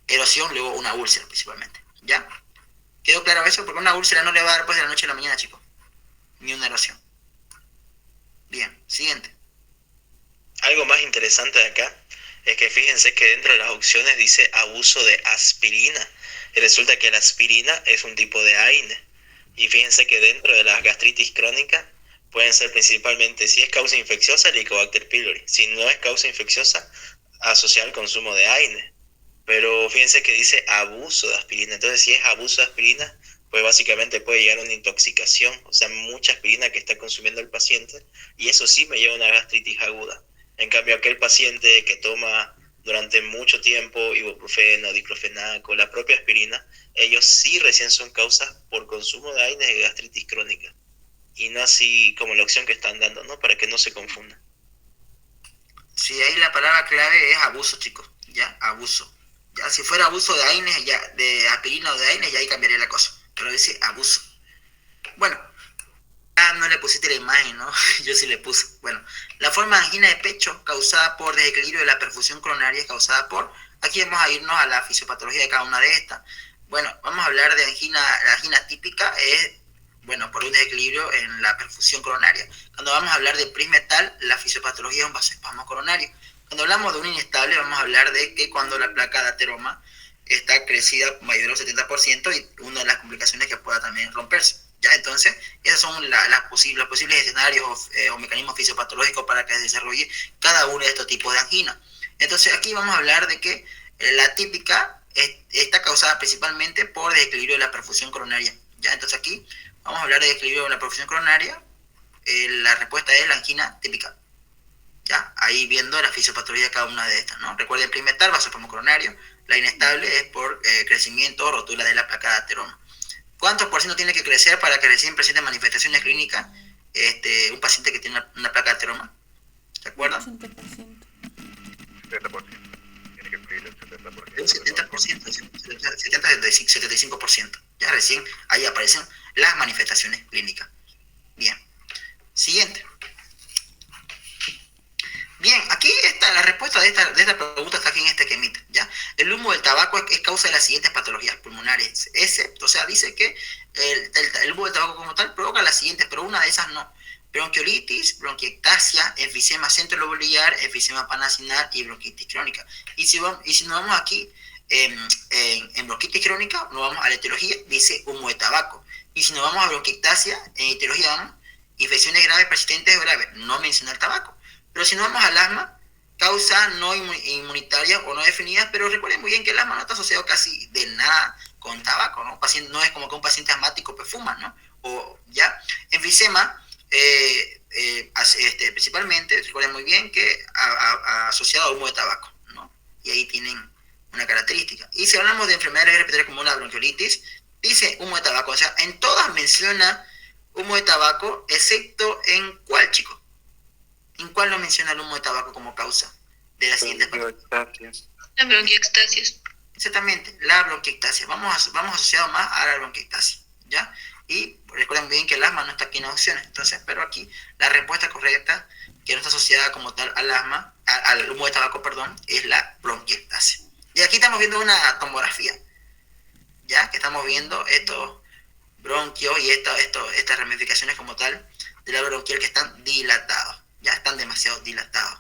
erosión, luego una úlcera principalmente. ¿Ya? ¿Quedó claro eso? Porque una úlcera no le va a dar pues de la noche a la mañana, chicos. Ni una erosión. Bien, siguiente. Algo más interesante de acá es que fíjense que dentro de las opciones dice abuso de aspirina. Y resulta que la aspirina es un tipo de AINE. Y fíjense que dentro de las gastritis crónicas pueden ser principalmente, si es causa infecciosa, el Helicobacter pylori. Si no es causa infecciosa, asociar al consumo de AINE. Pero fíjense que dice abuso de aspirina. Entonces, si es abuso de aspirina, pues básicamente puede llegar a una intoxicación. O sea, mucha aspirina que está consumiendo el paciente. Y eso sí me lleva a una gastritis aguda. En cambio, aquel paciente que toma durante mucho tiempo ibuprofeno, diclofenaco, la propia aspirina, ellos sí recién son causas por consumo de AINE de gastritis crónica. y no así como la opción que están dando, ¿no? Para que no se confunda. Sí, ahí la palabra clave es abuso, chicos, ya, abuso. Ya, si fuera abuso de AINES, ya, de aspirina o de AINES, ya ahí cambiaría la cosa. Pero dice abuso. Bueno, no le pusiste la imagen, ¿no? Yo sí le puse. Bueno, la forma de angina de pecho causada por desequilibrio de la perfusión coronaria es causada por... Aquí vamos a irnos a la fisiopatología de cada una de estas. Bueno, vamos a hablar de angina. La angina típica es, bueno, por un desequilibrio en la perfusión coronaria. Cuando vamos a hablar de prismetal, la fisiopatología es un vasoespasmo coronario. Cuando hablamos de un inestable, vamos a hablar de que cuando la placa de ateroma está crecida mayor al 70% y una de las complicaciones que pueda también romperse. ¿Ya? Entonces, esos son los posibles escenarios o mecanismos fisiopatológicos para que se desarrolle cada uno de estos tipos de angina. Entonces, aquí vamos a hablar de que la típica está causada principalmente por desequilibrio de la perfusión coronaria. ¿Ya? Entonces, aquí vamos a hablar de desequilibrio de la perfusión coronaria. La respuesta es la angina típica. ¿Ya? Ahí viendo la fisiopatología de cada una de estas, ¿no? Recuerden, prismetal, vasoespasmo coronario. La inestable es por crecimiento o rotura de la placa de ateroma. ¿Cuántos por ciento tiene que crecer para que recién presente manifestaciones clínicas un paciente que tiene una placa de ateroma? ¿Se acuerdan? 80%. 70%. Tiene que cumplir el 70%. El 70%, 75%. Ya recién ahí aparecen las manifestaciones clínicas. Bien. Siguiente. Bien, aquí está la respuesta de esta pregunta, está aquí en este esquemita, ¿ya? El humo del tabaco es causa de las siguientes patologías pulmonares, excepto, o sea, dice que el humo del tabaco como tal provoca las siguientes, pero una de esas no. Bronquiolitis, bronquiectasia, enfisema centrolobular, enfisema panacinal y bronquitis crónica. Y si nos vamos aquí en bronquitis crónica, nos vamos a la etiología, dice humo de tabaco. Y si nos vamos a bronquiectasia, en etiología vamos infecciones graves, persistentes o graves, no menciona el tabaco. Pero si nos vamos al asma, causa no inmunitaria o no definida, pero recuerden muy bien que el asma no está asociado casi de nada con tabaco, ¿no? No es como que un paciente asmático pues fuma, ¿no? O ya, enfisema, principalmente, recuerden muy bien que asociado a humo de tabaco, ¿no? Y ahí tienen una característica. Y si hablamos de enfermedades respiratorias como la bronquiolitis, dice humo de tabaco, o sea, en todas menciona humo de tabaco, excepto en ¿cuál, chicos? ¿En cuál no menciona el humo de tabaco como causa de las siguientes patologías? La bronquiectasis. Exactamente, la bronquiectasia. Vamos asociados más a la bronquiectasia, ¿ya? Y recuerden bien que el asma no está aquí en opciones, entonces, pero aquí la respuesta correcta, que no está asociada como tal al asma, al humo de tabaco, perdón, es la bronquiectasia. Y aquí estamos viendo una tomografía, ¿ya? Que estamos viendo estos bronquios y estas ramificaciones como tal de la bronquial que están dilatados. Ya están demasiado dilatados,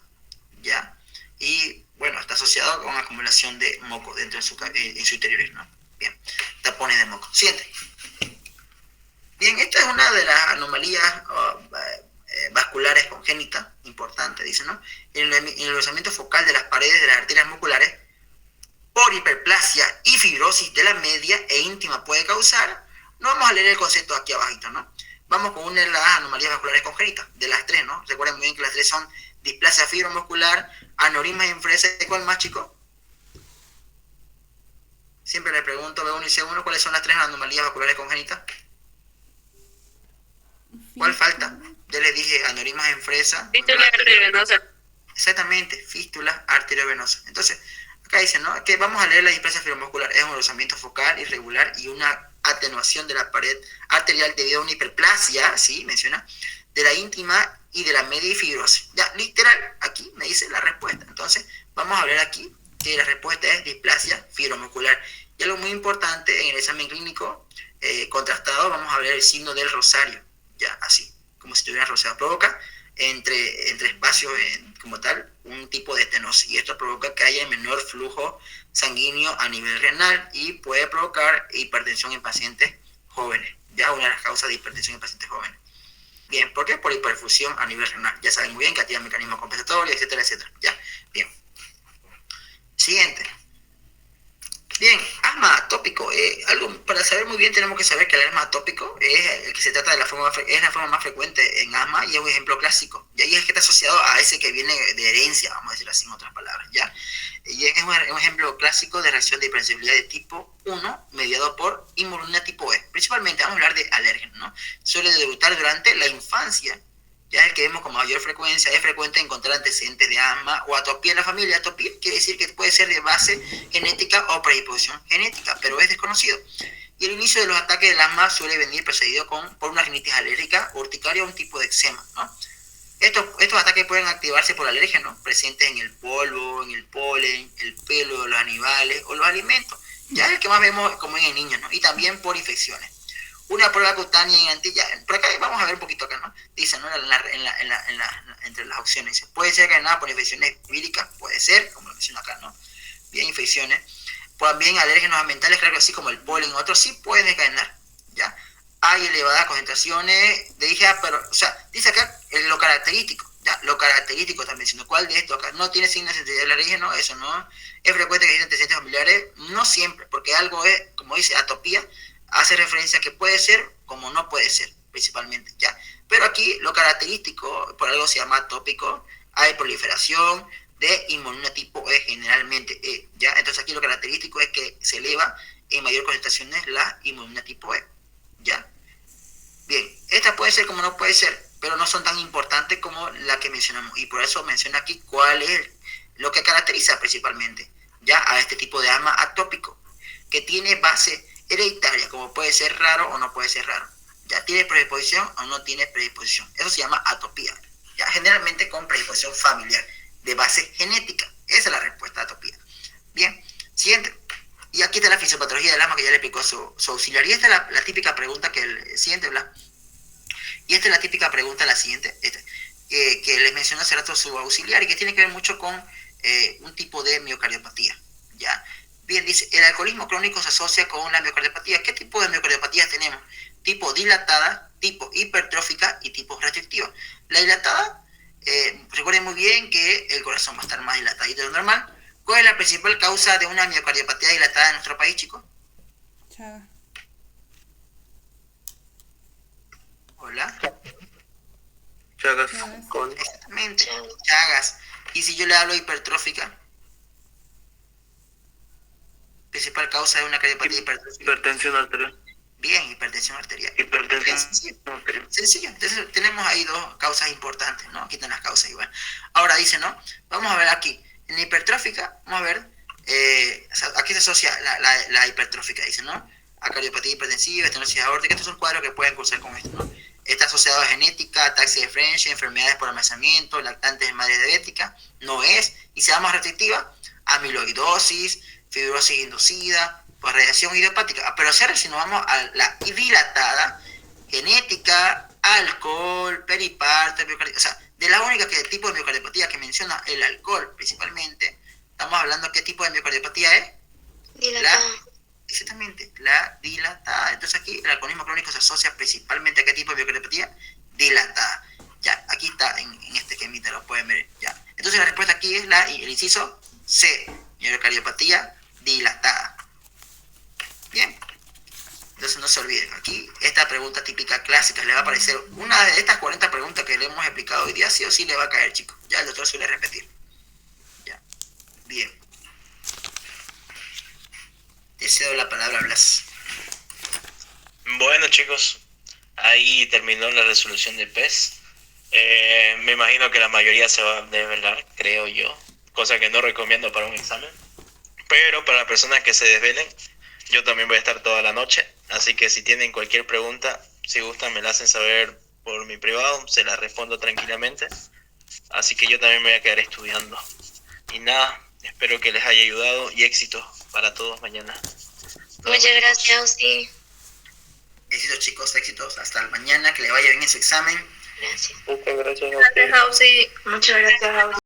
¿ya? Y, bueno, está asociado con acumulación de moco dentro en su interior, ¿no? Bien, tapones de moco. Siguiente. Bien, esta es una de las anomalías vasculares congénitas, importante, dice, ¿no? El engrosamiento focal de las paredes de las arterias musculares por hiperplasia y fibrosis de la media e íntima puede causar. No vamos a leer el concepto aquí abajito, ¿no? Vamos con una de las anomalías vasculares congénitas, de las tres, ¿no? Recuerden muy bien que las tres son displasia fibromuscular, aneurisma en fresa. ¿Cuál más, chicos? Siempre le pregunto, B1 y C1, ¿cuáles son las tres anomalías vasculares congénitas? ¿Cuál falta? Ya les dije, aneurismas en fresa. Fístula arteriovenosa. Exactamente, fístula arteriovenosa. Entonces, acá dicen, ¿no? Que vamos a leer la displasia fibromuscular. Es un engrosamiento focal irregular y una atenuación de la pared arterial debido a una hiperplasia, ¿sí? Menciona, de la íntima y de la media y fibrosis. Ya, literal, aquí me dice la respuesta. Entonces, vamos a ver aquí que la respuesta es displasia fibromuscular. Y algo muy importante en el examen clínico contrastado, vamos a ver el signo del rosario. Ya, así, como si estuviera rosado. Provoca entre espacios como tal un tipo de estenosis. Y esto provoca que haya menor flujo sanguíneo a nivel renal y puede provocar hipertensión en pacientes jóvenes. Ya una de las causas de hipertensión en pacientes jóvenes. Bien, ¿por qué? Por hiperfusión a nivel renal. Ya saben muy bien que activa mecanismos compensatorios, etcétera, etcétera. Ya, bien. Siguiente. Bien, asma atópico. Algo para saber muy bien tenemos que saber que el asma atópico es el que se trata de la forma más frecuente en asma y es un ejemplo clásico. Y ahí es que está asociado a ese que viene de herencia, vamos a decirlo así en otras palabras, ¿ya? Y es un ejemplo clásico de reacción de hipersensibilidad de tipo 1 mediado por inmunidad tipo E. Principalmente vamos a hablar de alérgenos, ¿no? Suele debutar durante la infancia, ya el que vemos con mayor frecuencia. Es frecuente encontrar antecedentes de asma o atopía en la familia. Atopía quiere decir que puede ser de base genética o predisposición genética, pero es desconocido. Y el inicio de los ataques del asma suele venir precedido por una rinitis alérgica, urticaria o un tipo de eczema, ¿no? Estos ataques pueden activarse por alérgenos presentes en el polvo, en el polen, el pelo de los animales o los alimentos. Ya es el que más vemos como en niños, ¿no? Y también por infecciones. Una prueba cutánea en antilla. Por acá vamos a ver un poquito acá, ¿no? Dice, ¿no? Entre las opciones. Dice, puede ser encadenada por infecciones víricas, puede ser, como lo menciono acá, ¿no? Bien, infecciones. También alérgenos ambientales, claro que así como el polen, otros sí pueden encadenar, ¿ya? Hay elevadas concentraciones de IgA, pero, o sea, dice acá lo característico, ¿ya? Lo característico también, sino cuál de esto acá no tiene signos de sensibilidad al alérgeno, eso no. Es frecuente que existen antecedentes familiares, no siempre, porque algo es, como dice, atopía, hace referencia a que puede ser como no puede ser, principalmente, ¿ya? Pero aquí lo característico, por algo se llama atópico, hay proliferación de inmunidad tipo E generalmente, ¿ya? Entonces aquí lo característico es que se eleva en mayor concentraciones la inmunidad tipo E, ¿ya? Bien, esta puede ser como no puede ser, pero no son tan importantes como la que mencionamos, y por eso menciono aquí cuál es lo que caracteriza principalmente, ¿ya? A este tipo de asma atópico, que tiene base hereditaria, como puede ser raro o no puede ser raro, ¿ya? Tiene predisposición o no tiene predisposición, eso se llama atopía, ¿ya? Generalmente con predisposición familiar, de base genética, esa es la respuesta a atopía. Bien, siguiente. Y aquí está la fisiopatología del asma que ya le explicó su auxiliar. Y esta es la típica pregunta que el siguiente, ¿verdad? Y esta es la típica pregunta, la siguiente, que les mencionó hace rato su auxiliar y que tiene que ver mucho con un tipo de miocardiopatía, ¿ya? Bien, dice, el alcoholismo crónico se asocia con la miocardiopatía. ¿Qué tipo de miocardiopatías tenemos? Tipo dilatada, tipo hipertrófica y tipo restrictiva. La dilatada, recuerden muy bien que el corazón va a estar más dilatado de lo normal. ¿Cuál es la principal causa de una miocardiopatía dilatada en nuestro país, chicos? Chagas. Hola. Chagas. Exactamente, Chagas. Y si yo le hablo hipertrófica, principal causa de una cardiopatía hipertrófica. Hipertensión arterial. Bien, hipertensión arterial. Hipertensión arterial. Sencillo. Entonces tenemos ahí dos causas importantes, ¿no? Aquí están las causas igual. Ahora dice, ¿no? Vamos a ver aquí. En la hipertrófica, vamos a ver, aquí se asocia la hipertrófica, dice, ¿no? A cardiopatía hipertensiva, estenosis aórtica, estos son cuadros que pueden cursar con esto, ¿no? Está asociado a genética, ataxia de French, enfermedades por amasamiento, lactantes de madre diabética, no es, y se llama restrictiva, amiloidosis, fibrosis inducida, pues radiación idiopática. Pero si nos vamos a la dilatada, genética, alcohol, periparto, miocarditis, o sea, de la única tipo de miocardiopatía que menciona el alcohol principalmente, estamos hablando qué tipo de miocardiopatía es. Dilatada. Exactamente, la dilatada. Entonces aquí el alcoholismo crónico se asocia principalmente a qué tipo de miocardiopatía dilatada. Ya, aquí está en este esquemita, lo pueden ver. Ya. Entonces la respuesta aquí es el inciso C, miocardiopatía dilatada. Bien. Entonces no se olviden, aquí esta pregunta típica clásica le va a aparecer, una de estas 40 preguntas que le hemos explicado hoy día, sí o sí le va a caer, chicos. Ya el doctor suele repetir. Ya. Bien. Te cedo la palabra, Blas. Bueno, chicos, ahí terminó la resolución de PES. Me imagino que la mayoría se va a desvelar, creo yo, cosa que no recomiendo para un examen. Pero para las personas que se desvelen, yo también voy a estar toda la noche, así que si tienen cualquier pregunta, si gustan me la hacen saber por mi privado, se la respondo tranquilamente. Así que yo también me voy a quedar estudiando. Y nada, espero que les haya ayudado y éxito para todos mañana. Muchas gracias, sí. Éxitos, chicos, éxitos. Hasta el mañana, que le vaya bien en su examen. Gracias. Muchas gracias a Gracias, ustedes. Jausi. Muchas gracias, Jausi.